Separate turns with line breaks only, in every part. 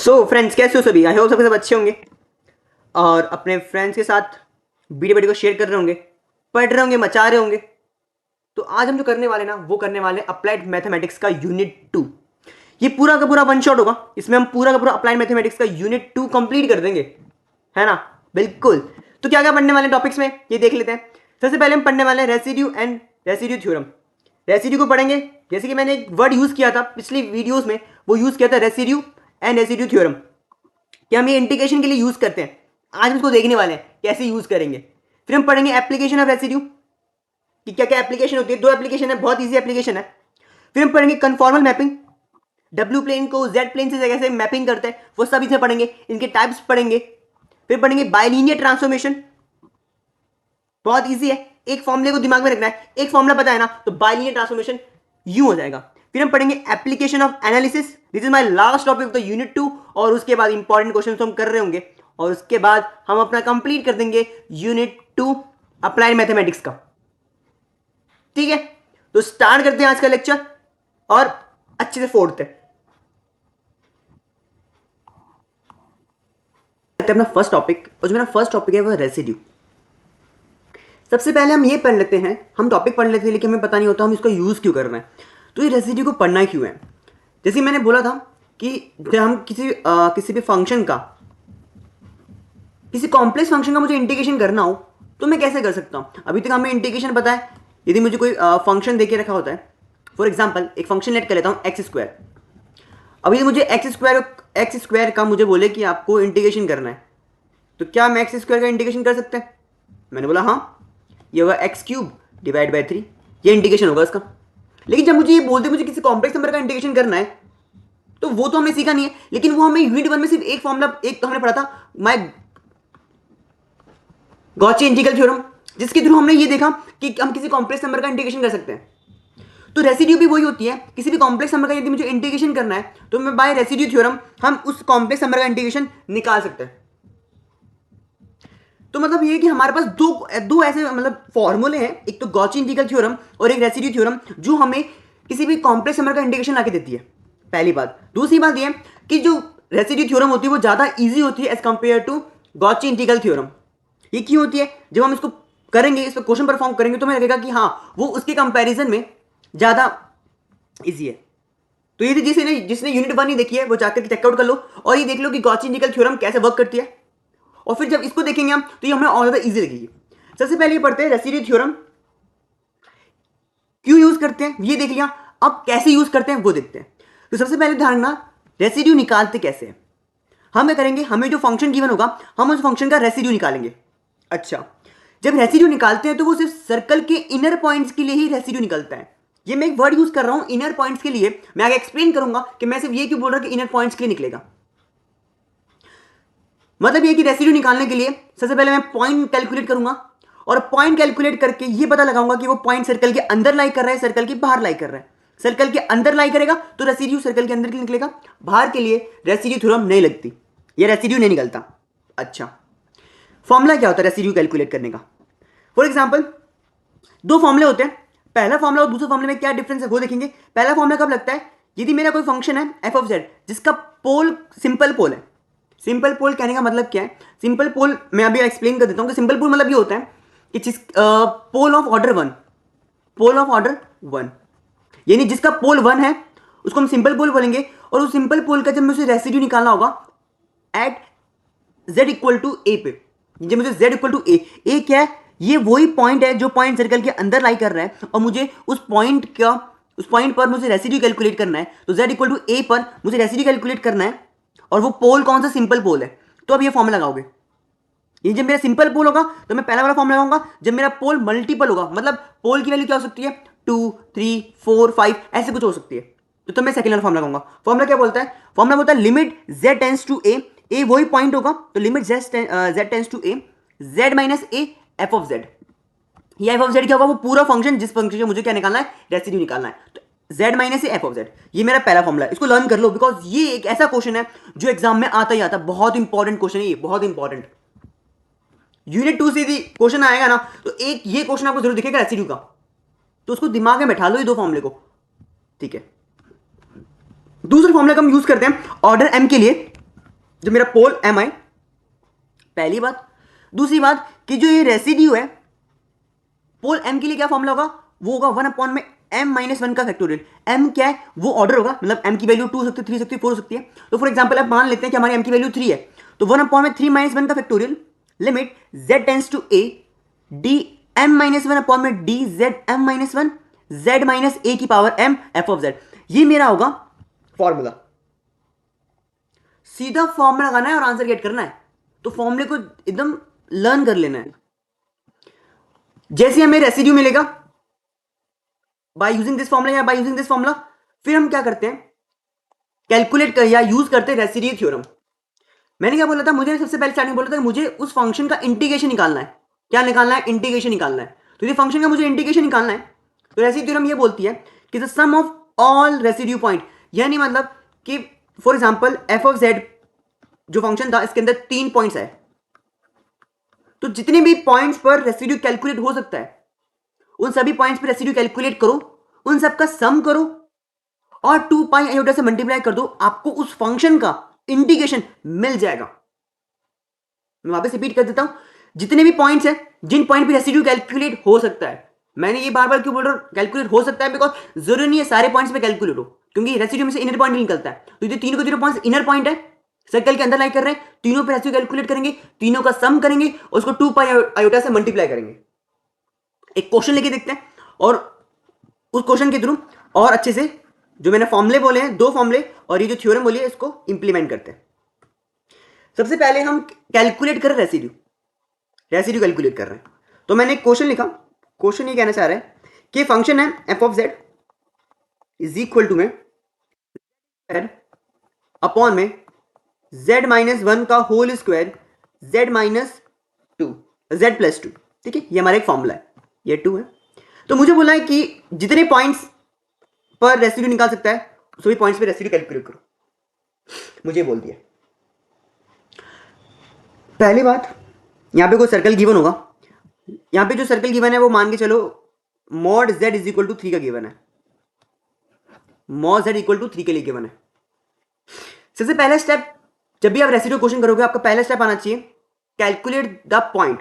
So friends, कैसे हो सभी? आई होप सबके सब अच्छे होंगे और अपने फ्रेंड्स के साथ वीडियो को शेयर कर रहे होंगे, पढ़ रहे होंगे, मचा रहे होंगे। तो आज हम जो करने वाले ना वो करने वाले अप्लाइड मैथमेटिक्स का यूनिट 2। ये पूरा का पूरा वन शॉट होगा। इसमें हम पूरा का पूरा अप्लाइड मैथमेटिक्स का यूनिट 2 कंप्लीट कर देंगे, है ना? बिल्कुल। तो क्या क्या पढ़ने वाले टॉपिक्स में ये देख लेते हैं। सबसे पहले हम पढ़ने वाले हैं residue and residue theorem. Residue को पढ़ेंगे, जैसे कि मैंने एक वर्ड यूज किया था पिछली वीडियोस में, वो यूज किया था रेसिड्यू एंड रेसिड्यू थ्योरम, कि हम ये इंटीग्रेशन के लिए यूज करते हैं। आज हम इसको देखने वाले हैं कैसे यूज करेंगे। फिर हम पढ़ेंगे एप्लीकेशन ऑफ रेसिड्यू, कि क्या क्या एप्लीकेशन होती है। 2 एप्लीकेशन है, बहुत ईजी एप्लीकेशन है। फिर हम पढ़ेंगे कन्फॉर्मल मैपिंग, डब्ल्यू प्लेन को जेड प्लेन से कैसे मैपिंग करते हैं वो सब इसमें पढ़ेंगे, इनके टाइप्स पढ़ेंगे। फिर पढ़ेंगे बाइलिनियर ट्रांसफॉर्मेशन, बहुत ईजी है, एक फॉर्मूले को दिमाग में रखना है, एक फॉर्मूला पता है ना तो बाइलिनियर ट्रांसफॉर्मेशन यूं हो जाएगा। फिर हम पढ़ेंगे application of analysis, this is my last topic of the unit 2, और उसके बाद इंपॉर्टेंट क्वेश्चन हम कर रहे होंगे, और उसके बाद हम अपना कंप्लीट कर देंगे यूनिट 2 अप्लाइड मैथमेटिक्स का। ठीक है, तो स्टार्ट करते हैं आज का लेक्चर और अच्छे से फोड़ते हैं अपना फर्स्ट टॉपिक। और जो मेरा फर्स्ट टॉपिक है वो रेसिड्यू। सबसे पहले हम ये पढ़ लेते हैं, हम टॉपिक पढ़ लेते हैं लेकिन हमें पता नहीं होता हम इसका यूज क्यों कर रहे हैं। तो ये रेसिड्यू को पढ़ना क्यों है? जैसे मैंने बोला था कि जब हम किसी भी फंक्शन का, किसी कॉम्प्लेक्स फंक्शन का मुझे इंटीग्रेशन करना हो तो मैं कैसे कर सकता हूं। अभी तक हमें इंटीग्रेशन पता है, यदि मुझे कोई फंक्शन देके रखा होता है, फॉर एग्जाम्पल एक फंक्शन लेट कर लेता हूं x²। अभी मुझे x² का मुझे बोले कि आपको इंटीग्रेशन करना है, तो क्या हम x² का इंटीग्रेशन कर सकते हैं? मैंने बोला हाँ, ये होगा x³ डिवाइड बाई 3, ये इंटीग्रेशन होगा इसका। लेकिन जब मुझे ये बोलते मुझे किसी कॉम्प्लेक्स नंबर का इंटीग्रेशन करना है, तो वो तो हमें सीखा नहीं है, लेकिन वो हमें यूनिट 1 में सिर्फ एक फॉर्मूला, एक तो हमने पढ़ा था माय गॉची इंटीग्रल थ्योरम, जिसके थ्रू हमने ये देखा कि हम किसी कॉम्प्लेक्स नंबर का इंटीग्रेशन कर सकते हैं। तो रेसिड्यू भी वही होती है, किसी भी कॉम्प्लेक्स नंबर का यदि मुझे इंटीग्रेशन करना है तो मैं बाय रेसिड्यू थ्योरम हम उस कॉम्प्लेक्स नंबर का इंटीग्रेशन निकाल सकते हैं। तो मतलब ये कि हमारे पास दो ऐसे मतलब फॉर्मूले हैं, एक तो गॉची इंटीग्रल थ्योरम और एक रेसिड्यू थ्योरम, जो हमें किसी भी कॉम्प्लेक्स नंबर का इंटीग्रेशन लाके देती है, पहली बात। दूसरी बात ये कि जो रेसिड्यू थ्योरम होती है वो ज्यादा इजी होती है as compared to Cauchy integral theorem. ये क्यों होती है? जब हम इसको करेंगे, इस पर क्वेश्चन परफॉर्म करेंगे तो हमें लगेगा कि हाँ वो उसके कंपैरिजन में ज्यादा इजी है। तो ये जिसने यूनिट 1 नहीं देखी है वो जाकर चेकआउट कर लो और ये देख लो कि गॉची इंटीग्रल थ्योरम कैसे वर्क करती है, और फिर जब इसको देखेंगे हम तो ये हमें और ज्यादा इजी लगेगी। सबसे पहले ये पढ़ते हैं रेसिड्यू थ्योरम क्यों यूज करते हैं, ये देख लिया। अब कैसे यूज करते हैं वो देखते हैं। तो सबसे पहले ध्यान रखना, रेसिड्यू निकालते कैसे हैं। हम क्या करेंगे, हमें जो फंक्शन गिवन होगा हम उस फंक्शन का रेसिड्यू निकालेंगे। अच्छा, जब रेसिड्यू निकालते हैं तो वो सिर्फ सर्कल के इनर पॉइंट्स के लिए ही रेसिड्यू निकलता है। ये मैं एक वर्ड यूज कर रहा हूं इनर पॉइंट्स के लिए, मैं आगे एक्सप्लेन करूंगा कि मैं सिर्फ ये क्यों बोल रहा हूं कि इनर पॉइंट्स के लिए निकलेगा। मतलब ये कि रेसिड्यू निकालने के लिए सबसे पहले मैं पॉइंट कैलकुलेट करूंगा, और पॉइंट कैलकुलेट करके ये पता लगाऊंगा कि वो पॉइंट सर्कल के अंदर लाई कर रहा है, सर्कल के बाहर लाई कर रहा है। सर्कल के अंदर लाई करेगा तो रेसिड्यू सर्कल के अंदर के लिए निकलेगा, बाहर के लिए रेसिड्यू थ्योरम नहीं लगती, ये रेसिड्यू नहीं निकलता। अच्छा, फॉर्मूला क्या होता है रेसिड्यू कैलकुलेट करने का? फॉर एग्जाम्पल 2 फॉर्मूले होते हैं, पहला फॉर्मूला और दूसरे फॉर्मूले में क्या डिफरेंस है वो देखेंगे। पहला फॉर्मूला कब लगता है? यदि मेरा कोई फंक्शन है एफ ऑफ जेड जिसका पोल सिंपल पोल है। सिंपल पोल कहने का मतलब क्या है? सिंपल पोल मैं अभी एक्सप्लेन कर देता हूं कि सिंपल पोल मतलब ये होता है कि जिस पोल ऑफ ऑर्डर 1, यानी जिसका पोल 1 है उसको हम सिंपल पोल बोलेंगे, और उस सिंपल पोल का जब मुझे रेसिड्यू निकालना होगा एट z इक्वल टू ए पे, जब मुझे z इक्वल टू ए क्या है? ये वही पॉइंट है जो पॉइंट सर्कल के अंदर लाई कर रहा है, और मुझे उस पॉइंट पर मुझे रेसिड्यू कैलकुलेट करना है। तो z इक्वल टू ए पर मुझे रेसिड्यू कैलकुलेट करना है, और वो पोल कौन सा? सिंपल पोल है। तो अब ये फॉर्मूला लगाओगे, ये जब मेरा सिंपल पोल होगा तो मैं पहला वाला फॉर्मूला लगाऊंगा। जब मेरा पोल मल्टीपल होगा, मतलब पोल की वैल्यू क्या हो सकती है? 2, 3, 4, 5 ऐसे कुछ हो सकती है, तो तब मैं सेकंड वाला फॉर्मूला लगाऊंगा। फॉर्मूला क्या बोलता है? फॉर्मूला बोलता है limit z tends to a वही पॉइंट होगा, तो limit z tends to a z minus a f of z. ये एफ ऑफ जेड क्या होगा? वो पूरा फंक्शन जिस फंक्शन से मुझे क्या निकालना है? रेसिड्यू निकालना है। तो z minus F of z, ये मेरा पहला फॉर्मूला है। इसको लर्न कर लो, बिकॉज ये एक ऐसा क्वेश्चन है जो एग्जाम में आता ही आता, बहुत इंपॉर्टेंट क्वेश्चन है ये, बहुत इंपॉर्टेंट। यूनिट 2 से यदि क्वेश्चन आएगा ना तो एक ये क्वेश्चन आपको जरूर दिखेगा रेसिड्यू का, तो उसको दिमाग में बैठा लो ये 2 फॉर्मूले को। ठीक है, दूसरे फॉर्मूले का हम यूज करते हैं ऑर्डर m के लिए, जो मेरा पोल एम आई, पहली बात। दूसरी बात कि जो ये रेसिड्यू है पोल एम के लिए क्या फॉर्मूला होगा, वो होगा 1 में m माइनस वन का फैक्टोरियल। m क्या है, वो ऑर्डर होगा, मतलब m की वैल्यू 2 हो सकती है, 3 हो सकती है, 4 हो सकती है। तो फॉर एग्जांपल अब मान लेते हैं कि हमारी m की वैल्यू 3 है, तो 1 में 3 माइनस वन का factorial limit z tends to a d m minus one में d z m minus one z minus a की power m f of z। ये मेरा होगा फॉर्मूला। सीधा फॉर्मूला लगाना है और आंसर गेट करना है, तो फॉर्मूले को एकदम लर्न कर लेना है। जैसे हमें रेसिड्यू मिलेगा बाय यूजिंग दिस फॉर्मूला या बाय यूजिंग दिस फॉर्मूला, फिर हम क्या करते हैं, कैलकुलेट कर या यूज करते हैं रेसिड्यू थ्योरम। मैंने क्या बोला था, मुझे सबसे पहले स्टार्टिंग बोला था कि मुझे उस फंक्शन का इंटीग्रेशन निकालना है। क्या निकालना है, इंटीग्रेशन निकालना है। तो ये फंक्शन का मुझे इंटीग्रेशन निकालना है, तो रेसिड्यू थ्योरम ये बोलती है कि the sum of all residue point, यानी मतलब कि for example f of z जो फंक्शन था, इसके अंदर 3 पॉइंट्स है, तो जितने भी पॉइंट्स पर रेसिड्यू कैलकुलेट हो सकता है उन सभी पॉइंट्स पर रेसिड्यू कैलकुलेट करो, उन सबका सम करो और 2 पाई आयोटा से मल्टीप्लाई कर दो, आपको उस फंक्शन का इंटीग्रेशन मिल जाएगा। मैं वापस रिपीट कर देता हूं, जितने भी पॉइंट्स हैं जिन पॉइंट पे रेसिड्यू कैलकुलेट हो सकता है, मैंने ये बार बार क्यों बोल रहा हूं कैलकुलेट हो सकता है, बिकॉज जरूरी नहीं है सारे पॉइंट्स पे कैलकुलेट हो, क्योंकि रेसिड्यू में से इनर पॉइंट निकलता है। तो ये तीनों के तीनों पॉइंट्स इनर पॉइंट है, सर्कल के अंदर लाई कर रहे हैं, तीनों पे रेसिड्यू कैलकुलेट करेंगे, तीनों का सम करेंगे और उसको 2 पाई आयोटा से मल्टीप्लाई करेंगे। एक क्वेश्चन लेके देखते हैं और उस क्वेश्चन के थ्रू और अच्छे से जो मैंने फॉर्मूले बोले हैं, 2 फॉर्मूले और ये जो थ्योरम बोली है, इसको इंप्लीमेंट करते हैं। सबसे पहले हम कैलकुलेट कर रहे हैं रेसिड्यू कैलकुलेट कर रहे हैं। तो मैंने एक क्वेश्चन लिखा, क्वेश्चन ये कहना चाह रहा है कि फंक्शन है f of z is equal to में अपॉन में z माइनस वन का whole square z minus two z plus two. ठीक है, ये हमारा एक फॉर्मूला है, ये 2 है। तो मुझे बोला है कि जितने पॉइंट्स पर रेसिड्यू निकाल सकता है सभी पॉइंट्स पे रेसिड्यू कैलकुलेट करो, मुझे बोल दिया। पहली बात, यहां पे कोई सर्कल गिवन होगा, यहां पे जो सर्कल गिवन है वो मान के चलो mod z is equal to 3 का गिवन है, मॉड z इक्वल टू 3 के लिए गिवन है। सबसे पहला स्टेप, जब भी आप रेसिड्यू क्वेश्चन करोगे आपका पहला स्टेप आना चाहिए कैलकुलेट द पॉइंट।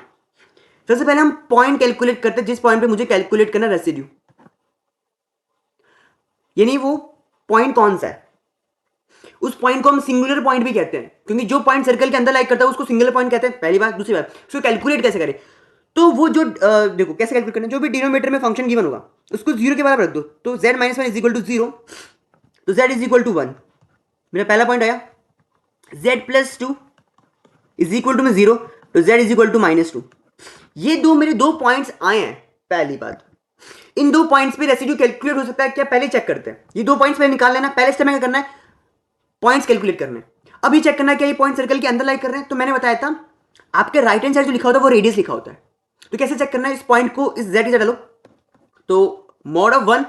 सबसे पहले हम पॉइंट कैलकुलेट करते हैं जिस पॉइंट पे मुझे कैलकुलेट करना रेसिड्यू, यानी वो पॉइंट कौन सा है। उस पॉइंट को हम सिंगुलर पॉइंट भी कहते हैं, क्योंकि जो पॉइंट सर्कल के अंदर लाइक करता है उसको सिंगुलर पॉइंट कहते हैं। पहली बात। दूसरी बात, उसको कैलकुलेट कैसे करें, तो वो जो देखो कैसे कैलकुलेट करना, जो भी डिनोमिनेटर में फंक्शन गिवन होगा उसको 0 के बराबर रख दो, तो z minus one is equal to 0, तो z इज इक्वल टू 1। मेरा पहला पॉइंट आया, z plus two is equal to में 0, तो z is equal to minus two. ये मेरे 2 पॉइंट्स आए हैं। पहली बात, इन 2 पॉइंट्स पे रेसिड्यू कैलकुलेट हो सकता है क्या, पहले चेक करते हैं। ये 2 पॉइंट्स पहले निकाल लेना, पहले स्टेप में क्या करना है, पॉइंट्स कैलकुलेट करने। अब ये चेक करना है क्या ये पॉइंट सर्कल के अंदर लाइक कर रहे हैं। तो मैंने बताया था आपके राइट हैंड साइड जो लिखा होता है वो रेडियस लिखा होता है। तो कैसे चेक करना है, इस पॉइंट को इस z की जगह लो, तो मॉड ऑफ 1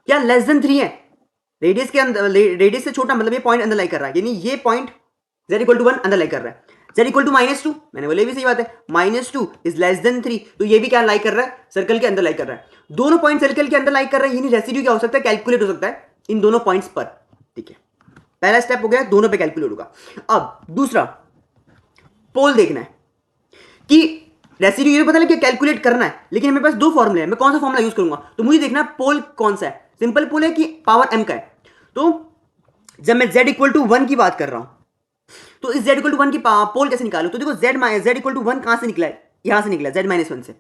क्या लेस देन 3 है, रेडियस के अंदर, रेडियस से छोटा, मतलब ये पॉइंट अंदर लाइक कर रहा है, यानी ये पॉइंट z इक्वल टू 1 अंदर लाइक कर रहा है। z equal to minus two, मैंने बोला भी सही बात है, minus two is less than 3, तो ये भी क्या लाइक कर रहा है, सर्कल के अंदर लाइक कर रहा है। दोनों पॉइंट सर्कल के अंदर लाइक कर रहे हैं, यानी रेसिड्यू क्या हो सकता है, कैलकुलेट हो सकता है इन दोनों पॉइंट्स पर। ठीक है, पहला स्टेप हो गया, दोनों पे कैलकुलेट होगा। अब दूसरा, पोल देखना है कि रेसिड्यू ये पता लगे कैलकुलेट करना है, लेकिन मेरे पास 2 फॉर्मूले हैं, मैं कौन सा फॉर्मूला यूज करूंगा, तो मुझे देखना है पोल कौन सा है। सिंपल पोल है कि पावर m का है। तो जब मैं z इक्वल टू 1 की बात कर रहा हूं, तो इस z इक्वल टू 1 की पोल कैसे निकालू, तो देखो z इक्वल टू 1 कहां से निकला है, यहां से निकला z माइनस 1 से।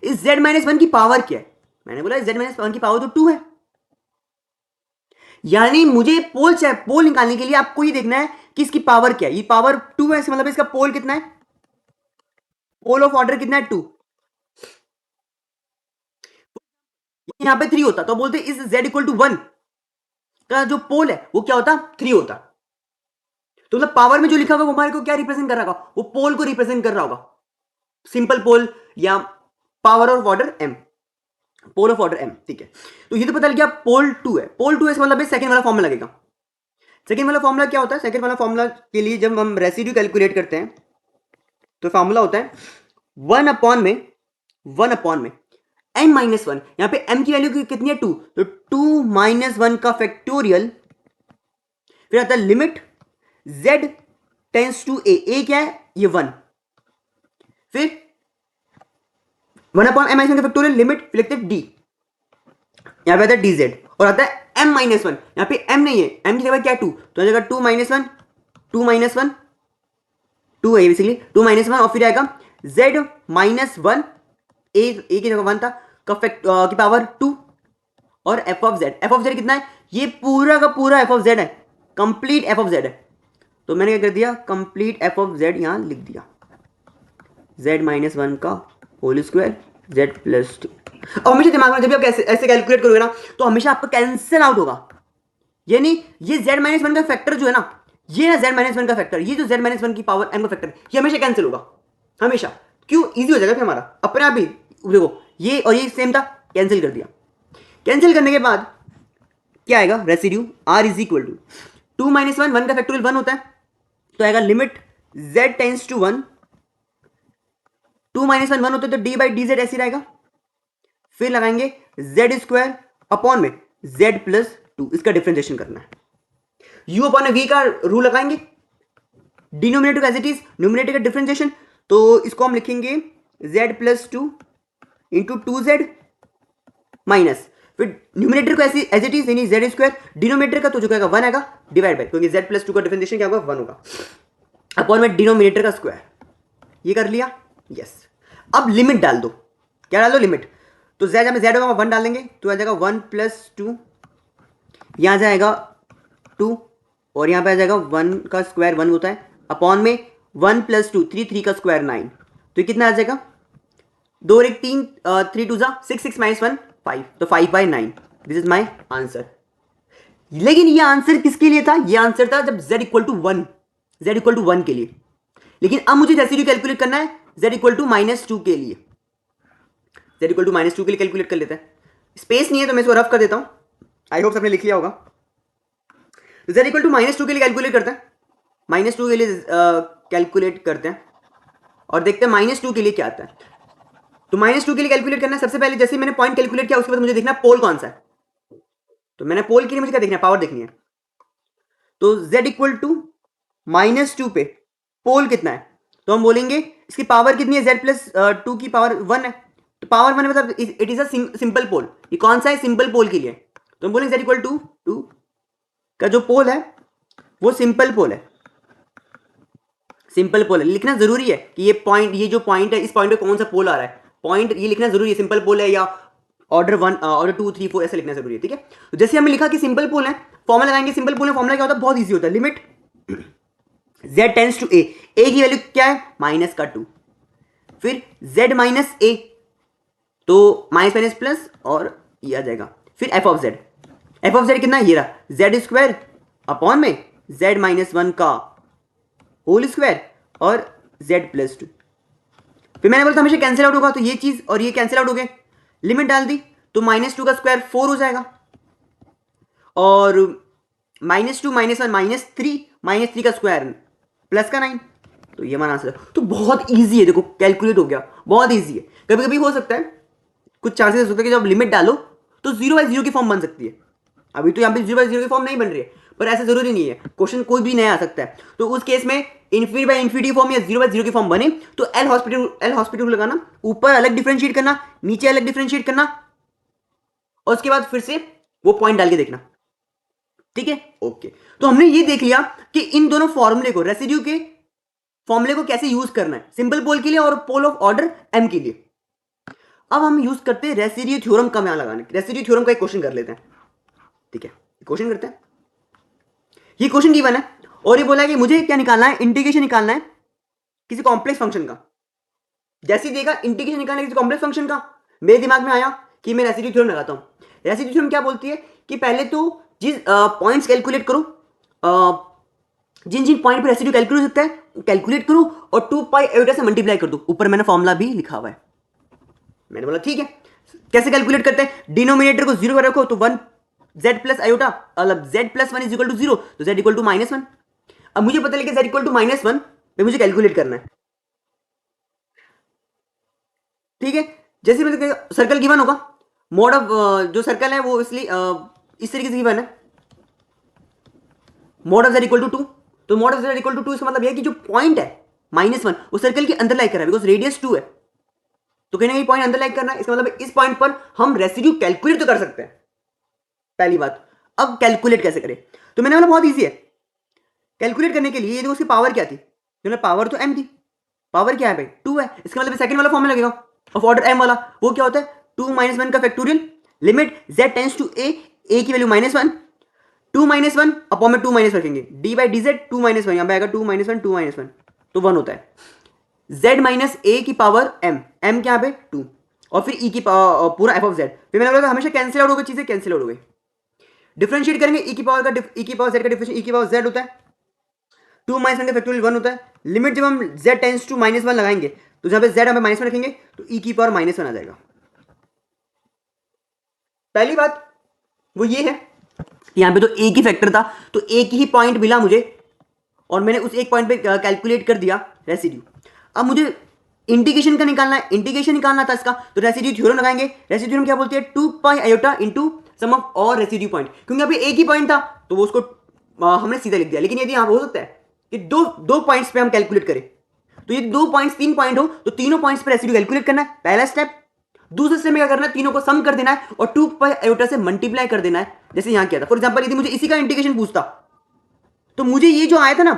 इस z माइनस 1 की पावर क्या है, मैंने बोला z माइनस 1 की पावर तो 2 है, यानी मुझे पोल निकालने के लिए आपको ये देखना है कि इसकी पावर क्या है। ये पावर 2 है, इसका मतलब इसका पोल कितना है, पोल ऑफ ऑर्डर कितना है, 2। यहां पे 3 होता तो बोलते इस z इक्वल टू 1 का जो पोल है वो क्या होता, 3 होता। तो मतलब पावर में जो लिखा होगा वो हमारे को क्या रिप्रेजेंट कर रहा होगा, वो पोल को रिप्रेजेंट कर रहा होगा। सिंपल पोल या power of order m, pole of order m। ठीक है, तो ये तो पता लग गया पोल 2 है। पोल 2 है इसका मतलब सेकंड वाला फॉर्मूला लगेगा। सेकंड वाला फॉर्मूला क्या होता है, सेकंड वाला फॉर्मूला के लिए जब हम रेसिड्यू कैलकुलेट करते हैं तो फॉर्मूला होता है 1 अपॉन में m माइनस 1। यहां पे m की वैल्यू कितनी है, 2, तो 2 माइनस 1 का फैक्टोरियल, फिर आता है लिमिट z टेंस टू ए क्या है, ये 1, फिर 1 अपॉन m माइनस 1 का फैक्टोरियल, लिमिट, फिर लिखते हैं d, यहां पे आता है dz, और आता है m माइनस 1, यहां पे m नहीं है, m की जगह क्या है 2, तो जगह 2 माइनस 1, 2 माइनस 1, 2 है बेसिकली, 2 माइनस 1, और फिर आएगा z माइनस 1, ए की जगह 1 था, की पावर 2, और एफ ऑफ जेड कितना है, ये पूरा का पूरा एफ ऑफ जेड है, कंप्लीट एफ ऑफ जेड है, तो मैंने क्या कर दिया, कंप्लीट एफ ऑफ जेड यहां लिख दिया, जेड माइनस 1 का होल स्क्वायर जेड प्लस 2। और हमेशा दिमाग में जब भी आप ऐसे कैलकुलेट करोगे ना, तो हमेशा आपका कैंसिल आउट होगा, यानी ये z माइनस 1 का फैक्टर जो है ना, ये ना z माइनस 1 का फैक्टर, ये जो z माइनस 1 की पावर m का फैक्टर, ये हमेशा कैंसिल होगा, हमेशा, क्यों, इजी हो जाएगा फिर हमारा अपने आप ही, देखो ये और ये सेम था, कैंसिल कर दिया, कैंसिल करने के बाद क्या आएगा, residue r is equal to 2 minus 1, 1 का फैक्टोरियल 1 होता है, तो आएगा limit z tends to 1, 2 minus 1 1 होता है, तो d बाई डी जेड ऐसे रहेगा, फिर लगाएंगे z स्क्वायर अपॉन में z प्लस 2, इसका डिफरेंशिएशन करना है, u अपॉन v का रूल लगाएंगे, denominator as it is, numerator का डिफरेंशिएशन, तो इसको हम लिखेंगे z plus 2 into 2z minus, फिर न्यूमिनेटर को ऐसे एज इट इज यानी z स्क्वायर, डिनोमिनेटर का तो जो कहेगा 1 आएगा, डिवाइड बाय, क्योंकि z प्लस 2 का डिफरेंशिएशन क्या होगा, 1 होगा, अपॉन में डिनोमिनेटर का स्क्वायर, ये कर लिया, यस। अब लिमिट डाल दो, क्या डाल दो, लिमिट, तो z में z होगा 1 डाल देंगे, तो आ जाएगा 1 प्लस 2, यहां जाएगा 2, और यहां पे आ जाएगा 1 का स्क्वायर 1 होता है, अपॉन में 1 प्लस 2, 3 3 का स्क्वायर 9, तो कितना आ जाएगा, 2 और 1 3, 3 2 जा 6, 6 माइनस 1 5, तो 5/9, दिस इज माई आंसर। लेकिन ये आंसर किसके लिए था, ये आंसर था जब z equal to 1, z equal to 1 के लिए, लेकिन अब मुझे रेसिड्यू कैलकुलेट करना है z इक्वल टू -2 के लिए, z इक्वल टू -2 के लिए कैलकुलेट कर लेते हैं, स्पेस नहीं है तो मैं इसको रफ कर देता हूं, आई होप सबने लिख लिया होगा, तो z इक्वल टू -2 के लिए कैलकुलेट करते हैं, -2 के लिए कैलकुलेट करते हैं, और देखते हैं -2 के लिए क्या आता है, तो -2 के लिए कैलकुलेट करना है, सबसे पहले जैसे मैंने पॉइंट कैलकुलेट किया उसके बाद मुझे देखना है पोल कौन सा है, तो मैंने पोल के लिए मुझे क्या देखना है, पावर देखनी है, तो z इक्वल टू -2 पे पोल कितना है, तो हम बोलेंगे इसकी पावर कितनी है, z प्लस 2 की पावर 1 है, तो पावर 1 है मतलब इट इज अ सिंपल पोल, ये कौन सा है, सिंपल पोल के लिए, तो हम बोलेंगे z इक्वल टू 2 का जो पोल है वो सिंपल पोल है, सिंपल पोल है, लिखना जरूरी है कि ये पॉइंट, ये जो पॉइंट है इस पॉइंट पे कौन सा पोल आ रहा है, पॉइंट ये लिखना जरूरी है, सिंपल पोल है या ऑर्डर 1 ऑर्डर 2 3 4 ऐसे लिखना जरूरी है, ठीक है। तो जैसे हमने लिखा कि सिंपल पोल है, फॉर्मूला लगाएंगे, सिंपल पोल में फॉर्मूला क्या होता है, बहुत इजी होता है, limit z tends to a की वैल्यू क्या है, -2, फिर z माइनस a, तो माइनस माइनस प्लस और ये आ जाएगा, फिर f ऑफ z कितना है, ये रहा z स्क्वायर अपॉन में z माइनस 1 का होल स्क्वायर और z प्लस 2, फिर मैंने बोला था हमेशा कैंसिल आउट होगा, तो ये चीज और ये कैंसिल आउट हो गए, लिमिट डाल दी, तो -2 का स्क्वायर 4 हो जाएगा, और -2 -1 -3, -3 का स्क्वायर प्लस का 9, तो ये हमारा आंसर, तो बहुत इजी है, देखो कैलकुलेट हो गया, बहुत इजी है। कभी कभी हो सकता है, कुछ चांसेस होते हैं कि जब लिमिट डालो तो 0/0 की फॉर्म बन सकती है, अभी तो यहाँ पे 0/0 की फॉर्म नहीं बन रही है, पर ऐसा जरूरी नहीं है, क्वेश्चन कोई भी नया आ सकता है, तो उस केस में इन्फिनिटी फॉर्म या 0/0 की फॉर्म बने तो एल हॉस्पिटल लगाना, ऊपर अलग डिफरेंशिएट करना, नीचे अलग डिफरेंशिएट करना, और उसके बाद फिर से वो पॉइंट डाल के देखना, ठीक है, ओके। तो हमने ये देख लिया कि इन दोनों फॉर्मूले को, रेसिड्यू के फॉर्मूले को कैसे यूज करना है, सिंपल पोल के लिए और पोल ऑफ ऑर्डर m के लिए। अब हम यूज करते हैं रेसिड्यू थ्योरम का, यहां लगाने, रेसिड्यू थ्योरम का एक क्वेश्चन कर लेते हैं, ठीक है, क्वेश्चन करते हैं, ये क्वेश्चन गिवन है और ये बोला है कि मुझे क्या निकालना है, इंटीग्रेशन निकालना है किसी कॉम्प्लेक्स फंक्शन का। जैसे ही देखा इंटीग्रेशन निकालना है किसी कॉम्प्लेक्स फंक्शन का, मेरे दिमाग में आया कि मैं रेसिड्यू थ्योरम लगाता हूं। रेसिड्यू थ्योरम क्या बोलती है कि पहले तो जिस पॉइंट्स कैलकुलेट करो, जिन जिन पॉइंट पर रेसिड्यू कैलकुलेट हो सकता है कैलकुलेट करो, और 2 पाई आयोटा से मल्टीप्लाई कर दो, ऊपर मैंने फॉर्मूला भी लिखा हुआ है। मैंने बोला ठीक है, कैसे कैलकुलेट करते हैं, डिनोमिनेटर को 0 पर रखो तो 1 z प्लस आयोटा, मतलब z plus 1 is equal to 0, तो z इक्वल टू -1। अब मुझे पता लगे z इक्वल टू -1 पे मुझे कैलकुलेट करना है, ठीक है। जैसे मैंने सर्कल गिवन होगा, मोड ऑफ जो सर्कल है वो इसलिए इस तरीके से गिवन है, mod of z equal to 2, तो mod of z equal to 2 इसका मतलब यह है कि जो पॉइंट है -1 वो सर्कल के अंदर लाई कर रहा है, बिकॉज रेडियस 2 है, तो कहीं ना कहीं पॉइंट अंदर लाई करना है। इसका मतलब इस पॉइंट पर हम रेसिड्यू कैलकुलेट तो कर सकते हैं, पहली बात। अब कैलकुलेट कैसे करें, तो मैंने बोला बहुत ईजी है। कैलकुलेट करने के लिए ये देखो उसकी पावर क्या थी, पावर तो m थी, पावर क्या है भाई 2 है, इसका मतलब सेकंड वाला फॉर्मूला लगेगा ऑफ ऑर्डर m वाला, वो क्या होता है 2 - 1 का factorial, limit z tends to a की वैल्यू -1, 2 - 1 अपॉन में 2 - 1 रखेंगे, d बाई डी जेड 2 - 1, यहाँ पे आएगा 2 - 1 2 - 1 तो 1 होता है, z माइनस a की पावर m क्या पे 2 और फिर e की पूरा f ऑफ z। फिर मैंने बोला हमेशा कैंसिल आउट होगी, चीजें कैंसिल आउट हो गई। डिफरेंशिएट करेंगे e की पावर z का डिफरेंशिएट e की पावर z होता है, 2 - 1 का फैक्टोरियल 1 होता है। लिमिट जब हम z टेंड्स टू -1 लगाएंगे तो जहां पे z हमें -1 रखेंगे तो e की पावर -1 आ जाएगा। पहली बात वो ये है कि यहां पे तो a की फैक्टर था, तो एक ही पॉइंट मिला मुझे और मैंने उस एक पॉइंट पे कैलकुलेट कर दिया रेसिड्यू। अब मुझे इंटीग्रेशन का निकालना है, इंटीग्रेशन निकालना था इसका, तो रेसिड्यू थ्योरम लगाएंगे। रेसिड्यू थ्योरम क्या बोलती है 2 pi iota into sum of all residue point, क्योंकि अभी एक ही पॉइंट था तो वो उसको हमने सीधा लिख दिया। लेकिन यदि यहां हो सकता है कि दो पॉइंट्स पे हम कैलकुलेट करें, तो ये 2 पॉइंट्स 3 पॉइंट हो तो तीनों पॉइंट्स पे रेसिड्यू कैलकुलेट करना है, पहला स्टेप। दूसरे स्टेप में क्या करना है, तीनों को सम कर देना है और 2 पाई आयोटा से मल्टीप्लाई कर देना है, जैसे यहां किया था। फॉर एग्जांपल यदि मुझे इसी का इंटीग्रेशन पूछता तो मुझे ये जो आया था ना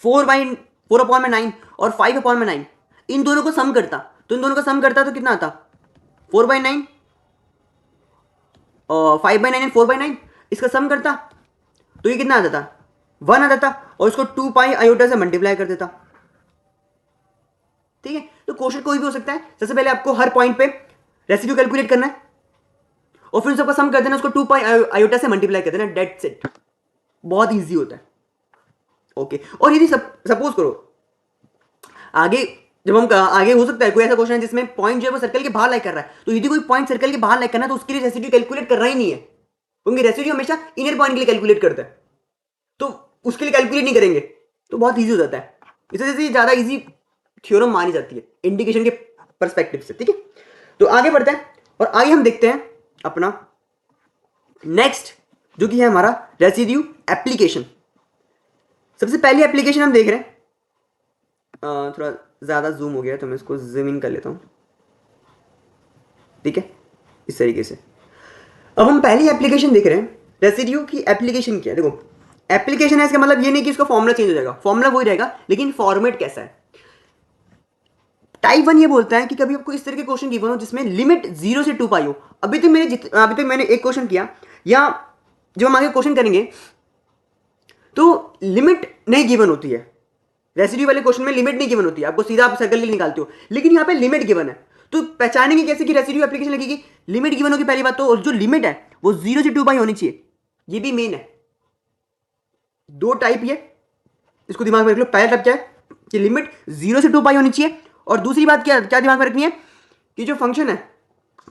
4/9 और 5/9, इन दोनों को सम करता, तो इन दोनों का सम करता तो कितना आता 4/9 और 5/9 एंड 4/9, इसका सम करता तो ये कितना आ जाता 1 आ जाता और इसको 2 पाई आयोटा से मल्टीप्लाई कर देता। ठीक है, तो क्वेश्चन कोई भी हो सकता है। सबसे पहले आपको हर पॉइंट पे रेसिड्यू कैलकुलेट करना है और फिर सबका सम कर देना, उसको 2 पाई आयोटा से मल्टीप्लाई कर देना, डेट सेट। बहुत इजी होता है। ओके, और यदि सपोज करो आगे जब हम आगे हो सकता है कोई ऐसा क्वेश्चन है जिसमें पॉइंट जो है वो सर्कल के बाहर लाइक कर रहा है, तो यदि कोई पॉइंट सर्कल के बाहर लाइक करना है तो उसके लिए रेसिड्यू कैलकुलेट करना ही नहीं है, क्योंकि रेसिड्यू हमेशा इनर पॉइंट के लिए कैलकुलेट करता है, तो उसके लिए कैलकुलेट नहीं करेंगे, तो बहुत ईजी हो जाता है। इस वजह से ज्यादा ईजी थ्योरम मानी जाती है इंडिकेशन के परस्पेक्टिव से। ठीक है, तो आगे बढ़ते हैं और आगे हम देखते हैं अपना नेक्स्ट जो कि है हमारा रेसिड्यू एप्लीकेशन। सबसे पहली एप्लीकेशन हम देख रहे हैं, थोड़ा ज्यादा जूम हो गया तो मैं इसको जूम इन कर लेता हूं। ठीक है, इस तरीके से अब हम पहली एप्लीकेशन देख रहे हैं। रेसिड्यू की एप्लीकेशन क्या है, देखो एप्लीकेशन है इसका मतलब ये नहीं कि इसका फॉर्मूला चेंज हो जाएगा, फॉर्मूला वही रहेगा लेकिन फॉर्मेट कैसा है। टाइप 1 ये बोलता है कि कभी आपको इस तरह के क्वेश्चन गिवन हो जिसमें लिमिट 0 से 2 पाई हो। अभी तक मैंने एक क्वेश्चन किया, या जब हम आगे क्वेश्चन करेंगे तो लिमिट नहीं गिवन होती है। रेसिड्यू वाले क्वेश्चन में लिमिट नहीं गिवन होती है, आपको सीधा आप सर्कल निकालते हो, लेकिन यहाँ पे लिमिट गिवन है। तो पहचानेंगे कैसे कि रेसिड्यू एप्लीकेशन लगेगी, लिमिट गिवन होगी पहली बात तो, और जो लिमिट है वो 0 से 2 पाई होनी चाहिए। ये भी मेन है। दो टाइप ये, इसको दिमाग में रख लो। पहला टाइप क्या है कि लिमिट 0 से 2 पाई होनी चाहिए, और दूसरी बात क्या क्या दिमाग में रखनी है कि जो फंक्शन है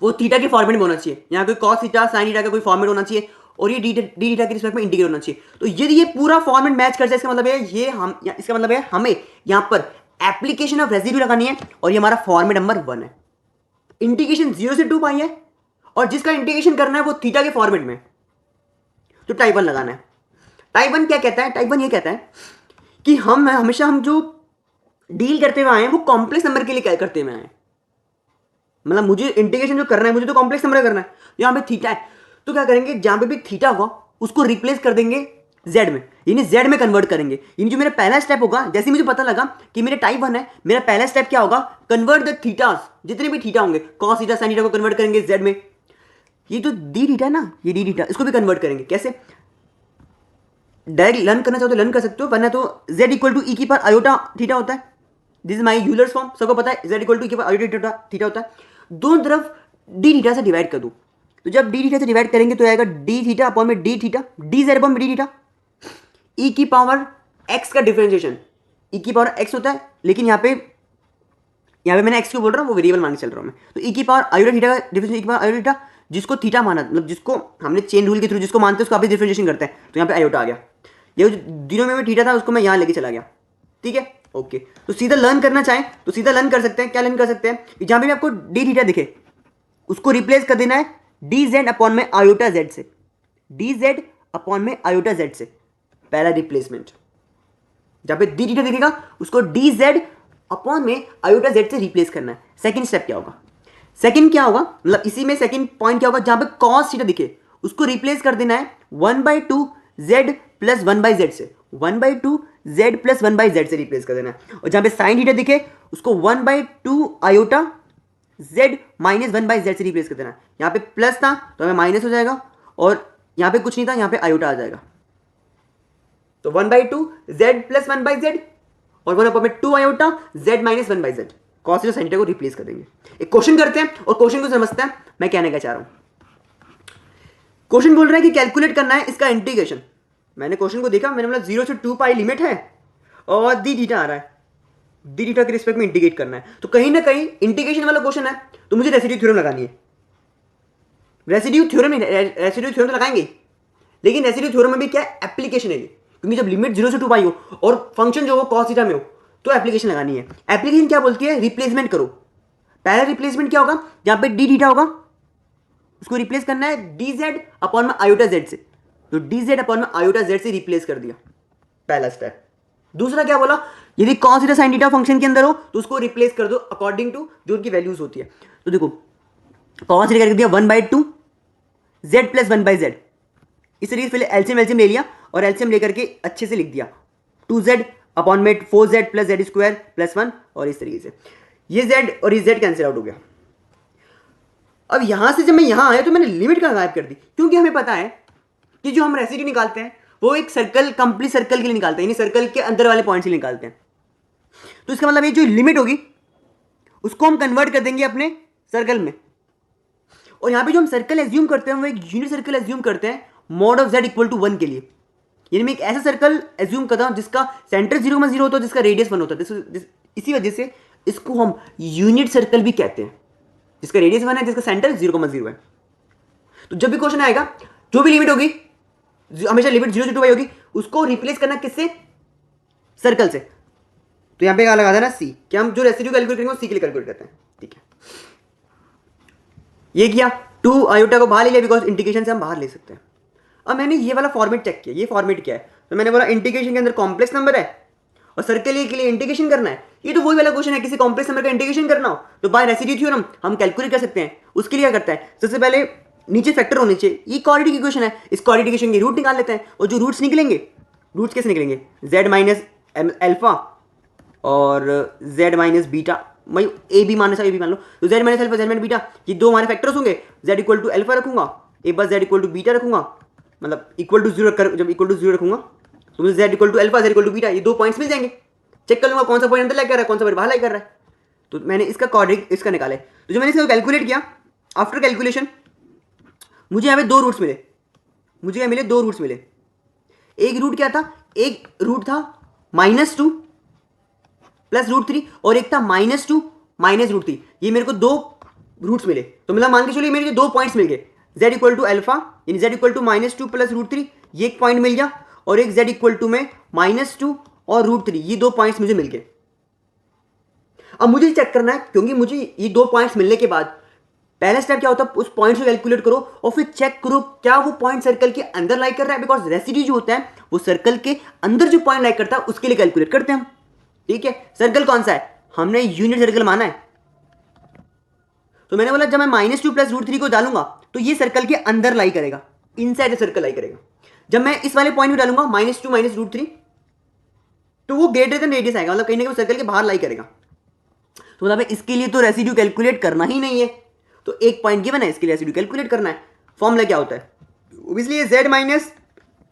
वो थीटा के फॉर्मेट में होना चाहिए। यहाँ कोई कॉस थीटा साइन थीटा का कोई फॉर्मेट होना चाहिए, और ये डी थीटा के रिस्पेक्ट में इंटीग्रेट होना चाहिए। तो यदि ये पूरा फॉर्मेट मैच कर जाए इसका मतलब है इसका मतलब है हमें यहाँ पर एप्लीकेशन ऑफ रेसिड्यू लगानी है, और ये हमारा फॉर्मेट नंबर 1 है। इंटीग्रेशन 0 से 2 पाई है और जिसका इंटीग्रेशन करना है वो थीटा के फॉर्मेट में, तो टाइप 1 लगाना है। टाइप 1 क्या कहता है, टाइप 1 ये कहता है कि हमेशा हम जो डील करते हुए आए हैं वो कॉम्प्लेक्स नंबर के लिए क्या करते हुए आए हैं। मतलब मुझे इंटीग्रेशन जो करना है मुझे तो कॉम्प्लेक्स नंबर करना है, यहाँ पे थीटा है तो क्या करेंगे जहां पे भी थीटा होगा उसको रिप्लेस कर देंगे z में, यानी z में कन्वर्ट करेंगे। यानी जो मेरा पहला स्टेप होगा, जैसे मुझे पता लगा कि मेरे टाइप 1 है, मेरा पहला स्टेप क्या होगा, कन्वर्ट द थीटास, जितने भी थीटा होंगे कॉस थीटा साइन थीटा को कन्वर्ट करेंगे z में। ये तो डी थीटा ना, ये डी थीटा, इसको भी कन्वर्ट करेंगे। कैसे, डायरेक्ट लर्न करना चाहो तो लर्न कर सकते हो, वरना तो z इक्वल टू ई की पर आयोटा थीटा होता है। This is my Euler's form, सबको पता है z इक्वल टू ई की पर आयोटा थीटा होता है। दोनों तरफ डी थीटा से डिवाइड कर दो, तो जब डी थीटा से डिवाइड करेंगे तो आएगा डी थीटा अपॉन में D theta, D Z upon में डी थीटा। ई की पावर एक्स का डिफरेंशिएशन, ई की पावर एक्स होता है, लेकिन यहाँ पे मैंने एक्स क्यों बोल रहा हूँ, वो वेरिएबल मान के चल रहा हूँ मैं। तो ई की पावर आयोटा थीटा का डिफरेंशिएशन, ई की पावर आयोटा थीटा, जिसको थीटा माना, मतलब जिसको हमने चेन रूल के थ्रू जिसको मानते हैं उसको आप डिफरेंशिएशन करते हैं, तो यहाँ पे आयोटा आ गया। ये दिनों में थीटा था उसको मैं यहाँ लेके चला गया। ठीक है, ओके। तो सीधा लर्न करना चाहें तो सीधा लर्न कर सकते हैं। क्या लर्न कर सकते हैं, जहां पे आपको डी थीटा दिखे उसको रिप्लेस कर देना है डी जेड अपॉन में आयोटा जेड से, डी जेड अपॉन में आयोटा जेड से, पहला रिप्लेसमेंट। जहाँ पे डी थीटा दिखेगा उसको डी जेड अपॉन में आयोटा जेड से रिप्लेस करना है। सेकंड स्टेप क्या होगा, सेकंड क्या होगा, मतलब इसी में सेकंड पॉइंट क्या होगा, जहाँ पे कॉस थीटा दिखे उसको रिप्लेस कर देना है 1/2 जेड प्लस 1/z से, 1/2 जेड प्लस 1/z से रिप्लेस कर देना है। और जहाँ पे साइन थीटा दिखे उसको 1/2 आयोटा z माइनस 1/z से रिप्लेस कर देना है। यहाँ पे प्लस था तो हमें माइनस हो जाएगा, और यहाँ पे कुछ नहीं था, यहाँ पे आयोटा आ जाएगा। तो 1/2 z प्लस 1/z और 1/2 iota z minus 1/z, cos theta sine theta को रिप्लेस कर देंगे। एक क्वेश्चन करते हैं और क्वेश्चन को समझते हैं मैं कहने का चाह रहा हूं। क्वेश्चन बोल रहा है कि कैलकुलेट करना है इसका इंटीग्रेशन। मैंने क्वेश्चन को देखा, मैंने बोला 0 से 2 पाई लिमिट है और डी थीटा आ रहा है, डी थीटा के रिस्पेक्ट में इंटीग्रेट करना है। तो कहीं ना कहीं इंटीग्रेशन वाला क्वेश्चन है, तो मुझे रेसिड्यू थ्योरम लगानी है। रेसिड्यू थ्योरम तो लगाएंगे, लेकिन रेसिड्यू थ्योरम में भी क्या एप्लीकेशन है, क्योंकि जब लिमिट 0 से 2 पाई हो और फंक्शन जो हो कॉस थीटा में हो तो एप्लीकेशन लगानी है। एप्लीकेशन क्या बोलती है, रिप्लेसमेंट करो। पहला रिप्लेसमेंट क्या होगा, जहां पे डी थीटा होगा उसको रिप्लेस करना है डी जेड अपॉन में आयोटा जेड से, तो डी जेड अपॉन में आयोटा जेड से रिप्लेस कर दिया, पहला स्टेप। दूसरा क्या बोला, यदि cos theta sine theta function के अंदर हो तो उसको रिप्लेस कर दो अकॉर्डिंग टू जो उनकी वैल्यूज होती है। तो देखो कॉस थीटा कर दिया 1/2 जेड प्लस 1/z, इस तरीके से पहले एलसीएम ले लिया और एलसीएम लेकर के अच्छे से लिख दिया 2z अपॉन में 4z plus Z square plus 1, और इस तरीके से ये z और ये z कैंसिल आउट हो गया। अब यहां से जब मैं यहां आया तो मैंने लिमिट का गायब कर दी, क्योंकि हमें पता है कि जो हम रेसिड्यू निकालते हैं वो एक सर्कल, कंप्लीट सर्कल के लिए निकालते हैं, यानी सर्कल के अंदर वाले पॉइंट से निकालते हैं। तो इसका मतलब ये जो लिमिट होगी उसको हम कन्वर्ट कर देंगे अपने सर्कल में, और यहां पे जो हम सर्कल एज्यूम करते हैं वो एक यूनिट सर्कल एज्यूम करते हैं mod of z equal to 1 के लिए। यानी मैं एक ऐसा सर्कल एज्यूम करता हूं जिसका सेंटर 0,0 होता है, जिसका रेडियस 1 होता है। इसी वजह से इसको हम यूनिट सर्कल भी कहते हैं, जिसका रेडियस 1 है, जिसका सेंटर 0,0 है। तो जब भी क्वेश्चन आएगा जो भी लिमिट होगी, हमेशा लिमिट 0 से 2 होगी, उसको रिप्लेस करना किससे, सर्कल से। तो यहां पे क्या लगा देना सी, कि हम जो रेसिड्यू कैलकुलेट करेंगे वो सी के लिए कैलकुलेट करते हैं। ठीक है, ये किया, 2 आयोटा को बाहर ले लिया बिकॉज इंटीग्रेशन से हम बाहर ले सकते हैं। अब मैंने ये वाला फॉर्मेट चेक किया, ये फॉर्मेट क्या है, तो मैंने बोला इंटीग्रेशन के अंदर कॉम्प्लेक्स नंबर है और सर्कल के लिए इंटीग्रेशन करना है। ये तो वही वाला क्वेश्चन है, किसी कॉम्प्लेक्स नंबर का इंटीग्रेशन करना हो तो बाय रेसिड्यू थ्योरम हम कैलकुलेट कर सकते हैं। उसके लिए क्या करता है, सबसे पहले नीचे फैक्टर होने चाहिए, ये क्वाड्रेटिक इक्वेशन है, इस क्वाड्रेटिक इक्वेशन के रूट निकाल लेते हैं, और जो रूट्स निकलेंगे, रूट्स कैसे निकलेंगे, z माइनस अल्फा और z माइनस बीटा, मैं ए बी मान बी मान लो, तो z minus alpha z minus beta, ये दो हमारे फैक्टर्स होंगे। z इक्वल टू अल्फा रखूंगा, एक बार z इक्वल टू बीटा रखूंगा, मतलब इक्वल टू 0 कर, जब इक्वल टू 0 रखूंगा तो मुझे z equal to alpha z equal to beta, ये 2 पॉइंट्स मिल जाएंगे। चेक कर लूंगा कौन सा पॉइंट अंदर लाइक कर रहा है, कौन सा पॉइंट बाहर लाइक कर रहा है। तो मैंने इसका क्वाड्रेटिक इसका निकाले, तो जो मैंने इसका कैलकुलेट किया, आफ्टर कैलकुलेशन मुझे यहाँ पे 2 रूट्स मिले, मुझे क्या मिले, 2 रूट्स मिले। एक रूट क्या था, एक रूट था -2 प्लस √3 और एक था -2 माइनस √3, ये मेरे को 2 रूट्स मिले। तो मतलब मान के चलिए मेरे 2 पॉइंट्स मिल गए, z इक्वल टू अल्फा यानी z इक्वल टू -2 प्लस √3, ये एक पॉइंट मिल गया, और एक z इक्वल टू में -2 और √3, ये 2 पॉइंट्स मुझे मिल गए। अब मुझे चेक करना है, क्योंकि मुझे ये 2 पॉइंट्स मिलने के बाद पहला स्टेप क्या होता है, उस पॉइंट को कैलकुलेट करो और फिर चेक करो क्या वो पॉइंट सर्कल के अंदर लाइक कर रहा है, बिकॉज रेसिड्यू जो होता है वो सर्कल के अंदर जो पॉइंट लाइक करता है उसके लिए कैलकुलेट करते हैं हम। ठीक है, सर्कल कौन सा है, हमने यूनिट सर्कल माना है। तो मैंने बोला जब मैं -2 प्लस √3 को डालूंगा तो ये सर्कल के अंदर लाई करेगा, इनसाइड द सर्कल लाई करेगा। जब मैं इस वाले पॉइंट में डालूंगा -2 माइनस √3, तो वो ग्रेटर देन रेडियस आएगा, मतलब कहीं ना कहीं सर्कल के बाहर लाई करेगा। तो मतलब इसके लिए तो रेसिड्यू कैलकुलेट करना ही नहीं है, तो एक पॉइंट गिवन है, इसके लिए रेसिड्यू कैलकुलेट करना है। फॉर्मूला क्या होता है, इसलिए z माइनस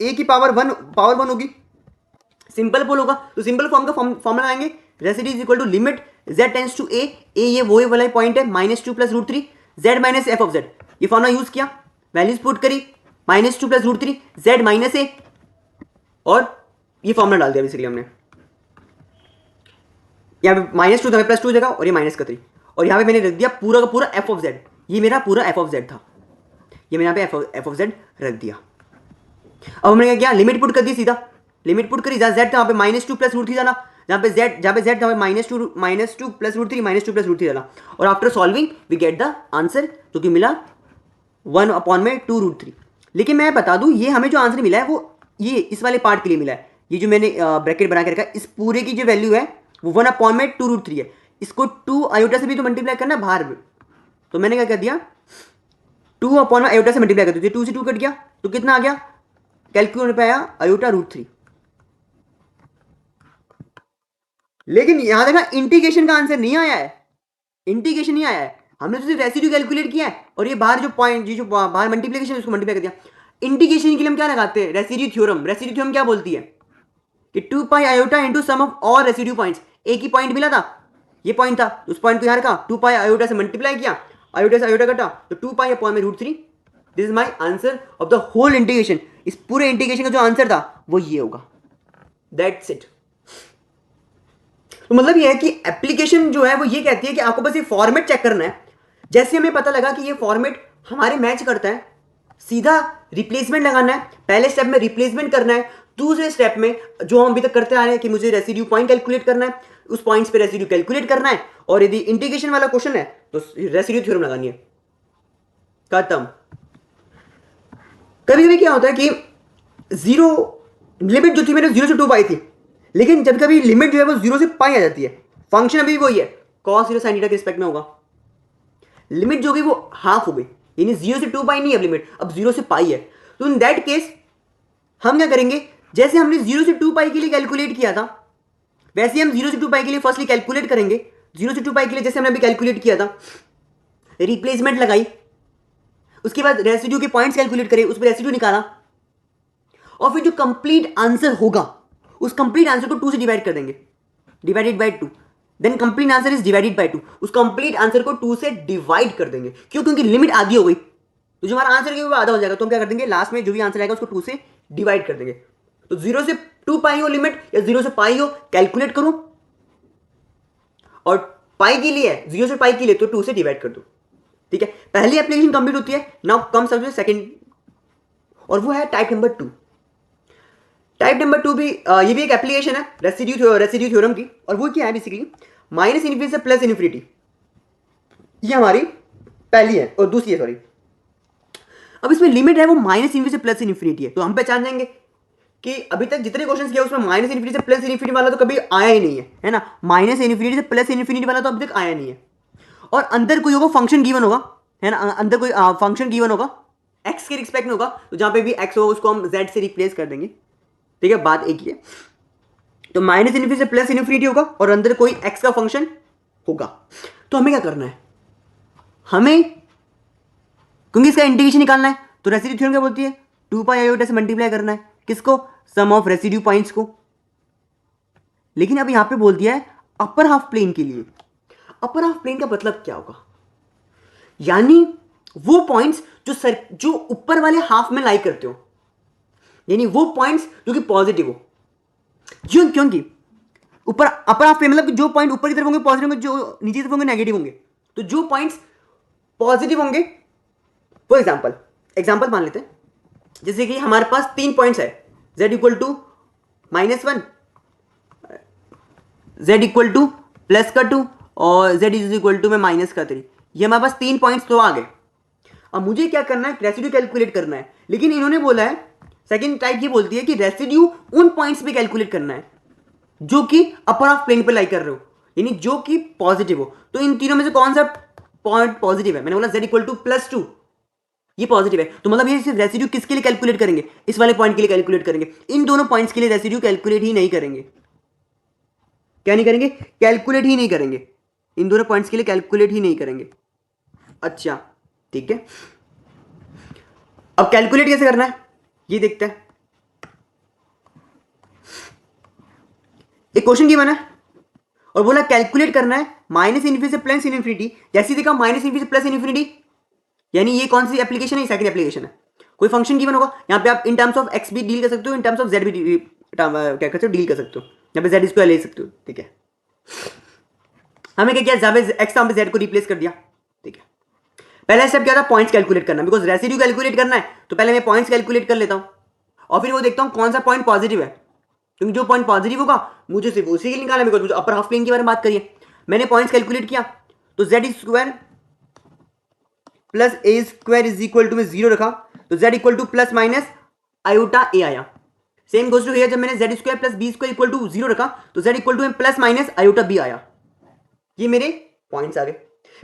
a की पावर 1 होगी, सिंपल पोल होगा, तो सिंपल फॉर्म का फॉर्मूला लगाएंगे, residue is equal to limit z tends to a, ये वो वाला पॉइंट है -2 plus √3, z minus f of z, ये फॉर्मूला यूज किया, वैल्यूज पुट करी, -2 प्लस √3 z माइनस a, और ये फॉर्मूला डाल दिया बेसिकली हमने। यहाँ पे -2 था, +2 जगह, और ये -3, और यहाँ पे मैंने रख दिया पूरा का पूरा f ऑफ z, ये मेरा पूरा f ऑफ z था, ये मैंने यहाँ पे f ऑफ z रख दिया। अब हमने क्या किया, लिमिट पुट कर दी, सीधा लिमिट पुट करी, जहाँ z था वहाँ पे -2 प्लस √3 डाला, जहाँ पे z था -2 प्लस √3 -2 प्लस √3 डाला, और after solving we get the answer जो कि मिला 1/2 √3। लेकिन मैं बता दूं ये हमें जो आंसर मिला है वो ये इस वाले पार्ट के लिए मिला है, ये जो मैंने ब्रैकेट बना के रखा है, इस पूरे की जो वैल्यू है वो 1/2√3 है। इसको 2 आयोटा से भी तो मल्टीप्लाई करना बाहर भी, तो मैंने क्या कर दिया 2 आयोटा से मल्टीप्लाई कर दिया, 2 से 2 कट गया तो कितना आ गया, कैलकुलेटर पे आया आयोटा√3। लेकिन यहां देखना इंटीग्रेशन का आंसर नहीं आया है, इंटीग्रेशन नहीं आया है, हमने तो सिर्फ रेसिड्यू कैलकुलेट किया है और ये बाहर जो पॉइंट जो बाहर मल्टीप्लिकेशन उसको मल्टीप्लाई कर दिया। इंटीग्रेशन के लिए हम क्या लगाते हैं, रेसिड्यू थ्योरम। रेसिड्यू थ्योरम क्या बोलती है कि 2 pi iota into sum of all residue points. एक ही पॉइंट मिला था, ये पॉइंट था, उस पॉइंट को यहाँ रखा, 2 पाई आयोटा से मल्टीप्लाई किया, आयोटा से आयोटा कटा तो 2 पाई अपॉन में √3। This is my answer of the whole integration. इस पूरे इंटीग्रेशन का जो आंसर था वो ये होगा, दैट्स इट। तो मतलब ये है कि एप्लीकेशन जो है वो ये कहती है कि आपको बस ये फॉर्मेट चेक करना है। जैसे हमें पता लगा कि ये फॉर्मेट हमारे मैच करता है, सीधा रिप्लेसमेंट लगाना है। पहले स्टेप में रिप्लेसमेंट करना है, दूसरे स्टेप में जो हम अभी तक करते आ रहे हैं कि मुझे रेसिड्यू पॉइंट कैलकुलेट करना है, उस पॉइंट्स पे रेसिड्यू कैलकुलेट करना है, और यदि इंटीग्रेशन वाला क्वेश्चन है तो रेसिड्यू थ्योरम लगानी है, खत्म। कभी कभी क्या होता है कि जीरो लिमिट जो थी मेरे 0 से 2 पाई थी, लेकिन जब कभी लिमिट जो है वो 0 से पाई आ जाती है, फंक्शन अभी वही है, cos 0 sin थीटा के रिस्पेक्ट में होगा, लिमिट जो गई वो हाफ हो गई, यानी 0 से 2 पाई नहीं है लिमिट, अब 0 से पाई है। तो इन दैट केस हम क्या करेंगे, जैसे हमने 0 से 2 पाई के लिए कैलकुलेट किया था वैसे हम 0 से 2 पाई के लिए फर्स्टली कैलकुलेट करेंगे। 0 से 2 पाई के लिए जैसे हमने अभी कैलकुलेट किया था, रिप्लेसमेंट लगाई, उसके बाद रेसिड्यू के पॉइंट्स कैलकुलेट करे, उस पर रेसिड्यू निकाला, और फिर जो कंप्लीट आंसर होगा उस कंप्लीट आंसर को 2 से डिवाइड कर देंगे, divided by 2, then complete answer is divided by 2। उस कंप्लीट आंसर को 2 से डिवाइड कर देंगे, क्यों, क्योंकि लिमिट आधी हो गई, तो जो हमारा आंसर है वो आधा हो जाएगा, तो हम क्या कर देंगे, लास्ट में जो भी आंसर आएगा उसको 2 से डिवाइड कर देंगे। तो 0 से 2 पाई हो लिमिट या 0 से पाई हो, कैलकुलेट करो, और पाई के लिए 0 से पाई के लिए तो 2 से डिवाइड कर दो, ठीक है। पहली एप्लीकेशन कंप्लीट होती है। नाउ कम समझो सेकंड, और वो है टाइप नंबर 2। टाइप नंबर 2 भी ये भी एक एप्लीकेशन है रेसिड्यू थ्योरम की, और वो क्या है बेसिकली माइनस इन्फिनिटी से प्लस इन्फिनिटी, ये हमारी पहली है और दूसरी है, सॉरी। अब इसमें लिमिट है वो माइनस इन्फिनिटी से प्लस इन्फिनिटी है, तो हम पहचान जाएंगे कि अभी तक जितने क्वेश्चन किया उसमें माइनस इन्फिनिटी से प्लस इन्फिनिटी वाला तो कभी आया ही नहीं है ना, माइनस इन्फिनिटी से प्लस इन्फिनिटी वाला तो अभी तक आया नहीं है। और अंदर कोई होगा फंक्शन गिवन होगा, है ना, अंदर कोई फंक्शन गिवन होगा, एक्स के रिस्पेक्ट में होगा, तो जहां पे भी एक्स होगा उसको हम जेड से रिप्लेस कर देंगे, ठीक है, बात एक ही है। तो माइनस इन्फिनिटी से प्लस इन्फिनिटी होगा और अंदर कोई एक्स का फंक्शन होगा। तो हमें क्या करना है, हमें क्योंकि इसका इंटीग्रेशन निकालना है, तो रेसिड्यू थ्योरम क्या बोलती है, 2 पाई आयोटा से मल्टीप्लाई करना है, किसको, सम ऑफ रेसिड्यू पॉइंट्स को। लेकिन अब यहां पे बोल दिया है अपर हाफ प्लेन के लिए। अपर हाफ प्लेन का मतलब क्या होगा, यानी वो पॉइंट्स जो ऊपर वाले हाफ में लाई करते हो, यानी वो पॉइंट्स जो कि पॉजिटिव हो। क्योंकि ऊपर अपर हाफ पे मतलब जो पॉइंट ऊपर की तरफ होंगे पॉजिटिव होंगे, जो नीचे की तरफ होंगे नेगेटिव होंगे। तो जो पॉइंट्स पॉजिटिव होंगे, फॉर एग्जाम्पल मान लेते हैं, जैसे कि हमारे पास 3 पॉइंट्स है, z equal to -1, z equal to +2 और z इज इक्वल टू में -3। ये हमारे पास 3 पॉइंट्स तो आ गए। अब मुझे क्या करना है, रेसिड्यू कैलकुलेट करना है। लेकिन इन्होंने बोला है, सेकंड टाइप ये बोलती है कि रेसिड्यू उन पॉइंट्स पे कैलकुलेट करना है जो कि अपर हाफ प्लेन पे लाई कर रहे हो, यानी जो कि पॉजिटिव हो। तो इन तीनों में से कौन सा पॉइंट पॉजिटिव है, मैंने बोला z इक्वल टू +2, ये पॉजिटिव है। तो मतलब ये सिर्फ रेसिड्यू किसके लिए कैलकुलेट करेंगे, इस वाले पॉइंट के लिए कैलकुलेट करेंगे, इन दोनों पॉइंट्स के लिए रेसिड्यू कैलकुलेट ही नहीं करेंगे। क्या नहीं करेंगे, कैलकुलेट ही नहीं करेंगे, इन दोनों पॉइंट्स के लिए कैलकुलेट ही नहीं करेंगे। अच्छा ठीक है, अब कैलकुलेट कैसे करना है ये देखते हैं। एक क्वेश्चन की बना है और बोला कैलकुलेट करना है माइनस इन्फिनिटी से प्लस इन्फिनिटी। जैसे देखा माइनस इन्फिनिटी से प्लस इन्फिनिटी, यानी ये कौन सी एप्लीकेशन है, सेकंड एप्लीकेशन है। कोई फंक्शन गिवन होगा, यहाँ पे आप इन टर्म्स ऑफ एक्स भी डील कर सकते हो, इन टर्म्स ऑफ जेड भी क्या कर सकते हो, डील कर सकते हो। यहाँ पे जेड स्क्वायर ले सकते हो, ठीक है। हमें क्या किया, जहाँ पे एक्स था जेड को रिप्लेस कर दिया, ठीक है। पहला स्टेप क्या था, पॉइंट्स कैलकुलेट करना, बिकॉज रेसिड्यू कैलकुलेट करना है तो पहले मैं पॉइंट्स कैलकुलेट कर लेता हूँ और फिर वो देखता हूँ कौन सा पॉइंट पॉजिटिव है, क्योंकि जो पॉइंट पॉजिटिव होगा मुझे सिर्फ उसी के निकालना है, बिकॉज मुझे अपर हाफ प्लेन के बारे में बात करिए। मैंने पॉइंट्स कैलकुलेट किया तो z square +a² is equal to में 0 रखा, तो z equal to plus minus iota a आया। सेम गोज टू हियर, जब मैंने z square plus b square equal to 0 रखा तो z equal to plus minus iota b आया। ये मेरे पॉइंट्स आ गए।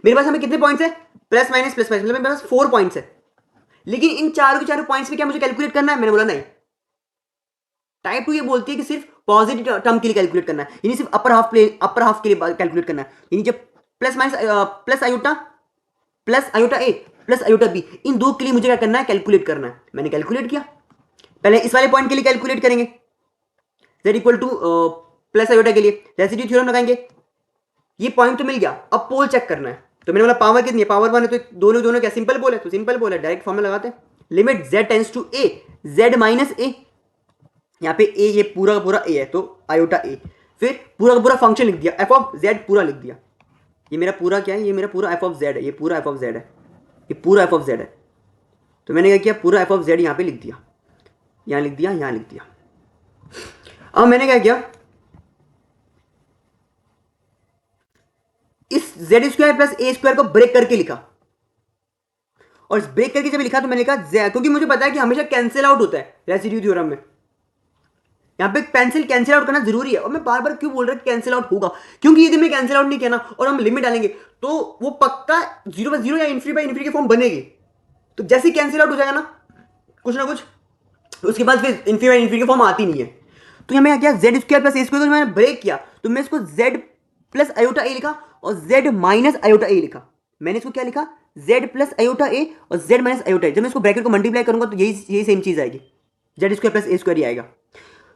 मेरे पास हमें कितने पॉइंट्स है, प्लस माइनस मतलब मेरे पास 4 पॉइंट्स है। लेकिन इन चारों के चारों पॉइंट्स में क्या मुझे कैलकुलेट करना है, मैंने बोला नहीं। टाइप 2 ये बोलती है कि सिर्फ पॉजिटिव टर्म के लिए कैलकुलेट करना है, यानी सिर्फ अपर हाफ के लिए कैलकुलेट करना है। यानी जब प्लस माइनस प्लस आयोटा ए प्लस आयोटा बी, इन दो के लिए मुझे क्या करना है, कैलकुलेट करना है। मैंने कैलकुलेट किया। पहले इस वाले पॉइंट के लिए कैलकुलेट करेंगे, z equal to plus iota के लिए रेसिड्यू थ्योरम लगाएंगे। ये पॉइंट तो मिल गया, अब पोल चेक करना है। तो मैंने बोला पावर कितनी है, पावर 1 है, तो दोनों दोनों क्या सिंपल पोल है, तो सिंपल पोल है, डायरेक्ट फॉर्मूला लगाते हैं। Limit z tends to a, z minus a, यहाँ पे a ये पूरा का पूरा a है तो आयोटा a, फिर पूरा का पूरा फंक्शन लिख दिया, f ऑफ z पूरा लिख दिया। ये मेरा पूरा क्या है, ये मेरा पूरा f ऑफ z है, ये पूरा f ऑफ z है, ये पूरा f ऑफ z है। तो मैंने क्या किया, पूरा f ऑफ z यहाँ पे लिख दिया, यहाँ लिख दिया, यहाँ लिख दिया। अब मैंने क्या किया, इस z square plus a square को ब्रेक करके लिखा, और इस ब्रेक करके जब लिखा तो मैंने लिखा z, क्योंकि मुझे पता है कि हमेशा कैंसिल आउट होता है रेसिड्यू थ्योरम में। यहाँ पे पेंसिल कैंसिल आउट करना जरूरी है, और मैं बार बार क्यों बोल रहा हूँ कैंसिल आउट होगा, क्योंकि यदि मैं कैंसिल आउट नहीं किया ना और हम लिमिट डालेंगे तो वो पक्का 0/0 या इन्फिनिटी की फॉर्म बनेगी। तो जैसे ही कैंसिल आउट हो जाएगा ना कुछ, उसके बाद फिर इन्फिनिटी की फॉर्म आती नहीं है। तो यहाँ मैं क्या, जेड स्क्वायर प्लस ए स्क्वायर को मैंने ब्रेक किया, तो मैं इसको जेड प्लस आयोटा ए लिखा और जेड माइनस आयोटा ए लिखा। मैंने इसको क्या लिखा, जेड प्लस आयोटा ए और जेड माइनस आयोटा ए। जब मैं इसको ब्रैकेट को मल्टीप्लाई करूंगा तो यही सेम चीज आएगी, जेड स्क्वायर प्लस ए स्क्वायर ही आएगा।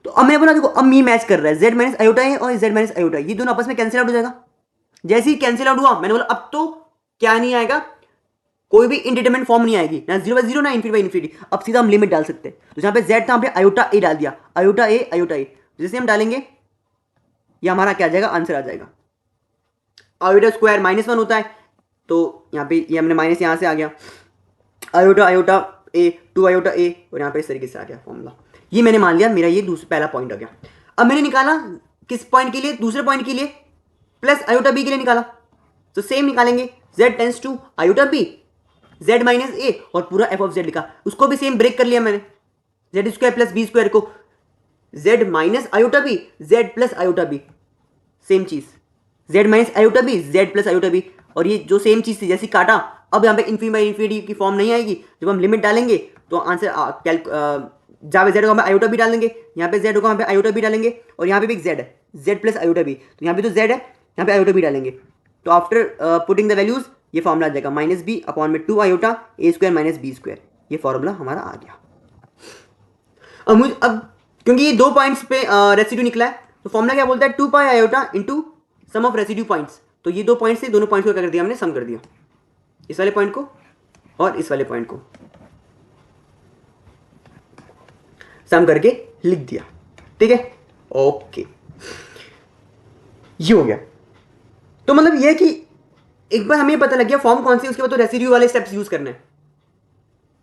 तो अब मैंने बोला देखो, अब ये मैच कर रहा है, जेड माइनस आयोटा ए और जेड माइनस आयोटा, ये दोनों आपस में कैंसिल आउट हो जाएगा। जैसे ही कैंसिल आउट हुआ, मैंने बोला अब तो क्या नहीं आएगा, कोई भी इनडिटरमिनेट फॉर्म नहीं आएगी, ना 0/0 ना इन्फिनिटी। अब सीधा हम लिमिट डाल सकते हैं। तो जहां पे z था हमने आयोटा ए डाल दिया, आयोटा ए आयोटा ए। जैसे हम डालेंगे ये हमारा क्या आ जाएगा, आंसर आ जाएगा। आयोटा स्क्वायर -1 होता है, तो यहाँ पे ये हमने माइनस यहाँ से आ गया, आयोटा आयोटा ए 2 आयोटा ए, और यहाँ पे इस तरीके से आ गया फॉर्मूला। ये मैंने मान लिया मेरा ये पहला पॉइंट आ गया। अब मैंने निकाला किस पॉइंट के लिए, दूसरे पॉइंट के लिए, प्लस आयोटा बी के लिए निकाला। तो सेम निकालेंगे, z tends to iota B, z minus A और पूरा f ऑफ z लिखा। उसको भी सेम ब्रेक कर लिया मैंने, z square plus b square को z minus iota B, z plus iota b, same चीज, z minus iota B, z plus iota b. और ये जो सेम चीज थी जैसी काटा, अब यहाँ पे इन्फिनिटी की फॉर्म नहीं आएगी। जब हम लिमिट डालेंगे तो आंसर जहाँ पे z को हम आयोटा बी डाल देंगे, यहाँ पे z को हम पे आयोटा बी डालेंगे, और यहाँ पे भी z है, z प्लस आयोटा बी, तो यहाँ पे तो z है, यहाँ पे आयोटा बी डालेंगे। तो आफ्टर पुटिंग द वैल्यूज ये फॉर्मूला आ जाएगा -b अपॉन में 2 iota a square minus b square. ये फॉर्मूला हमारा आ गया। अब क्योंकि ये 2 पॉइंट्स पे रेसिड्यू निकला है, तो फॉर्मूला क्या बोलता है, 2 pi iota into sum of residue points. तो ये 2 पॉइंट्स थे, दोनों पॉइंट्स को क्या कर दिया हमने, सम कर दिया, इस वाले पॉइंट को और इस वाले पॉइंट को सम करके लिख दिया। ठीक है, ओके, ये हो गया। तो मतलब ये है कि एक बार हमें पता लग गया फॉर्म कौन सी, उसके बाद तो रेसिड्यू वाले स्टेप्स यूज करने हैं।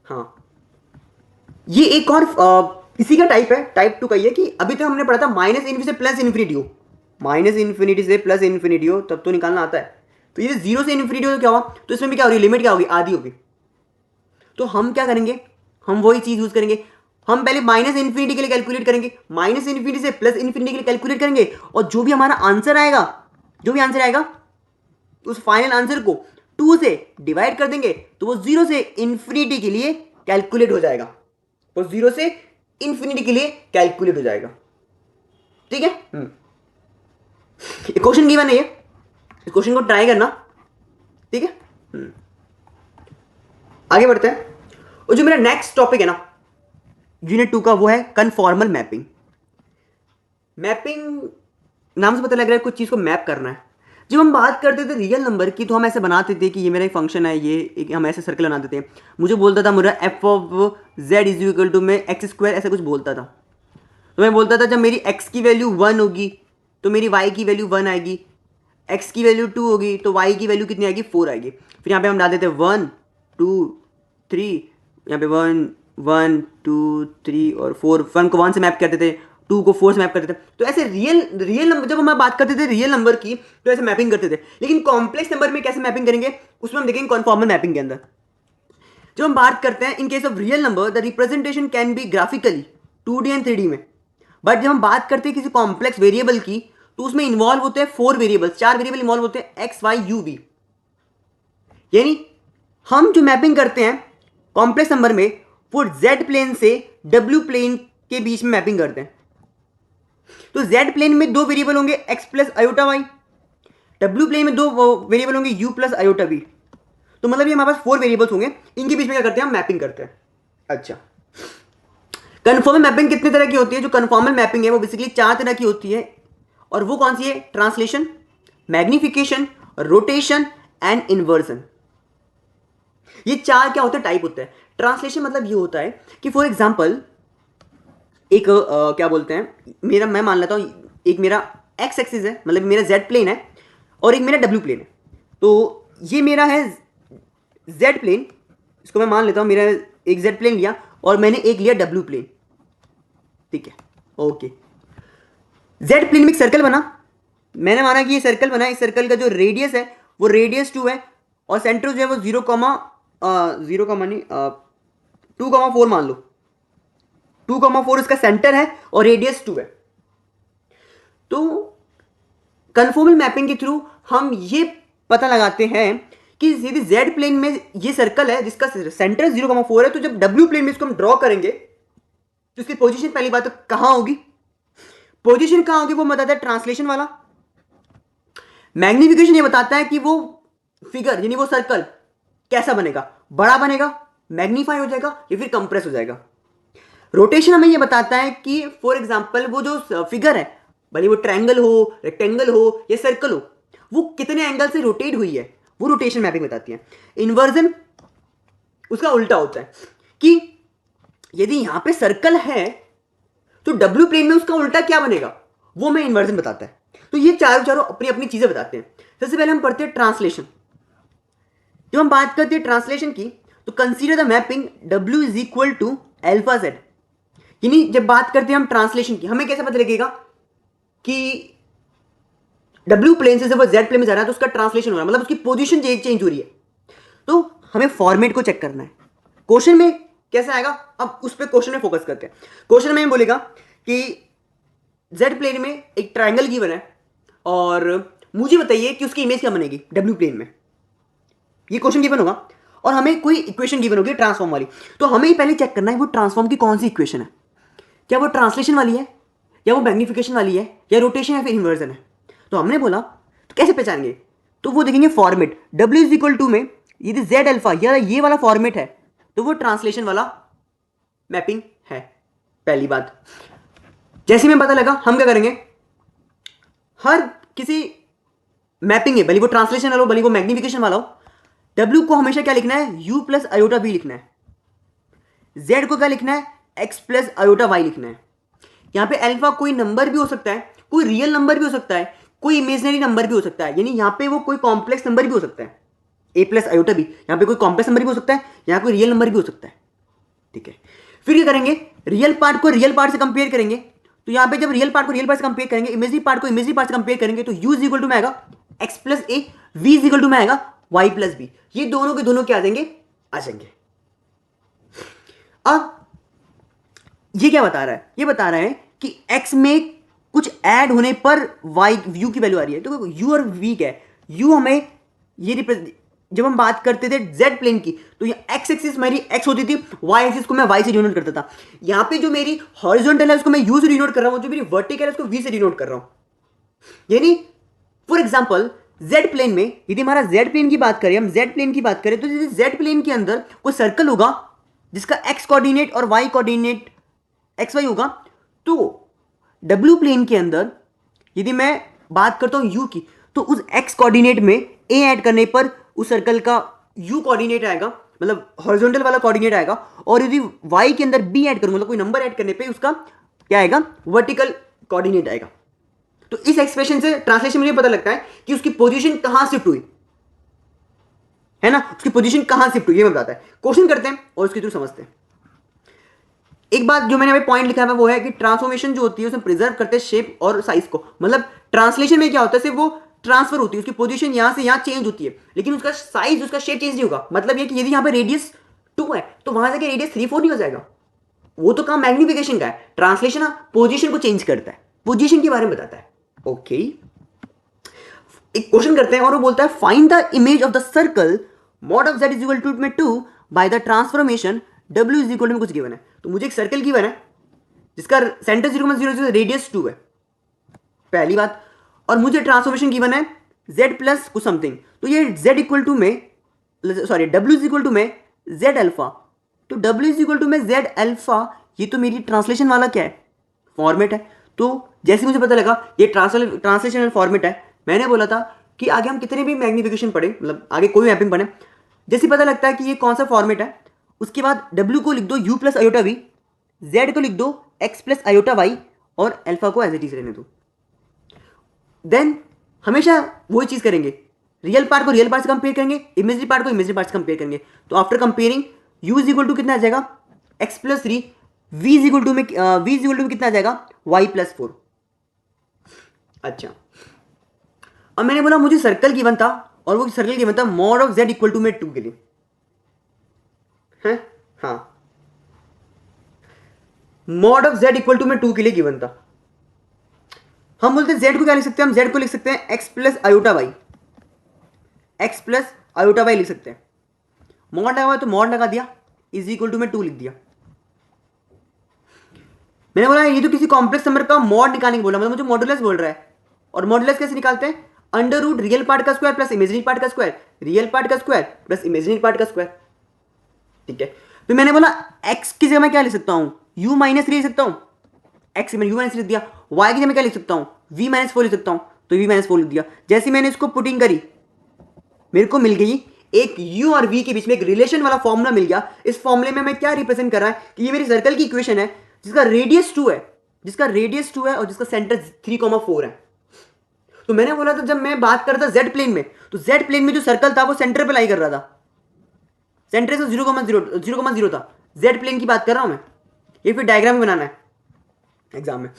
हाँ, ये एक और इसी का टाइप है, टाइप 2 का ये, कि अभी तो हमने पढ़ा था माइनस इन्फिनिटी से प्लस इन्फिनिटी हो, माइनस इन्फिनिटी से प्लस इन्फिनिटी हो तब तो निकालना आता है। तो ये 0 से इन्फिनिटी हो तो क्या हुआ, तो इसमें भी क्या हो रही है, लिमिट क्या होगी, आधी होगी। तो हम क्या करेंगे, हम वही चीज यूज करेंगे। हम पहले माइनस इन्फिनिटी के लिए कैलकुलेट करेंगे, माइनस इन्फिनिटी से प्लस इन्फिनिटी के लिए कैलकुलेट करेंगे, और जो भी हमारा आंसर आएगा, जो भी आंसर आएगा उस फाइनल आंसर को 2 से डिवाइड कर देंगे, तो वो 0 से इन्फिनिटी के लिए कैलकुलेट हो जाएगा, वो 0 से इन्फिनिटी के लिए कैलकुलेट हो जाएगा। ठीक है, क्वेश्चन गिवन है ये, इस क्वेश्चन को ट्राई करना। ठीक है, आगे बढ़ते हैं। और जो मेरा नेक्स्ट टॉपिक है ना यूनिट 2 का, वो है कन्फॉर्मल मैपिंग। मैपिंग नाम से पता लग रहा है कुछ चीज को मैप करना है। जब हम बात करते थे रियल नंबर की, तो हम ऐसे बनाते थे कि ये मेरा एक फंक्शन है, ये हम ऐसे सर्कल बना देते हैं। मुझे बोलता था मेरा f of z is equal to में एक्स स्क्वायर, ऐसा कुछ बोलता था। तो मैं बोलता था जब मेरी x की वैल्यू 1 होगी तो मेरी y की वैल्यू 1 आएगी, x की वैल्यू 2 होगी तो y की वैल्यू कितनी आएगी, 4 आएगी। फिर यहाँ पे हम डाल देते 1 2 3, यहाँ पे 1 1 2 3 और 4, 1 को 1 से मैप करते थे, 2 को 4 से मैप करते थे। तो ऐसे रियल नंबर, जब हम बात करते थे रियल नंबर की, तो ऐसे मैपिंग करते थे। लेकिन कॉम्प्लेक्स नंबर में कैसे मैपिंग करेंगे, उसमें हम देखेंगे कन्फॉर्मल मैपिंग के अंदर। जब हम बात करते हैं in case of real number, the representation can be graphically 2D and 3D में। बट जब हम बात करते हैं किसी कॉम्प्लेक्स वेरिएबल की तो उसमें इन्वॉल्व होते हैं 4 वेरिएबल्स, 4 वेरिएबल इन्वॉल्व होते हैं एक्स वाई यू वी। यानी हम जो मैपिंग करते हैं कॉम्प्लेक्स नंबर में वो जेड प्लेन से डब्ल्यू प्लेन के बीच में मैपिंग करते हैं। तो जेड प्लेन में 2 वेरिएबल होंगे एक्स प्लस आयोटा वाई, डब्ल्यू प्लेन में 2 वेरिएबल होंगे यू प्लस आयोटा बी। तो मतलब ये हमारे पास 4 वेरिएबल्स होंगे, इनके बीच में क्या करते हैं हम मैपिंग करते हैं। अच्छा, कन्फॉर्मल मैपिंग कितने तरह की होती है? जो कन्फॉर्मल मैपिंग है वो बेसिकली 4 तरह की होती है, और वो कौन सी है? Translation, magnification, rotation and inversion. ये 4 क्या होते हैं? टाइप होते हैं। ट्रांसलेशन मतलब ये होता है कि फॉर एग्जाम्पल एक क्या बोलते हैं, मेरा मैं मान लेता हूं एक मेरा एक्स एक्सिस है, मतलब मेरा जेड प्लेन है, और एक मेरा डब्ल्यू प्लेन है। तो ये मेरा है जेड प्लेन, इसको मैं मान लेता हूं मेरा एक जेड प्लेन लिया और मैंने एक लिया डब्ल्यू प्लेन, ठीक है, ओके। जेड प्लेन में एक सर्कल बना, मैंने माना कि ये सर्कल बना, इस सर्कल का जो रेडियस है वो रेडियस 2 है, और सेंटर जो है वो 0, नहीं 2,4 मान लो, 2,4 इसका सेंटर है और रेडियस 2 है। तो कन्फॉर्मल मैपिंग के थ्रू हम ये पता लगाते हैं कि यदि जेड प्लेन में ये सर्कल है जिसका सेंटर 0,4 है, तो जब डब्ल्यू प्लेन में इसको हम ड्रॉ करेंगे तो इसकी पोजीशन पहली बात तो कहां होगी? पोजीशन कहां होगी वो बताता है ट्रांसलेशन वाला। मैग्निफिकेशन ये बताता है कि वो फिगर यानी वो सर्कल कैसा बनेगा, बड़ा बनेगा, मैग्नीफाई हो जाएगा या फिर कंप्रेस हो जाएगा। रोटेशन हमें ये बताता है कि फॉर एग्जांपल वो जो फिगर है, भले वो ट्रायंगल हो, रेक्टेंगल हो या सर्कल हो, वो कितने एंगल से रोटेट हुई है, वो रोटेशन मैपिंग बताती है। इन्वर्जन उसका उल्टा होता है कि यदि यहां पे सर्कल है तो डब्ल्यू प्लेन में उसका उल्टा क्या बनेगा, वो हमें इन्वर्जन बताता है। तो ये चारों अपनी अपनी चीजें बताते हैं। सबसे पहले हम पढ़ते हैं ट्रांसलेशन। जब हम बात करते हैं ट्रांसलेशन की तो consider the mapping W is equal to alpha z. यानी जब बात करते हैं हम ट्रांसलेशन की, हमें कैसे पता लगेगा कि W प्लेन से जब वो Z प्लेन में जा रहा है तो उसका ट्रांसलेशन हो रहा है, मतलब उसकी पोजीशन चेंज हो रही है। तो हमें फॉर्मेट को चेक करना है। क्वेश्चन में कैसे आएगा, अब उस पर क्वेश्चन में फोकस करते हैं। क्वेश्चन में बोलेगा कि Z प्लेन में एक ट्रायंगल गिवन है और मुझे बताइए कि उसकी इमेज क्या बनेगी W प्लेन में। ये क्वेश्चन गिवन होगा और हमें कोई इक्वेशन गिवन होगी ट्रांसफॉर्म वाली। तो हमें ही पहले चेक करना है वो ट्रांसफॉर्म की कौन सी इक्वेशन है, क्या वो ट्रांसलेशन वाली है या वो मैग्निफिकेशन वाली है या रोटेशन या फिर इन्वर्जन है। तो हमने बोला तो कैसे पहचानेंगे, तो वो देखेंगे format W is equal to में यदि Z अल्फा या ये वाला फॉर्मेट है तो वो ट्रांसलेशन वाला मैपिंग है। पहली बात, जैसे में पता लगा हम क्या करेंगे, हर किसी मैपिंग है, भले वो ट्रांसलेशन वाला हो भले वो मैग्निफिकेशन वाला हो, W को हमेशा क्या लिखना है, U प्लस आयोटा B लिखना है। Z को क्या लिखना है, X प्लस आयोटा Y लिखना है। यहां पे अल्फा कोई नंबर भी हो सकता है, कोई रियल नंबर भी हो सकता है, कोई इमेजिनरी नंबर भी हो सकता है, यानी यहां पे वो कोई कॉम्प्लेक्स नंबर भी हो सकता है, A प्लस आयोटा B। यहां पे कोई कॉम्प्लेक्स नंबर भी हो सकता है, यहां कोई रियल नंबर भी हो सकता है, ठीक है। फिर क्या करेंगे, रियल पार्ट को रियल पार्ट से कंपेयर करेंगे। तो यहां पे जब रियल पार्ट को रियल पार्ट से कंपेयर करेंगे, इमेजिनरी पार्ट को इमेजिनरी पार्ट से कंपेयर करेंगे, तो U इज इक्वल टू में आएगा X plus A, V is equal to में आएगा Y प्लस B। ये दोनों के दोनों क्या आ जाएंगे, आ जाएंगे। अब ये क्या बता रहा है, ये बता रहा है कि X में कुछ ऐड होने पर Y U की वैल्यू आ रही है। तो U और V क्या है, U हमें ये जब हम बात करते थे Z प्लेन की तो ये X एक्सिस मेरी X होती थी, Y एक्सिस को मैं Y से डिनोट करता था। यहां पे जो मेरी हॉरिजॉन्टल है उसको मैं U से डिनोट कर रहा हूं, जो मेरी वर्टिकल है उसको V से डिनोट कर रहा हूं। यानी फॉर एग्जांपल Z प्लेन में यदि हमारा Z प्लेन की बात करें, हम Z प्लेन की बात करें, तो यदि Z प्लेन के अंदर कोई सर्कल होगा जिसका X कोऑर्डिनेट और Y कोऑर्डिनेट XY होगा, तो W प्लेन के अंदर यदि मैं बात करता हूं U की, तो उस X कोऑर्डिनेट में A ऐड करने पर उस सर्कल का U कोऑर्डिनेट आएगा, मतलब हॉरिजॉन्टल वाला कोऑर्डिनेट आएगा, और यदि Y के अंदर B ऐड करूंगा, मतलब कोई नंबर ऐड करने पे उसका क्या आएगा, वर्टिकल कोऑर्डिनेट आएगा। तो इस एक्सप्रेशन से ट्रांसलेशन में पता लगता है कि उसकी पोजीशन कहां शिफ्ट हुई है ना, उसकी पोजीशन कहां शिफ्ट हुई ये बताता है। क्वेश्चन करते हैं और उसके थ्रू समझते हैं। एक बात जो मैंने अभी पॉइंट लिखा है वो है कि ट्रांसफॉर्मेशन जो होती है उसमें प्रिजर्व करते हैं शेप और साइज को। मतलब ट्रांसलेशन में क्या होता है, सिर्फ वो ट्रांसफर होती है, उसकी पोजीशन यहां से यहां चेंज होती है, लेकिन उसका साइज उसका शेप चेंज नहीं होगा। मतलब ये कि यदि यहां पे रेडियस 2 है तो वहां से रेडियस 3, 4 नहीं हो जाएगा, वो तो काम मैग्निफिकेशन का है, ट्रांसलेशन पोजीशन को चेंज करता है, पोजीशन के बारे में बताता है। ओके, एक क्वेश्चन करते हैं और वो बोलता है find the image of the circle mod of z is equal to में 2 by the transformation w is equal to में कुछ गिवन है। तो मुझे एक सर्कल गिवन है जिसका सेंटर 0,0 रेडियस 2 है, पहली बात, और मुझे ट्रांसफॉर्मेशन गिवन है z प्लस कुछ समथिंग। तो ये z इक्वल टू में, sorry w is equal to में z अल्फा, तो w इज इक्वल टू में z अल्फा, ये तो मेरी ट्रांसलेशन वाला क्या है, फॉर्मेट है। तो जैसे मुझे पता लगा ये ट्रांसलेशन फॉर्मेट है, मैंने बोला था कि आगे हम कितने भी मैग्निफिकेशन पढ़े, मतलब आगे कोई मैपिंग पढ़े, जैसे पता लगता है कि ये कौन सा फॉर्मेट है, उसके बाद w को लिख दो u plus iota v, z को लिख दो x प्लस आयोटा y, और अल्फा को एज इट इज रहने दो। देन हमेशा वही चीज करेंगे, रियल पार्ट को रियल पार्ट से कंपेयर करेंगे, इमेजरी पार्ट को इमेजरी पार्ट से कंपेयर करेंगे। तो after comparing u is equal to कितना आ जाएगा x plus 3, v is equal to में कितना आ जाएगा y प्लस 4। अच्छा, अब मैंने बोला मुझे सर्कल गिवन था, और वो सर्कल गिवन था mod of z equal to में 2 के लिए है, हाँ, mod of z equal to में 2 के लिए गिवन था। हम बोलते हैं z को क्या लिख सकते हैं, हम z को लिख सकते हैं x plus iota y, x plus iota y लिख सकते हैं। मॉड लगा हुआ तो मॉड लगा दिया, इज इक्वल टू में 2 लिख दिया। मैंने बोला ये तो किसी कॉम्प्लेक्स नंबर का मॉड निकालने को बोला, मतलब मुझे मॉडुलस बोल रहा है, और मॉडुलस कैसे निकालते हैं, अंडर रूट रियल पार्ट का स्क्वायर प्लस इमेजिनरी पार्ट का स्क्वायर, रियल पार्ट का स्क्वायर प्लस इमेजिनरी पार्ट का स्क्वायर। ठीक है, तो मैंने बोला x की जगह मैं क्या लिख सकता हूं, u माइनस 3 लिख सकता हूं, x मैंने u माइनस लिख दिया, y की जगह मैं क्या लिख सकता हूं, v माइनस 4 लिख सकता हूं, तो v माइनस 4 लिख दिया। जैसे मैंने इसको पुटिंग करी, मेरे को मिल गई एक u और v के बीच में एक रिलेशन वाला फॉर्मूला मिल गया। इस फॉर्मूले में मैं क्या रिप्रेजेंट कर रहा है कि ये मेरी सर्कल की इक्वेशन है जिसका रेडियस 2 है, और जिसका सेंटर 3,4 है। तो मैंने बोला था जब मैं बात कर रहा था z प्लेन में, तो z प्लेन में जो सर्कल था वो सेंटर पे लाई कर रहा था, सेंटर से 0,0 था, z प्लेन की बात कर रहा हूं मैं, ये फिर डायग्राम बनाना है एग्जाम में।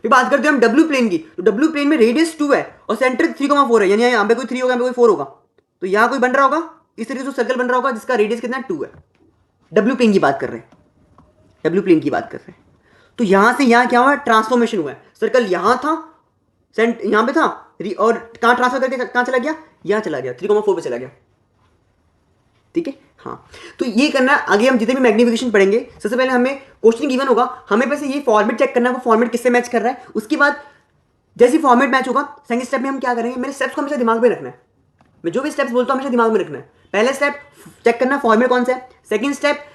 फिर बात करते हैं हम w प्लेन की, तो w प्लेन में रेडियस 2 है और सेंटर 3,4 है, यानी यहाँ पे कोई 3 होगा, यहाँ पे कोई 4 होगा, तो यहाँ कोई बन रहा होगा, इस तरीके से सर्कल बन रहा होगा जिसका रेडियस कितना 2 है। w प्लेन की बात कर रहे हैं, w प्लेन की बात कर रहे हैं। तो यहां से यहां क्या हुआ, ट्रांसफॉर्मेशन हुआ है, सर्कल यहां था, यहां पे था, और कहां ट्रांसफर करके कहां चला गया, यहां चला गया, 3,4 पे चला गया। ठीक है, हाँ, तो ये करना, आगे हम जितने भी मैग्निफिकेशन पढ़ेंगे, सबसे पहले हमें क्वेश्चन गिवन होगा, हमें बस ये फॉर्मेट चेक करना है, वो फॉर्मेट किससे मैच कर रहा है। उसके बाद जैसे फॉर्मेट मैच होगा, सेकंड स्टेप में हम क्या करेंगे, मेरे स्टेप्स को हमेशा दिमाग में रखना है, मैं जो भी स्टेप्स बोलता हूं हमेशा दिमाग में रखना है। पहला स्टेप चेक करना फॉर्मेट कौन सा है, सेकंड स्टेप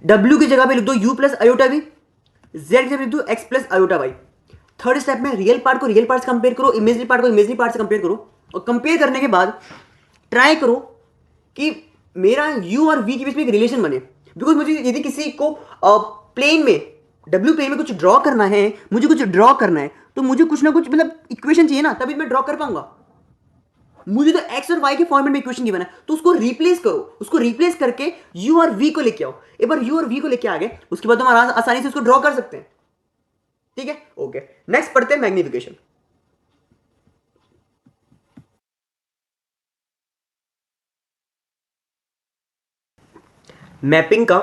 w की जगह पे लिख दो u plus iota v, z की जगह लिख दो x plus iota y। Third step में रियल पार्ट को रियल पार्ट से कंपेयर करो, इमेजरी पार्ट को इमेजरी पार्ट से कंपेयर करो, और कंपेयर करने के बाद ट्राई करो कि मेरा u और v के बीच में एक रिलेशन बने। बिकॉज मुझे यदि किसी को प्लेन में, w प्लेन में कुछ ड्रॉ करना है, मुझे कुछ ड्रॉ करना है, तो मुझे कुछ ना कुछ मतलब इक्वेशन चाहिए ना, तभी मैं ड्रॉ कर पाऊंगा। मुझे तो x और y के फॉर्मेट में इक्वेशन गिवन है, तो उसको रिप्लेस करो, उसको रिप्लेस करके u और v को लेके आओ। एक बार u और v को लेके आ गए, उसके बाद हम आसानी से उसको ड्रॉ कर सकते हैं। ठीक है, ओके, नेक्स्ट पढ़ते हैं मैग्निफिकेशन। मैपिंग का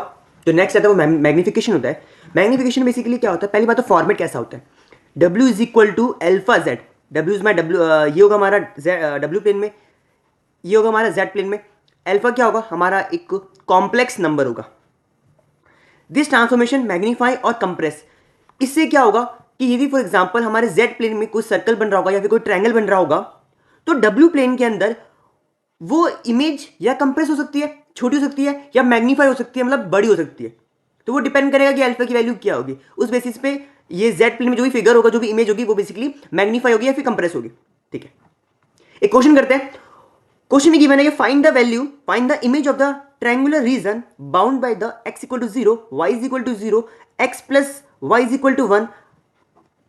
जो नेक्स्ट आता है वो मैग्निफिकेशन होता है। मैग्निफिकेशन बेसिकली क्या होता है, पहली बात तो फॉर्मेट कैसा होता है, w is equal to alpha z, w is my w, ये होगा हमारा w प्लेन में, ये होगा हमारा z प्लेन में, अल्फा क्या होगा, हमारा एक कॉम्प्लेक्स नंबर होगा। दिस ट्रांसफॉर्मेशन मैग्नीफाई और कंप्रेस, इससे क्या होगा कि यदि फॉर एग्जांपल हमारे z प्लेन में कोई सर्कल बन रहा होगा या फिर कोई ट्रायंगल बन रहा होगा, तो w प्लेन के अंदर वो इमेज या कंप्रेस हो सकती है, छोटी हो सकती है, या मैग्नीफाई हो सकती है, मतलब बड़ी हो सकती है। तो वो डिपेंड करेगा कि अल्फा की वैल्यू क्या होगी, उस बेसिस पे ये z प्लेन में जो भी फिगर होगा, जो भी इमेज होगी, वो बेसिकली मैग्नीफाई होगी या फिर कंप्रेस होगी। ठीक है, एक क्वेश्चन करते हैं। क्वेश्चन में गिवन है कि find the value, find the image of the triangular region bound by the x equal to 0, y is equal to 0, x plus y is equal to 1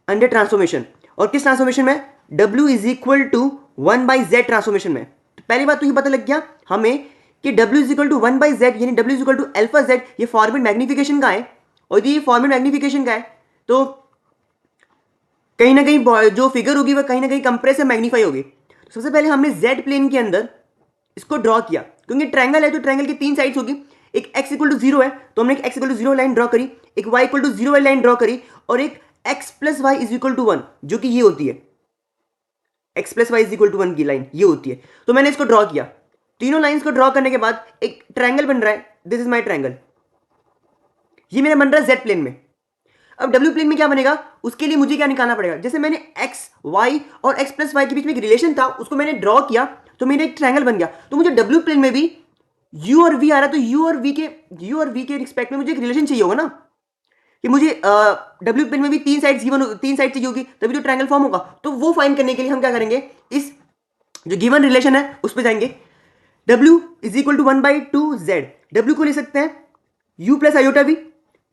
under transformation. और किस transformation में, w is equal to 1 by z transformation में। तो पहली बात तो ये पता लग गया हमें कि w is equal to 1 by z, यानी w is equal to alpha z, ये फॉर्मेट मैग्निफिकेशन का है। और यदि ये फॉर्मेट मैग्निफिकेशन का है तो कहीं ना कहीं जो फिगर होगी वह कहीं ना कहीं कंप्रेस या मैग्नीफाई होगी। तो सबसे पहले हमने z प्लेन के अंदर इसको ड्रॉ किया, क्योंकि ट्रायंगल है तो ट्रायंगल की 3 साइड्स होगी, एक x इक्वल टू 0 है तो हमने एक x equal to 0 line draw करी, एक y इक्वल टू 0 वाली लाइन ड्रॉ करी, और एक x plus y is equal to 1 जो कि ये होती है, x plus y is equal to 1 की लाइन ये होती है। तो मैंने इसको ड्रॉ किया, तीनों लाइंस को ड्रॉ करने के बाद एक ट्रायंगल बन रहा है, दिस इज माय ट्रायंगल, ये मेरा बन रहा है z प्लेन में। अब w प्लेन में क्या बनेगा, उसके लिए मुझे क्या निकालना पड़ेगा, जैसे मैंने x y और x प्लस वाई के बीच में एक रिलेशन था उसको मैंने ड्रॉ किया तो मेरा एक ट्रायंगल बन गया। तो मुझे w प्लेन में भी u और v आ रहा है, तो u और v के रिस्पेक्ट में मुझे एक रिलेशन चाहिए होगा ना, कि मुझे w प्लेन में भी तीन साइड चाहिए होगी तभी तो ट्रायंगल फॉर्म होगा। तो वो फाइंड करने के लिए हम क्या करेंगे, इस जो गिवन रिलेशन है उस पर जाएंगे। w is equal to 1/2z, w को ले सकते हैं u plus iota v,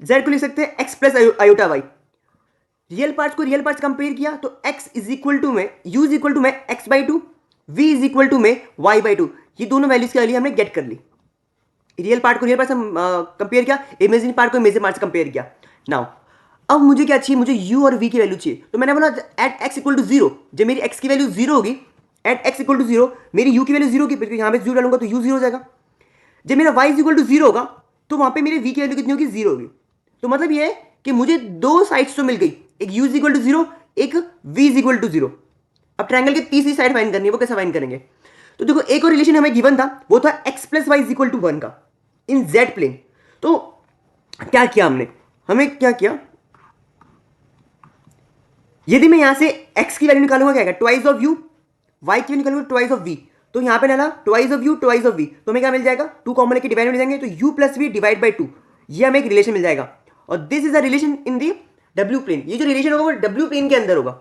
z को ले सकते हैं x plus iota y। Real parts को रियल पार्ट्स कंपेयर किया तो x इज इक्वल टू में u इज इक्वल टू में x/2, v is equal to में y/2, ये दोनों वैल्यूज के लिए हमने गेट कर ली। रियल पार्ट को रियल पार्ट से कंपेयर किया, इमेजिनरी पार्ट को इमेजिनरी पार्ट से कंपेयर किया। नाउ अब मुझे क्या चाहिए, मुझे u और v की वैल्यू चाहिए। तो मैंने बोला एट x इक्वल टू 0, जब मेरी x की वैल्यू 0 होगी, एट x इक्वल टू 0 मेरी u की वैल्यू 0 होगी, क्योंकि यहाँ पे 0 डालूंगा तो u 0 हो जाएगा। जब मेरा y इज इक्वल टू 0 होगा तो वहां पे मेरे v की वैल्यू कितनी होगी, 0 होगी। तो मतलब ये है कि मुझे दो साइड्स तो मिल गई, एक u इज इक्वल टू 0, एक v इज इक्वल टू 0। अब ट्रायंगल की तीसरी साइड फाइंड करनी है, वो कैसे फाइंड करेंगे, तो देखो एक और रिलेशन हमें गिवन था, वो था x plus y is equal to 1 का इन z प्लेन। तो क्या किया हमने, हमें क्या किया, यदि मैं यहां से x की वैल्यू निकालूंगा क्या आएगा, ट्वाइस ऑफ u, y की वैल्यू निकालूंगा ट्वाइस ऑफ v, तो यहां पे डाला twice of u twice of v, तो हमें क्या मिल जाएगा, 2 कॉमन लेके डिवाइड मिल जाएंगे, तो u plus v divide by 2, ये हमें एक रिलेशन मिल जाएगा। और this is a relation in the w plane, ये जो रिलेशन होगा वो w प्लेन के अंदर होगा।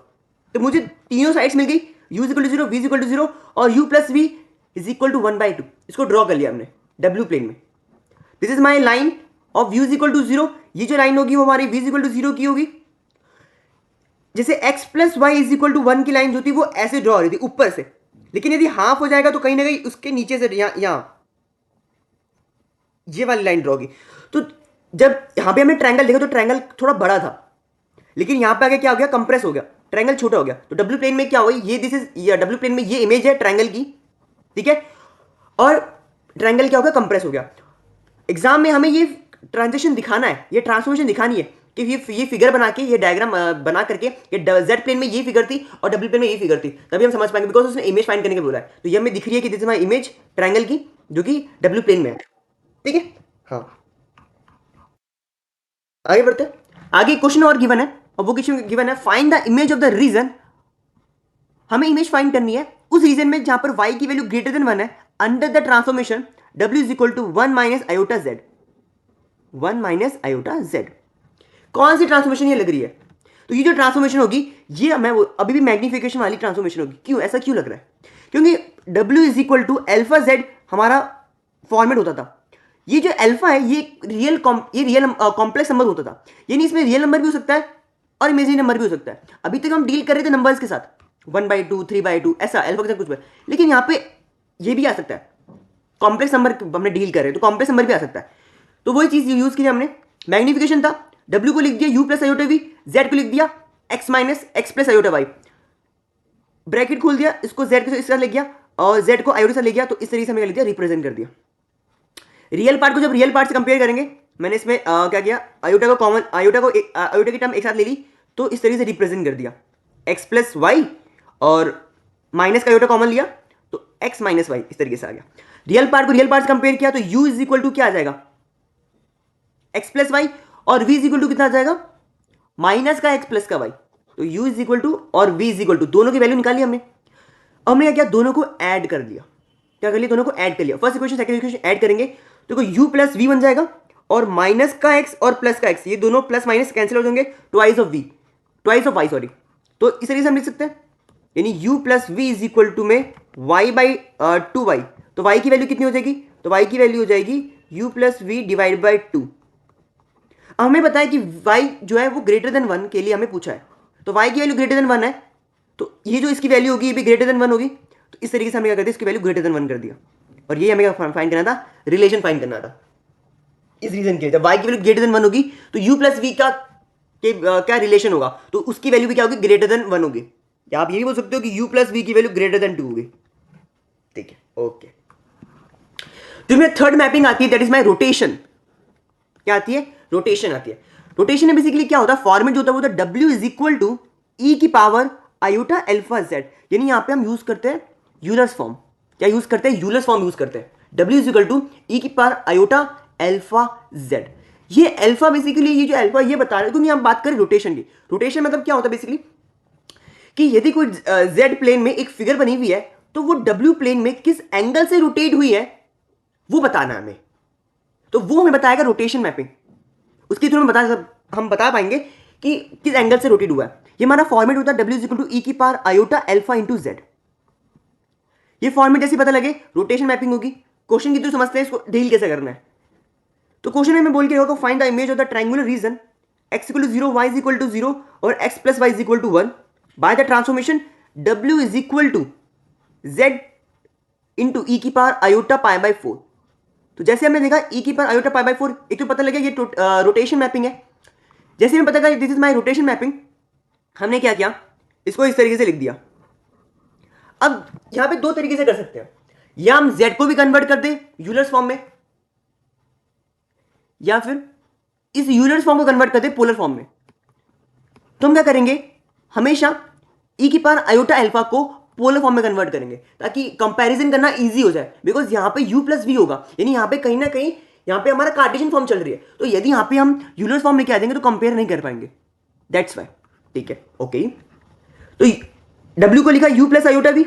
तो मुझे तीनों साइड्स मिल गई, u is equal to 0, v is equal to 0 और u plus v is equal to 1/2, इसको ड्रॉ कर लिया हमने w प्लेन में। This is my line of v is equal to 0, ये जो लाइन होगी वो हमारी v इज इक्वल टू 0 की होगी। जैसे x plus y is equal to 1 की लाइन जो थी वो ऐसे ड्रॉ हो रही थी ऊपर से, लेकिन यदि हाफ हो जाएगा तो कहीं ना कहीं उसके नीचे से यहां ये वाली लाइन ड्रॉ की। तो जब यहां पे हमने ट्रायंगल देखा तो ट्रायंगल थोड़ा बड़ा था, लेकिन यहां पे आगे क्या हो गया, कंप्रेस हो गया, ट्रायंगल छोटा हो गया। तो डब्ल्यू प्लेन में क्या हुआ, ये दिस इज डब्ल्यू प्लेन में ये इमेज है ट्रायंगल की, ठीक है, और ट्रायंगल क्या हो गया, कंप्रेस हो गया। एग्जाम में हमें ये ट्रांजिशन दिखाना है, ये ट्रांसफॉर्मेशन दिखानी है कि ये फिगर बना के, ये डायग्राम बना करके, ये जेड प्लेन में ये फिगर थी और डब्ल्यू प्लेन में ये फिगर थी, तभी हम समझ पाएंगे, बिकॉज उसने इमेज फाइंड करने के बोला है। तो ये हमें दिख रही है कि this is my image triangle की जो कि डब्ल्यू प्लेन में है, ठीक है। हाँ आगे बढ़ते हैं, आगे क्वेश्चन और गिवन है, और वो क्वेश्चन गिवन है find the image of the region. हमें इमेज फाइंड करनी है उस रीजन में जहां पर y की वैल्यू ग्रेटर देन 1 है, under the transformation w is equal to 1 minus iota z, 1 minus iota z। कौन सी ट्रांसफॉर्मेशन ये लग रही है, तो ये जो ट्रांसफॉर्मेशन होगी ये मैं अभी भी मैग्निफिकेशन वाली ट्रांसफॉर्मेशन होगी। क्यों, ऐसा क्यों लग रहा है, क्योंकि w is equal to alpha z हमारा फॉर्मेट होता था। ये जो अल्फा है ये रियल कॉम्प्लेक्स नंबर होता था, यानी इसमें रियल नंबर भी हो सकता है और इमेजिनरी नंबर भी हो सकता है। अभी तक हम डील कर रहे थे नंबर्स के साथ, 1/2 3/2 ऐसा अल्फा के साथ कुछ भी, लेकिन यहाँ पे ये भी आ सकता है, कॉम्प्लेक्स नंबर हमने डील कर रहे हैं तो कॉम्प्लेक्स नंबर भी आ सकता है। तो वही चीज यूज की हमने, मैग्निफिकेशन था, w को लिख दिया u plus iota v, z को लिख दिया x minus x plus iota y, bracket खोल दिया, इसको z के इस तरह लिख गया और z को आयोटा से लिख गया, तो इस तरीके से हमने लिख दिया, रिप्रेजेंट कर दिया। रियल पार्ट को जब रियल पार्ट से कंपेयर करेंगे, मैंने इसमें क्या किया, आयोटा को कॉमन, आयोटा की टर्म एक साथ ले ली, तो इस तरीके से रिप्रेजेंट कर दिया, x प्लस वाई और माइनस का आयोटा कॉमन लिया तो x माइनस वाई, इस तरीके से आ गया। रियल पार्ट को रियल पार्ट से कंपेयर किया तो u इज इक्वल टू क्या आ जाएगा, x प्लस वाई, और v इज इक्वल टू कितना आ जाएगा, माइनस का x प्लस का y, तो u इज इक्वल टू और v इज इक्वल टू, दोनों की वैल्यू निकाली हमने। हमने क्या किया, दोनों को ऐड कर लिया, क्या कर लिया, दोनों को ऐड कर लिया। First equation second equation add करेंगे तो u प्लस v बन जाएगा, और माइनस का x और प्लस का x, ये दोनों प्लस माइनस कैंसिल हो जाएंगे, ट्वाइस ऑफ y सॉरी। तो इस तरीके से हम लिख सकते हैं, यानी u plus v is equal to में y बाई 2y, तो y की वैल्यू कितनी हो जाएगी, तो y की वैल्यू हो जाएगी u plus v divide by 2। हमें पता है कि y जो है वो ग्रेटर देन 1 के लिए हमें पूछा है, तो y की वैल्यू ग्रेटर देन 1 है, तो ये जो इसकी वैल्यू होगी ये भी ग्रेटर देन 1 होगी, तो इस तरीके से हमने क्या कर दिया, इसकी वैल्यू ग्रेटर देन 1 कर दिया। और ये हमें फाइंड करना था, रिलेशन फाइंड करना था इस रीजन के, जब y की वैल्यू ग्रेटर देन 1 होगी तो u प्लस वी का क्या रिलेशन होगा, तो उसकी वैल्यू भी क्या होगी, ग्रेटर देन 1 होगी। या आप ये भी बोल सकते हो कि u प्लस वी की वैल्यू ग्रेटर देन 2 होगी, ठीक है, ओके। तो मेरे थर्ड मैपिंग आती है, दैट इज माई रोटेशन। क्या आती है? रोटेशन आती है। रोटेशन में बेसिकली क्या होता है, फॉर्मेट जो होता है वो होता है W इज इक्वल टू ई की पावर आयोटा अल्फा जेड। यानी यहां पे हम यूज करते हैं यूलर्स फॉर्म। क्या यूज करते हैं? यूलर्स फॉर्म यूज करते हैं। W इज इक्वल टू ई की पावर आयोटा अल्फा जेड। ये अल्फा बेसिकली, ये जो अल्फा ये बता रहे हैं, क्योंकि हम बात करें रोटेशन की। रोटेशन मतलब क्या होता है बेसिकली कि यदि कोई जेड प्लेन में एक फिगर बनी हुई है तो वो डब्ल्यू प्लेन में किस एंगल से रोटेट हुई है वो बताना है हमें। तो वो हमें बताएगा रोटेशन मैपिंग। उसके थ्रू हम बता पाएंगे कि किस एंगल से रोटेट हुआ है। ये हमारा फॉर्मेट होता है डब्ल्यू इक्वल टू ई की power iota alpha into Z. ये फॉर्मेट जैसे पता लगे रोटेशन मैपिंग होगी। क्वेश्चन की थ्रू समझते हैं इसको डील कैसे करना है। तो क्वेश्चन में मैं बोल के होगा find the image of the triangular region x equal to 0 y is equal to 0 और x plus y is equal to 1 by the transformation w is equal to z into E की power iota pi by 4। तो जैसे हमने देखा ई की power iota pi by 4, एक तो पता लगा ये रोटेशन मैपिंग है। जैसे हमें पता लगा this is my rotation mapping, हमने क्या किया, इसको इस तरीके से लिख दिया। अब यहां पे दो तरीके से कर सकते हैं, या हम z को भी कन्वर्ट कर दे यूलर्स फॉर्म में, या फिर इस यूलर्स फॉर्म को कन्वर्ट कर दे पोलर फॉर्म में। तो हम क्या करेंगे, हमेशा ई की पावर आयोटा अल्फा को पोलर फॉर्म में कन्वर्ट करेंगे ताकि कंपैरिजन करना इजी हो जाए। बिकॉज यहां पे u प्लस वी होगा, यानी यहां पे कहीं ना कहीं यहां पे हमारा कार्टेशियन फॉर्म चल रही है। तो यदि यहां पे हम यूलर्स फॉर्म लेके आ जाएंगे तो कंपेयर नहीं कर पाएंगे, दैट्स वाई। ठीक है, ओके। तो w को लिखा u plus iota v,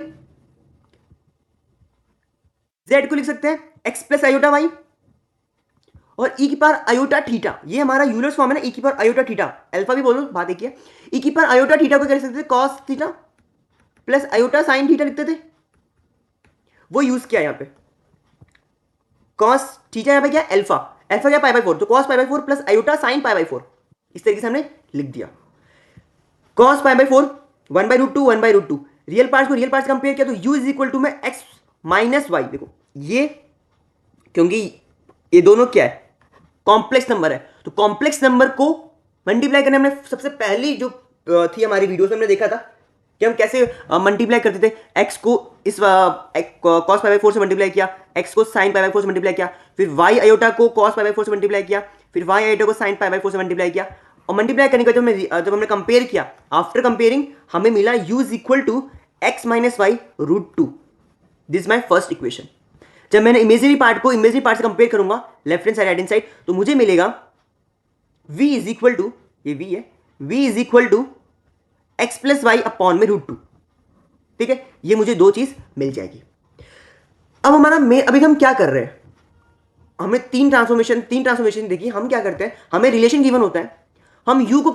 z को लिख सकते हैं x प्लस आयोटा वाई, और ई की पावर आयोटा थीटा, ये हमारा यूलर्स फॉर्म है ना, ई की पावर आयोटा थीटा, अल्फा भी बोलो, बात एक ही है। ई की पावर आयोटा थीटा को क्या लिख सकते थे, cos theta plus iota sine theta लिखते थे, वो यूज किया यहां पे। कॉस थीटा यहां पे क्या, अल्फा, अल्फा क्या पाई बाई 4, तो cos pi by 4 plus iota sine pi by 4, इस तरीके से हमने लिख दिया। Cos pi by 4 1 by root 2 1 by root 2, real part को रियल पार्ट से कंपेयर किया तो u इज इक्वल टू में x माइनस वाई। देखो ये, क्योंकि ये दोनों क्या है, कॉम्प्लेक्स नंबर है, तो कॉम्प्लेक्स नंबर को मल्टीप्लाई करने हमने सबसे पहली जो थी हमारी वीडियोस में हमने देखा था कि हम कैसे मल्टीप्लाई करते थे। x को इस कॉस पाई बाई 4 से मल्टीप्लाई किया, x को साइन पाई बाई 4 से मल्टीप्लाई किया, फिर y आयोटा को कॉस पाई बाई 4 से मल्टीप्लाई किया, फिर y आयोटा को साइन पाई बाई 4 से मल्टीप्लाई किया, और मल्टीप्लाई करने के बाद जब हमने कंपेयर किया, आफ्टर कंपेयरिंग हमें मिला u is equal to x minus y root 2। This is my first equation. जब मैंने इमेजिनरी पार्ट को इमेजिनरी पार्ट से कंपेयर करूंगा left hand side right hand side, तो मुझे मिलेगा v इज इक्वल टू, ये v है, v is equal to x plus y upon में रूट 2। ठीक है, ये मुझे दो चीज मिल जाएगी। अब हमारा अभी हम क्या कर रहे हैं, हमें तीन ट्रांसफॉर्मेशन देखिए। हम क्या करते हैं, हमें रिलेशन गिवन होता है, हम हम w को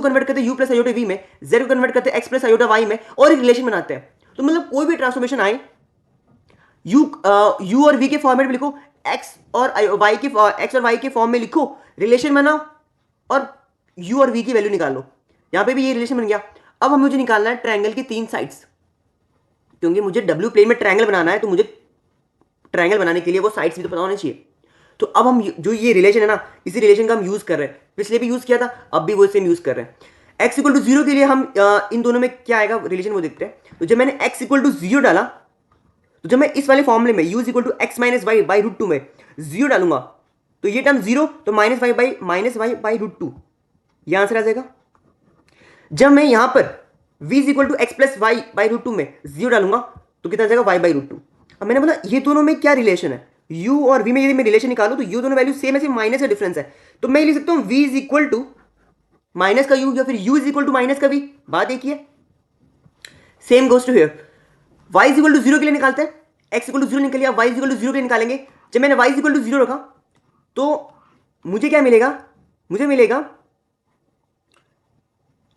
कन्वर्ट करते हैं u प्लस आयोटा v में, z को कन्वर्ट करते हैं x प्लस आयोटा y में, और एक रिलेशन बनाते हैं। तो मतलब कोई भी ट्रांसफॉर्मेशन आए, u और v के फॉर्मेट में लिखो, x और y के फॉर्म में लिखो, रिलेशन बनाओ और u और v की वैल्यू निकाल लो। यहां पे भी ये रिलेशन बन गया। अब हमें मुझे निकालना है ट्रायंगल की तीन साइड्स, क्योंकि मुझे w प्लेन में ट्रायंगल बनाना है, तो मुझे ट्रायंगल बनाने के लिए वो साइड्स भी तो पता होने चाहिए। तो अब हम जो ये रिलेशन है ना, इसी रिलेशन का हम यूज कर रहे हैं, पिछले भी यूज किया था, अब भी वो सेम यूज कर रहे हैं। x इक्वल टू 0 के लिए हम इन दोनों में क्या आएगा रिलेशन वो देखते हैं। तो जब मैंने x इक्वल टू 0 डाला, तो जब मैं इस वाले फॉर्मूले में u equal to x minus y by root 2 में 0 डालूंगा, तो ये टर्म 0, तो माइनस वाई बाई रूट 2, ये आंसर आ जाएगा। जब मैं यहां पर v equal to x plus y by root 2 में 0 डालूंगा, तो कितना आ जाएगा, y बाई रूट 2। अब मैंने बोला ये दोनों में क्या रिलेशन है, u और v में यदि मैं रिलेशन निकालूं तो ये दोनों वैल्यू सेम है, सिर्फ माइनस का डिफरेंस है। तो मैं लिख सकता हूं v is equal to minus का u, या फिर u is equal to minus का v। बात एक ही है, same goes to here. y is equal to 0 के लिए निकालते हैं, x इक्वल टू 0 निकल लिया, y इज इक्वल टू 0 के लिए निकालेंगे। जब मैंने y इज इक्वल टू 0 रखा, तो मुझे क्या मिलेगा, मुझे मिलेगा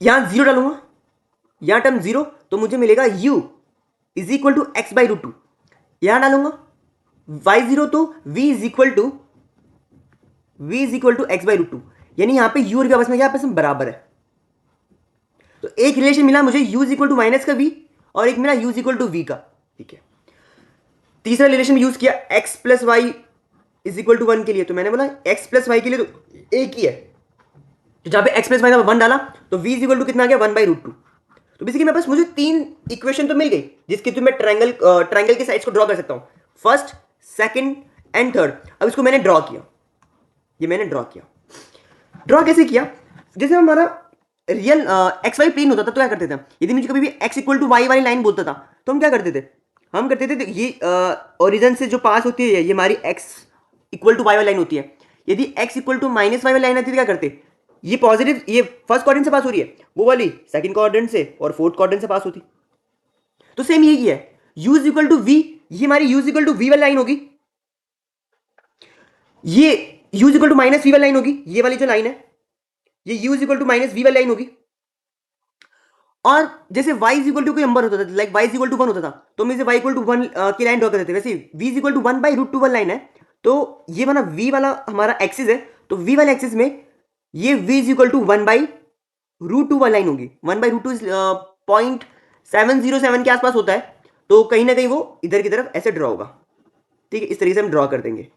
यहां 0 डालूंगा, यहां टर्म 0, तो मुझे मिलेगा u is equal to x by root 2, यहां डालूंगा y0, तो v is equal to x by root 2, यानी यहां पे u और v आपस में क्या, आपस में बराबर है। तो एक रिलेशन मिला मुझे u is equal to minus का v, और एक मिला u is equal to v का। ठीक है, तीसरा रिलेशन यूज किया x plus y is equal to 1 के लिए, तो मैंने बोला x प्लस वाई के लिए तो एक ही है, तो जहां पे x प्लस वाई का 1 डाला, तो v इज इक्वल टू कितना आ गया, 1 बाई रूट 2। तो बेसिकली मेरे पास मुझे तीन इक्वेशन तो मिल गई, जिसके थ्रू मैं ट्रायंगल की साइड्स को ड्रॉ कर सकता हूं, फर्स्ट, सेकंड एंड थर्ड। अब इसको मैंने ड्रॉ किया, ये मैंने ड्रॉ किया। ड्रॉ कैसे किया? जैसे हमारा रियल एक्स वाई प्लेन होता था तो क्या करते थे, यदि मुझे कभी भी एक्स इक्वल टू वाई वाली लाइन बोलता था तो हम क्या करते थे, हम करते थे ये ओरिजिन से जो पास होती है ये हमारी एक्स इक्वल टू वाई वाली लाइन होती है। यदि x equal to minus y वाली लाइन आती है तो क्या करते, ये पॉजिटिव, ये फर्स्ट क्वाड्रेंट से पास हो रही है, वो वाली सेकंड क्वाड्रेंट से और फोर्थ क्वाड्रेंट से पास होती। तो सेम यही है, u is equal to v, ये हमारी u is equal to v वाली लाइन होगी, ये u is equal to minus v वाली लाइन होगी, ये वाली जो लाइन है ये u is equal to minus v वाली लाइन होगी। और जैसे y इज इक्वल टू कोई नंबर होता था, like y is equal to 1 होता था तो हम इसे y इक्वल टू 1 की लाइन ड्रॉ करते थे। वैसे v is equal to 1 by root 2 वाली लाइन है, तो ये वाला v वाला हमारा एक्सिस है, तो v वाले एक्सिस में ये v is equal to 1 by root 2 वाली लाइन होगी। 1 बाई रूट 2 0.707 के आसपास होता है, तो कहीं ना कहीं वो इधर की तरफ ऐसे ड्रॉ होगा। ठीक है, इस तरीके से हम ड्रॉ कर देंगे।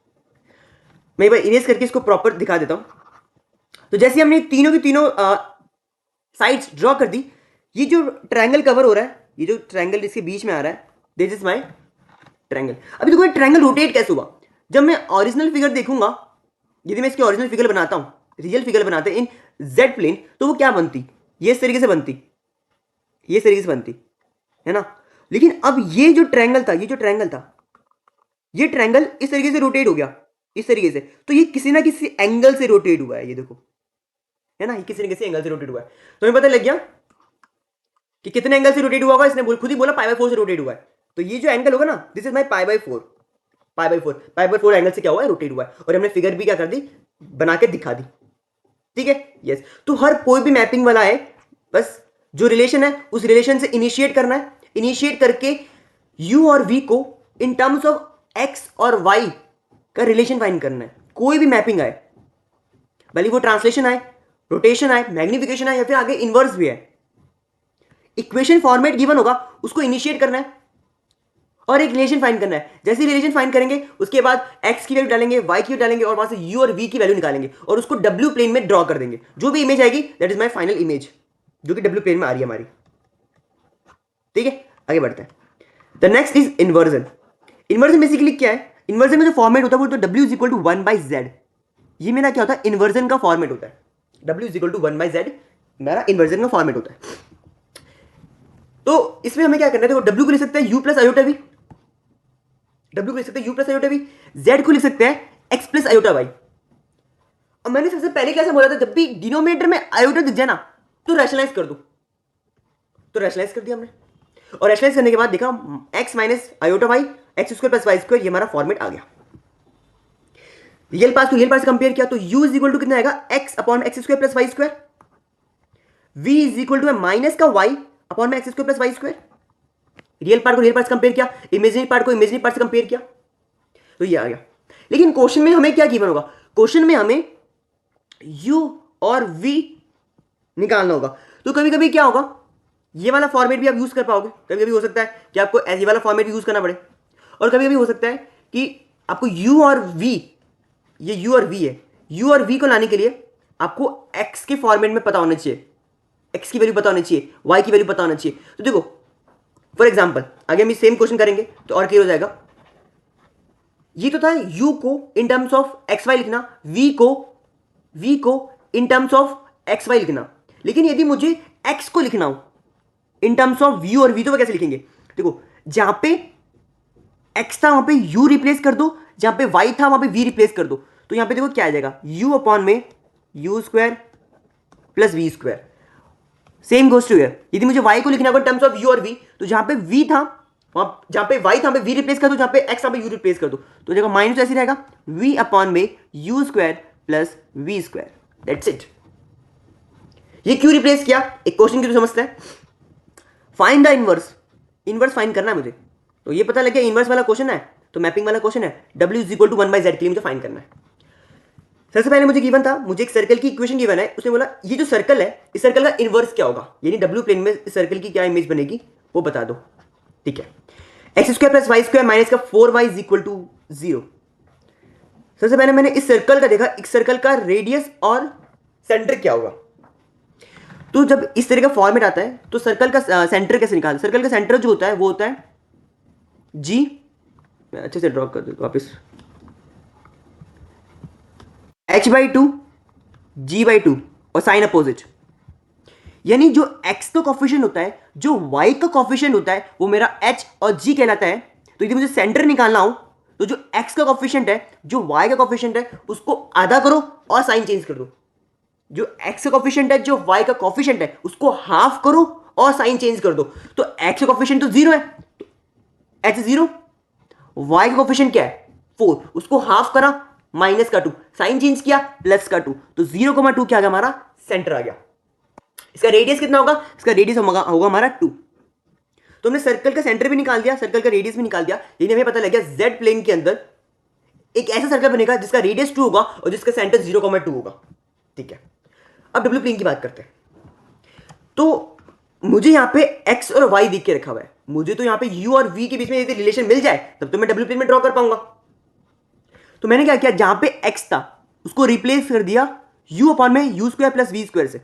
मैं एक बार इरेज करके इसको प्रॉपर दिखा देता हूं। तो जैसे हमने तीनों की तीनों साइड्स ड्रॉ कर दी, ये जो ट्रायंगल कवर हो रहा है, ये जो ट्रायंगल इसके बीच में आ रहा है, दिस इज माय ट्रायंगल। अभी देखो ये ट्रायंगल रोटेट कैसे हुआ, जब मैं ओरिजिनल फिगर देखूंगा, यदि मैं इसकी ओरिजिनल फिगर बनाता हूं, रियल फिगर बनाते इन जेड प्लेन, तो वो क्या बनती, ये इस तरीके से बनती, ये इस तरीके से बनती है ना। लेकिन अब ये जो ट्रायंगल था, ये जो ट्रायंगल था, ये ट्रायंगल इस तरीके से रोटेट हो गया, इस तरीके से, तो ये किसी ना किसी एंगल से रोटेट हुआ है, ये देखो है ना, ये किसी ना किसी एंगल से रोटेट हुआ है। तो हमें पता लग गया कि कितने एंगल से रोटेट हुआ होगा, इसने खुद ही बोला पाई बाय 4 से रोटेट हुआ है। तो ये जो एंगल होगा ना, this is my pi by 4, pi by 4 angle से क्या हुआ है, रोटेट हुआ है। और हमने फिगर भी क्या कर दी, बना के दिखा दी। ठीक है, यस। तो हर कोई भी मैपिंग वाला है, बस जो रिलेशन है उस रिलेशन से इनिशिएट करना है, इनिशिएट करके u और v को इन टर्म्स ऑफ x और y का रिलेशन फाइंड करना है। कोई भी मैपिंग आए, भले वो ट्रांसलेशन आए, रोटेशन आए, मैग्निफिकेशन आए, या फिर आगे इनवर्स भी है, इक्वेशन फॉर्मेट गिवन होगा, उसको इनिशिएट करना है और एक रिलेशन फाइंड करना है। जैसे ही रिलेशन फाइंड करेंगे उसके बाद x की वैल्यू डालेंगे, y की वैल्यू डालेंगे और वहां से u और v की वैल्यू निकालेंगे और उसको w प्लेन में ड्रॉ कर देंगे। जो भी इमेज आएगी that is my final image, जो कि w प्लेन में आ रही है हमारी। ठीक है, आगे बढ़ते हैं। The next is inversion. Inversion basically क्या है, इन्वर्जन में जो फॉर्मेट होता है वो तो w is equal to 1 by z, ये मेरा क्या होता है, इन्वर्जन का फॉर्मेट होता है। w is equal to 1 by z मेरा इन्वर्जन का फॉर्मेट होता है। तो इसमें हमें क्या करना है, देखो w को लिख सकते हैं u plus iota v, w को लिख सकते हैं u plus iota v, z को लिख सकते हैं x प्लस आयोटा y। अब मैंने सबसे पहले कैसे बोला था, जब भी डिनोमिनेटर में आयोटा दिख जाए ना तो रैशनलाइज कर दो, तो रैशनलाइज कर दिया हमने, और रैशनलाइज करने के बाद देखा x minus iota y x square plus y square, ये हमारा फॉर्मेट आ गया। रियल पार्ट को रियल पार्ट से कंपेयर किया तो u इज इक्वल टू कितना आएगा, x upon x square plus y square, v is equal to minus का y अपॉन में x square plus y square. Real part को रियल पार्ट से कंपेयर किया, इमेजिनरी पार्ट को इमेजिनरी पार्ट से compare किया, तो ये आ गया। लेकिन क्वेश्चन में हमें क्या गिवन होगा, क्वेश्चन में हमें u और v निकालना होगा। तो कभी कभी क्या होगा, ये वाला फॉर्मेट भी आप यूज कर पाओगे, कभी कभी हो सकता है कि आपको ये वाला फॉर्मेट भी यूज करना पड़े, और कभी कभी हो सकता है कि आपको u और v, ये u और v है, u और v को लाने के लिए आपको x के फॉर्मेट में पता होना चाहिए, x की वैल्यू पता होनी चाहिए, y की वैल्यू पता होना चाहिए। तो देखो फॉर एग्जांपल आगे हम सेम क्वेश्चन करेंगे तो और क्लियर हो जाएगा। ये तो था u को in terms of x y लिखना, v को in terms of x y लिखना। लेकिन यदि मुझे x को लिखना हो इन टर्म्स ऑफ u और v, तो वो कैसे लिखेंगे, देखो जहां पे x था वहां पे u रिप्लेस कर दो, जहां पे y था वहां पे v रिप्लेस कर दो। तो यहां पे देखो क्या आ जाएगा, u अपॉन में u square plus v square. Same goes to here, यदि मुझे y को लिखना होगा टर्म्स ऑफ u और v, तो जहां पे v था वहां, जहां पे y था वहां पे v रिप्लेस कर दो, जहां पे x वहां पे u रिप्लेस कर दो। तो देखो माइनस ऐसे रहेगा, v अपॉन में u square plus v square, that's it. ये क्यों रिप्लेस किया, एक क्वेश्चन की तो समझते हैं। Find the inverse, inverse find करना है मुझे, तो ये पता लग गया इनवर्स वाला क्वेश्चन है, तो मैपिंग वाला क्वेश्चन है, w is equal to 1 by z के लिए मुझे फाइंड करना है। सबसे पहले मुझे गिवन था, मुझे एक सर्कल की इक्वेशन गिवन है, उसने बोला ये जो सर्कल है इस सर्कल का इनवर्स क्या होगा, यानी w प्लेन में इस सर्कल की क्या इमेज बनेगी वो बता दो। ठीक है, x square plus y square minus का 4y इज इक्वल टू 0। सबसे पहले मैंने इस सर्कल का देखा, इस सर्कल का रेडियस और सेंटर क्या होगा। तो जब इस तरह का फॉर्मेट आता है तो सर्कल का सेंटर कैसे निकाल, सर्कल का सेंटर जो होता है वो होता है g, मैं अच्छे से ड्रॉ कर देता हूं वापस, h/2 g/2 और साइन अपोजिट, यानी जो x का कोफिशिएंट होता है, जो y का कोफिशिएंट होता है, वो मेरा h और g कहलाता है। तो यदि मुझे सेंटर निकालना हो तो जो x का कोफिशिएंट है, जो y का कोफिशिएंट है, उसको आधा करो और साइन चेंज कर दो। जो x का कोफिशिएंट है, जो y का कोफिशिएंट है, उसको हाफ करो और साइन चेंज कर दो। तो x का कोफिशिएंट तो 0 है, तो h 0, y का कोफिशिएंट क्या है 4, उसको हाफ करा माइनस का 2, साइन चेंज किया प्लस का 2, तो 0,2 क्या आ गया हमारा सेंटर आ गया। इसका रेडियस कितना होगा, इसका रेडियस होगा हमारा 2। तो हमने सर्कल का सेंटर भी निकाल दिया, सर्कल का रेडियस भी निकाल दिया, यानी हमें पता लग गया जेड प्लेन के अंदर एक ऐसा सर्कल बनेगा जिसका रेडियस 2 होगा और जिसका सेंटर 0,2 होगा। ठीक है, अब डब्ल्यू प्लेन की बात करते हैं। तो मुझे यहां पे एक्स और वाई दिख के रखा हुआ है, मुझे तो यहां पे यू और वी के बीच में यदि रिलेशन मिल जाए तब तो मैं डब्ल्यू प्लेन में ड्रॉ कर पाऊंगा। तो मैंने क्या किया, जहां पे एक्स था उसको रिप्लेस कर दिया यू अपॉन में u square plus v square से,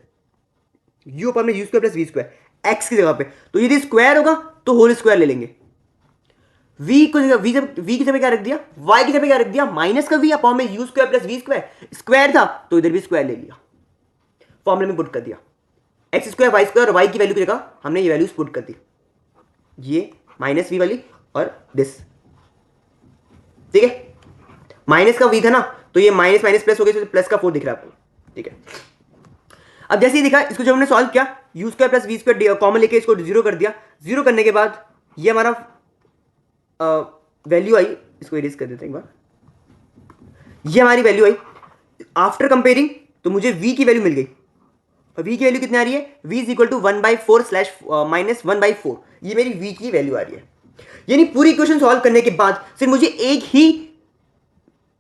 यू अपॉन में u square plus v square x की जगह पे। तो यदि स्क्वायर होगा तो होल स्क्वायर ले लेंगे। वी को वी की जगह क्या रख दिया, वाई की जगह क्या रख दिया, माइनस का वी अपॉन में u square plus v square, square था तो इधर भी स्क्वायर ले लिया, फॉर्मूले में पुट कर दिया। एक्स स्क्वायर वाई स्क्वायर और वाई की वैल्यू की जगह हमने ये वैल्यूज पुट कर दी, ये माइनस वी वाली और दिस। ठीक है, माइनस का वी था ना, तो ये माइनस माइनस प्लस हो गया, तो प्लस का 4 दिख रहा है आपको। ठीक है, अब जैसे ही दिखा, इसको जब हमने सॉल्व किया, u square plus v square common लेके इसको 0 कर दिया। 0 करने के बाद ये हमारा वैल्यू आई, इसको इरेज कर देते हैं एक बार, ये हमारी वैल्यू आई आफ्टर कंपेयरिंग। तो मुझे v की वैल्यू मिल गई, और v की वैल्यू कितनी आ रही है, v is equal to 1/4 slash minus 1/4, ये मेरी v की वैल्यू आ रही है। यानी पूरी इक्वेशन सॉल्व करने के बाद सिर्फ मुझे एक ही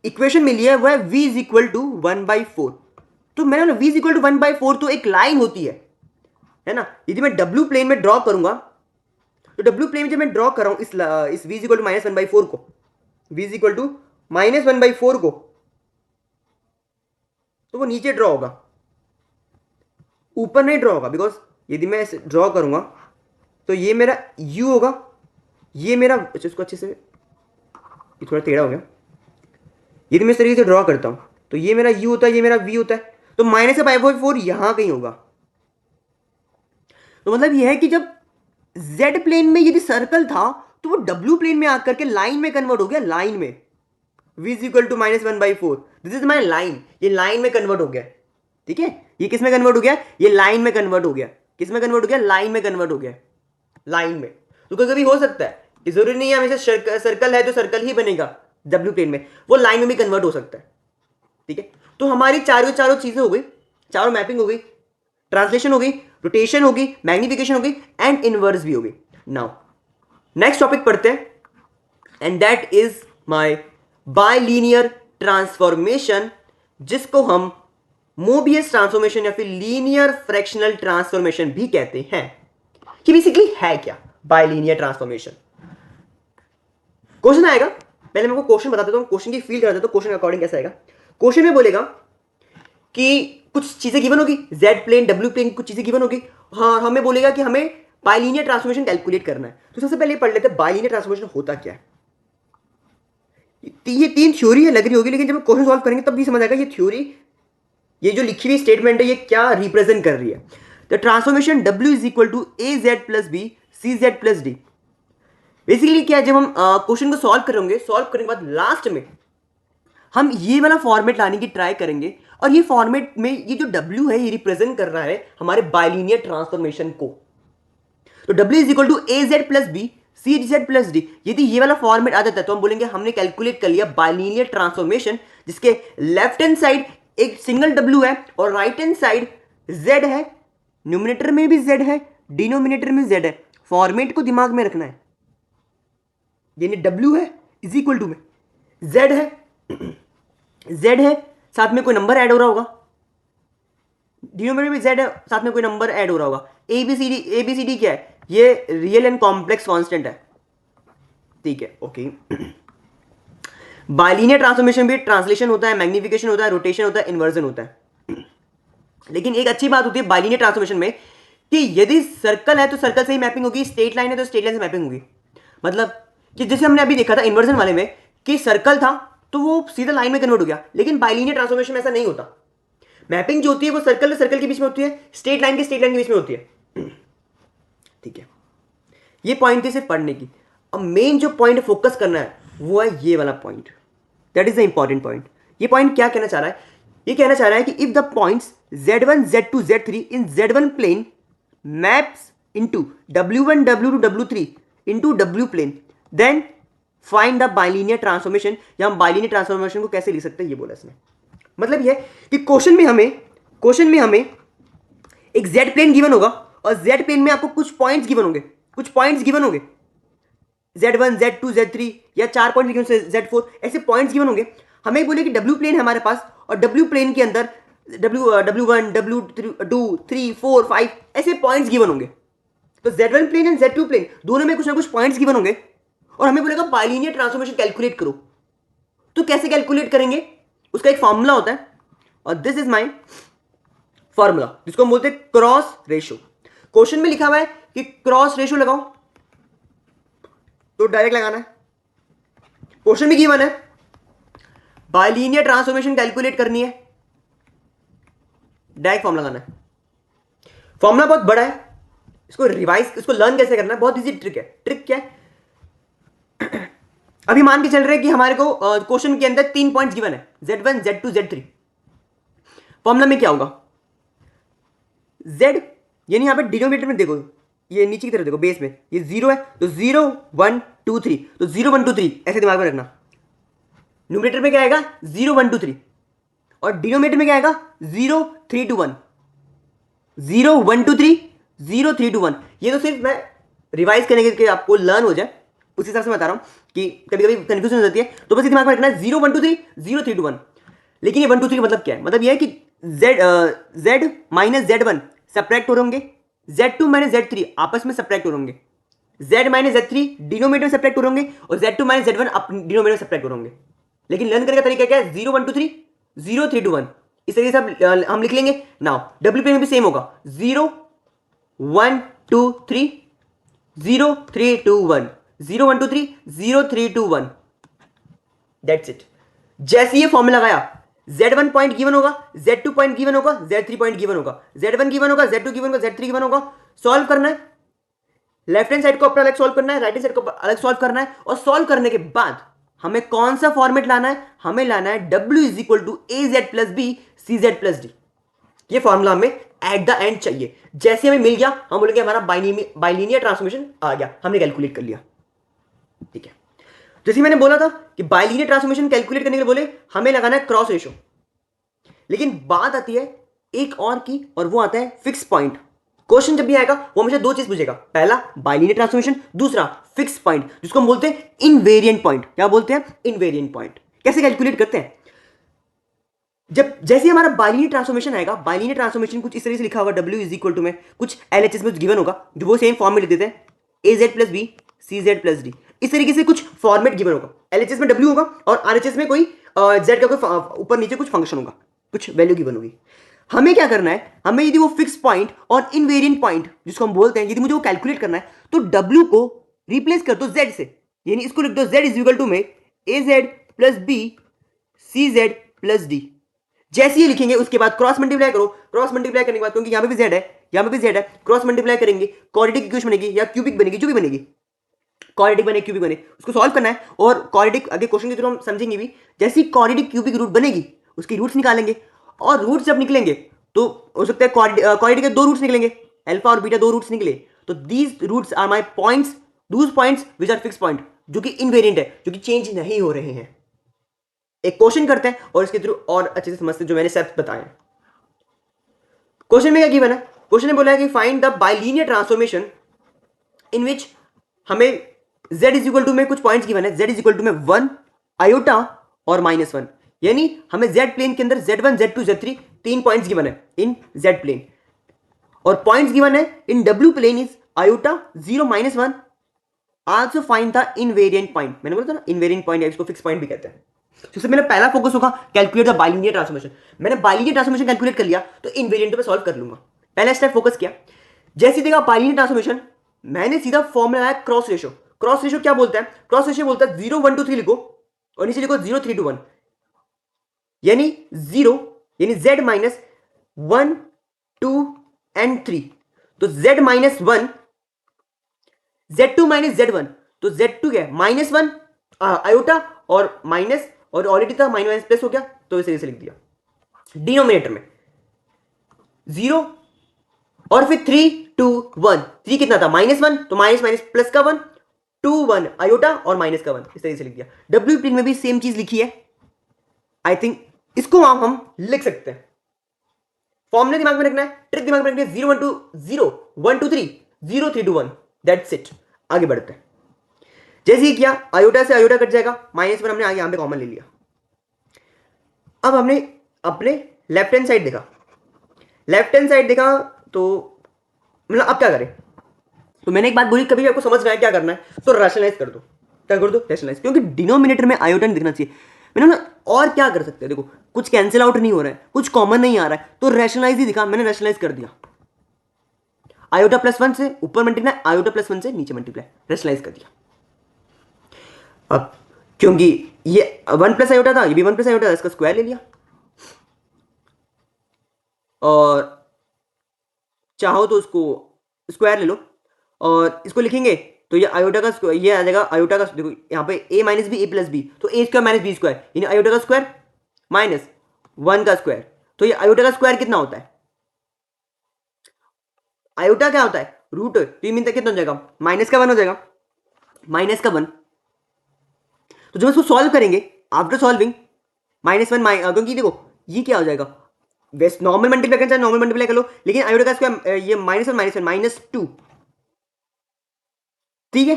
इक्वेशन मिली है, वो है v इज इक्वल टू 1/4। तो मैंने ना v इज इक्वल टू 1/4 तो एक लाइन होती है ना। यदि मैं w प्लेन में ड्रॉ करूंगा, तो w प्लेन में जब मैं ड्रॉ कर रहा हूं इस v is equal to minus 1/4 को, v is equal to minus 1/4 को, तो वो नीचे ड्रॉ होगा, ऊपर नहीं ड्रॉ होगा। बिकॉज यदि मैं इसे ड्रॉ करूंगा तो ये मेरा u होगा, ये मेरा, अच्छा इसको अच्छे से, ये थोड़ा टेढ़ा हो गया। यदि मैं इस तरीके से ड्रॉ करता हूं तो ये मेरा u होता है, ये मेरा v होता है, तो माइनस का 5/4 यहां कहीं होगा। तो मतलब ये है कि जब z प्लेन में यदि सर्कल था तो वो w प्लेन में आकर के लाइन में कन्वर्ट हो गया, लाइन में v is equal to minus 1/4, this is my line, ये लाइन में कन्वर्ट हो गया। ठीक है, ये किस में कन्वर्ट हो गया, ये लाइन में कन्वर्ट हो गया। किस में कन्वर्ट हो गया, लाइन में कन्वर्ट हो गया, लाइन में। तो कभी कभी हो सकता है कि जरूरी नहीं है हमेशा सर्कल है तो सर्कल ही बनेगा w प्लेन में, वो लाइन में भी कन्वर्ट हो सकता है। ठीक है, तो हमारी चारों चीजें हो गई, चारों मैपिंग हो गई, ट्रांसलेशन हो गई, रोटेशन होगी, मैग्निफिकेशन होगी एंड इनवर्स भी होगी। नाउ नेक्स्ट टॉपिक पढ़ते हैं, and that is my bilinear transformation, जिसको हम मोबियस ट्रांसफॉर्मेशन या फिर लीनियर फ्रैक्शनल ट्रांसफॉर्मेशन भी कहते हैं। कि बेसिकली है क्या बायलीनियर ट्रांसफॉर्मेशन। क्वेश्चन आएगा, पहले मैं आपको क्वेश्चन बता देता हूं, क्वेश्चन की फील कर देता हूं, क्वेश्चन के अकॉर्डिंग कैसा आएगा। क्वेश्चन में बोलेगा कि कुछ चीजें गिवन होगी, जेड प्लेन डब्ल्यू प्लेन कुछ चीजें गिवन होगी, हाँ हमें बोलेगा कि हमें बायलीनियर ट्रांसफॉर्मेशन कैलकुलेट करना है। तो सबसे पहले पढ़ लेते हैं बायलीनियर ट्रांसफॉर्मेशन होता क्या है। ये 3 थ्योरी है लग रही होगी, लेकिन जब क्वेश्चन सॉल्व करेंगे तब भी समझ आएगा ये थ्योरी, ये जो लिखी हुई स्टेटमेंट है ये क्या रिप्रेजेंट कर रही है। The transformation w is equal to a z plus b c z plus d. Basically क्या है, जब हम क्वेश्चन को सॉल्व करेंगे, सॉल्व करने के बाद लास्ट में हम ये वाला फॉर्मेट लाने की ट्राई करेंगे, और ये फॉर्मेट में ये जो w है ये रिप्रेजेंट कर रहा है हमारे बायलीनियर ट्रांसफॉर्मेशन को। तो w is equal to a z plus b c z plus d, यदि ये वाला फॉर्मेट आ जाता है तो हम बोलेंगे हमने कैलकुलेट कर लिया बायलीनियर ट्रांसफॉर्मेशन, जिसके लेफ्ट हैंड साइड एक सिंगल w है और राइट हैंड साइड z है, न्यूमिनेटर में भी z है, डिनोमिनेटर में z है। फॉर्मेट को दिमाग में रखना है, यानी w है इज इक्वल टू में z है, z है साथ में कोई नंबर ऐड हो रहा होगा, डिनोमिनेटर में z है साथ में कोई नंबर ऐड हो रहा होगा। ABCD क्या है, ये रियल एंड कॉम्प्लेक्स कांस्टेंट है। ठीक है, ओके। बायलीनियर ट्रांसफॉर्मेशन भी ट्रांसलेशन होता है, मैग्निफिकेशन होता है, रोटेशन होता है, इन्वर्जन होता है। लेकिन एक अच्छी बात होती है बायलीनियर ट्रांसफॉर्मेशन में कि यदि सर्कल है तो सर्कल से ही मैपिंग होगी, स्ट्रेट लाइन है तो स्ट्रेट लाइन से मैपिंग होगी। मतलब कि जैसे हमने अभी देखा था इन्वर्जन वाले में कि सर्कल था तो वो सीधा लाइन में कन्वर्ट हो गया। लेकिन बाइलिनियर ट्रांसफॉर्मेशन में ऐसा नहीं होता। मैपिंग जो होती है वो सर्कल से सर्कल के बीच में होती है, स्ट्रेट लाइन के बीच में होती है। ठीक है, ये पॉइंट थी सिर्फ पढ़ने की। अब मेन जो पॉइंट फोकस करना है वो है ये वाला point, that is the important point. ये पॉइंट क्या कहना चाह रहा है? ये कहना चाह रहा है कि if the points z1 z2 z3 in z1 plane maps into w1 w2 w3 into w plane, then find the bilinear transformation. या हम बाइलिनियर ट्रांसफॉर्मेशन को कैसे लिख सकते हैं ये बोला इसने। मतलब ये कि क्वेश्चन में हमें एक z प्लेन गिवन होगा और z प्लेन में आपको कुछ पॉइंट्स गिवन होंगे, z1 z2 z3 या 4 पॉइंट गिवन, z4 ऐसे पॉइंट्स गिवन होंगे। हमें बोले कि w प्लेन है हमारे पास और w प्लेन के अंदर w1 w2 3 4 5 ऐसे पॉइंट्स गिवन होंगे। तो z1 plane and z2 plane दोनों में कुछ ना कुछ पॉइंट्स गिवन होंगे और हमें बोलेगा बाइलिनियर ट्रांसफॉर्मेशन कैलकुलेट करो। तो कैसे कैलकुलेट करेंगे? उसका एक फॉर्मूला होता है और दिस इज माय फॉर्मूला, जिसको हम बोलते हैं क्रॉस रेशो। क्वेश्चन में लिखा हुआ है कि क्रॉस रेशो लगाओ, तो डायरेक्ट लगाना है। क्वेश्चन में गिवन है बाइलिनियर ट्रांसफॉर्मेशन कैलकुलेट करनी है, डायरेक्ट फॉर्मूला लगाना है। फॉर्मूला बहुत बड़ा है, इसको रिवाइज, इसको लर्न कैसे करना है, बहुत इजी ट्रिक है। ट्रिक क्या है? अभी मान के चल रहे हैं कि हमारे को क्वेश्चन के अंदर 3 पॉइंट्स गिवन है, z1 z2 z3। फॉर्मूला में क्या होगा? z यानी यहां पे डिनोमिनेटर में देखो, ये नीचे की तरफ देखो, बेस में ये 0 है, तो 0 1 2 3, तो 0 1 2 3 ऐसे दिमाग में रखना। न्यूमरेटर में क्या आएगा? 0 1 2 3 और डिनोमिनेटर में क्या आएगा? 0 3 2 1, 0 1 2 3 0 3 2 1। ये तो सिर्फ मैं रिवाइज करने के आपको लर्न हो जाए उस हिसाब से बता रहा हूं कि कभी कभी कंफ्यूजन हो जाती है, तो बस दिमाग में रखना है 0 1 2 3 0 3 2 1। लेकिन ये 1 2 3 का मतलब क्या है? मतलब ये है कि z माइनस z1 सब्ट्रैक्ट हो होंगे, z2 माइनस z3 आपस में सब्ट्रैक्ट हो होंगे, z माइनस z3 डिनोमिनेटर में सब्ट्रैक्ट हो होंगे और z2 माइनस z1 डिनोमिनेटर में सब्ट्रैक्ट हो होंगे। लेकिन लर्न करने का तरीका क्या है? 0 1 2 3 0 3 2 1 इस तरीके से हम लिख लेंगे। नाउ डब्ल्यू प्लेन में भी सेम होगा, 0 1 2 3 0 3 2 1 0 1 2 3 0 3 2 1, दैट्स इट। जैसे ये फॉर्मूला लगाया, z1 पॉइंट गिवन होगा, z2 पॉइंट गिवन होगा, z3 पॉइंट गिवन होगा, z1 गिवन होगा, z2 गिवन होगा, z3 गिवन होगा। सॉल्व करना है, लेफ्ट हैंड साइड को अपना अलग सॉल्व करना है, राइट हैंड साइड को अलग सॉल्व करना है और सॉल्व करने के बाद हमें कौन सा फॉर्मेट लाना है? हमें लाना है w is equal to az plus b c z plus d. ये फॉर्मूला हमें एट द एंड चाहिए। जैसे हमें मिल गया हम बोलेंगे हमारा बाइलिनियर ट्रांसफॉर्मेशन आ गया, हमने कैलकुलेट कर लिया। ठीक है, जैसे मैंने बोला था कि बाइलिनियर ट्रांसफॉर्मेशन कैलकुलेट करने के लिए बोले हमें लगाना है क्रॉस रेशो। लेकिन बात आती है एक और की, और वो आता है फिक्स पॉइंट। क्वेश्चन जब भी आएगा वो हमेशा 2 चीज पूछेगा, पहला बाइलिनियर ट्रांसफॉर्मेशन, दूसरा फिक्स पॉइंट जिसको हम बोलते हैं इनवेरिएंट पॉइंट। क्या बोलते हैं? Invariant point. कैसे कैलकुलेट करते हैं? जब जैसे हमारा बाइलिनियर ट्रांसफॉर्मेशन आएगा, बाइलिनियर ट्रांसफॉर्मेशन कुछ इस तरह से लिखा होगा, w इज इक्वल टू में कुछ LHS में गिवन होगा, जो वो सेम फॉर्म में लिख देते हैं, az plus b c z plus d. इस तरीके से कुछ फॉर्मेट गिवन होगा। LHS में w होगा और RHS में कोई z का कोई ऊपर नीचे कुछ फंक्शन होगा, कुछ वैल्यू गिवन होगी। हमें क्या करना है? हमें यदि वो फिक्स पॉइंट और इनवेरिएंट पॉइंट जिसको हम बोलते हैं, यदि मुझे वो कैलकुलेट करना है तो w को रिप्लेस कर दो z से, यानी इसको लिख दो z इज इक्वल टू में az plus b c z plus d. जैसे ये लिखेंगे उसके बाद क्रॉस मल्टीप्लाई करो, क्रॉस मल्टीप्लाई करने के बाद, क्योंकि यहाँ पे भी z है, यहाँ पे भी z है, क्रॉस मल्टीप्लाई करेंगे, क्वाड्रेटिक इक्वेशन बनेगी या क्यूबिक बनेगी, जो भी बनेगी, क्वाड्रेटिक बने क्यूबिक बने, उसको सॉल्व करना है। और क्वाड्रेटिक आगे क्वेश्चन के थ्रू हम समझेंगे भी, जैसे ही क्वाड्रेटिक क्यूबिक रूट बनेगी उसकी रूट्स निकालेंगे, और रूट्स जब निकलेंगे तो हो सकता है क्वाड्रेटिक के 2 रूट्स निकलेंगे, अल्फा और बीटा 2 रूट्स निकले, तो these roots are my points, those points which are fix point, जो कि इनवेरिएंट है, जो कि चेंज नहीं हो रहे हैं। एक क्वेश्चन करते हैं और इसके थ्रू और अच्छे से समझते हैं जो मैंने स्टेप्स बताए। क्वेश्चन में क्या गिवन है? क्वेश्चन ने बोला है कि find the bilinear transformation in which हमें z इज इक्वल टू में कुछ पॉइंट्स गिवन है, z इज इक्वल टू में 1 आयोटा और -1, यानी हमें z प्लेन के अंदर z1 z2 z3 3 points given है इन z प्लेन, और पॉइंट्स गिवन है in w plane is iota 0 -1। Also find the invariant point. मैंने बोला था ना इनवेरिएंट पॉइंट, इसको फिक्स पॉइंट भी कहते हैं। सबसे मेरा पहला फोकस होगा कैलकुलेट द बाइलिनियर ट्रांसफॉर्मेशन। मैंने बाइलिनियर ट्रांसफॉर्मेशन कैलकुलेट कर लिया तो इनवेरिएंट पे सॉल्व कर लूंगा। पहला स्टेप फोकस किया, जैसे देखा बाइलिनियर ट्रांसफॉर्मेशन, मैंने सीधा फॉर्मूला लगाया क्रॉस रेशो। क्रॉस रेशो क्या बोलता है? क्रॉस रेशो बोलता है 0 1 2 3 लिखो और नीचे लिखो 0 3 2 1। यानी 0 यानी z माइनस 1 2 एंड 3। तो z minus 1 z2 minus z1, तो z2 क्या है -1 आयोटा और माइनस, और ऑलरेडी था माइनस प्लस हो गया तो इसे लिख दिया डिनोमिनेटर में 0 और फिर 3 2 1। 3 कितना था -1, तो माइनस माइनस प्लस का 1 2 1 आयोटा और माइनस का 1, इस तरीके से लिख दिया। डब्ल्यू प्रिंट में भी सेम चीज लिखी है। आई थिंक इसको हम लिख सकते हैं। फॉर्मूला दिमाग में रखना है, ट्रिक दिमाग में रखना है, 0 1 2 0 1 2 3 0 3 2 1, दैट्स इट। आगे बढ़ते हैं। जैसे ही किया आयोटा से आयोटा कट जाएगा, -1 हमने आगे यहां पे कॉमन ले लिया। अब हमने अपने लेफ्ट हैंड साइड देखा, लेफ्ट हैंड साइड देखा तो मतलब अब क्या करें। तो मैंने एक बात बोली, कभी आपको समझ में आया क्या करना है तो रैशनलाइज कर दो। क्या कर दो? रैशनलाइज, क्योंकि डिनोमिनेटर में आयोटा नहीं दिखना चाहिए। मैंने ना और क्या कर सकते हैं, देखो कुछ कैंसिल आउट नहीं हो रहा है, कुछ कॉमन नहीं आ रहा है, तो रैशनलाइज ही दिखा। मैंने रैशनलाइज कर दिया, आयोटा +1 से ऊपर मल्टीप्लाई, आयोटा +1 से नीचे मल्टीप्लाई, रैशनलाइज कर दिया। अब क्योंकि ये 1 प्लस आयोटा था, ये भी 1 प्लस आयोटा था, इसका स्क्वायर ले लिया। और चाहो तो उसको स्क्वायर ले लो और इसको लिखेंगे तो ये आयोटा का ये आ जाएगा आयोटा का, देखो यहाँ पे a minus b a plus b, तो a square minus b square यानी आयोटा का स्क्वायर माइनस 1 का स्क्वायर। तो ये आयोटा का स्क्वायर कितना होता है? आयोटा क्या होता है? रूट। तो ये मीन तक कितना हो जाएगा? -1 हो जाएगा, -1। तो जब इसको सॉल्व करेंगे आफ्टर सॉल्विंग -1 क्योंकि देखो ये क्या हो जाएगा, वेस्ट नॉर्मल मल्टीप्लाई करना चाहे नॉर्मल मल्टीप्लाई कर लो, लेकिन आयोटा का स्क्वायर ये -1 -2, ठीक है।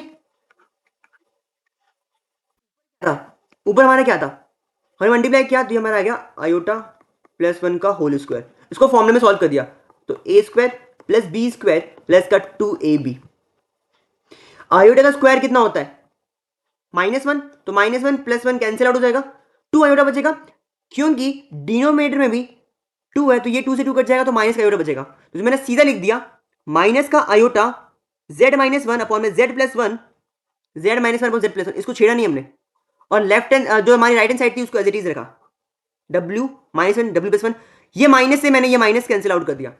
ऊपर हमारा क्या था, हमने मल्टीप्लाई किया तो ये हमारा आ गया आयोटा +1 का होल स्क्वायर। इसको फॉर्मूले में सॉल्व कर दिया तो a square plus b square plus का 2ab। आयोटा का स्क्वायर कितना होता है? -1, तो -1 + 1 कैंसिल आउट हो जाएगा, 2 आयोटा बचेगा, क्योंकि डिनोमिनेटर में भी 2 है तो ये 2 से 2 कट जाएगा तो माइनस का आयोटा बचेगा। तो मैंने सीधा लिख दिया माइनस का आयोटा z-1 अपॉन में z+1, z-1 अपॉन z+1, इसको छेड़ा नहीं हमने। और लेफ्ट हैंड जो हमारी राइट हैंड साइड थी उसको एज इट इज रखा, w -1 w+1, ये माइनस से मैंने ये माइनस कैंसिल आउट कर दिया,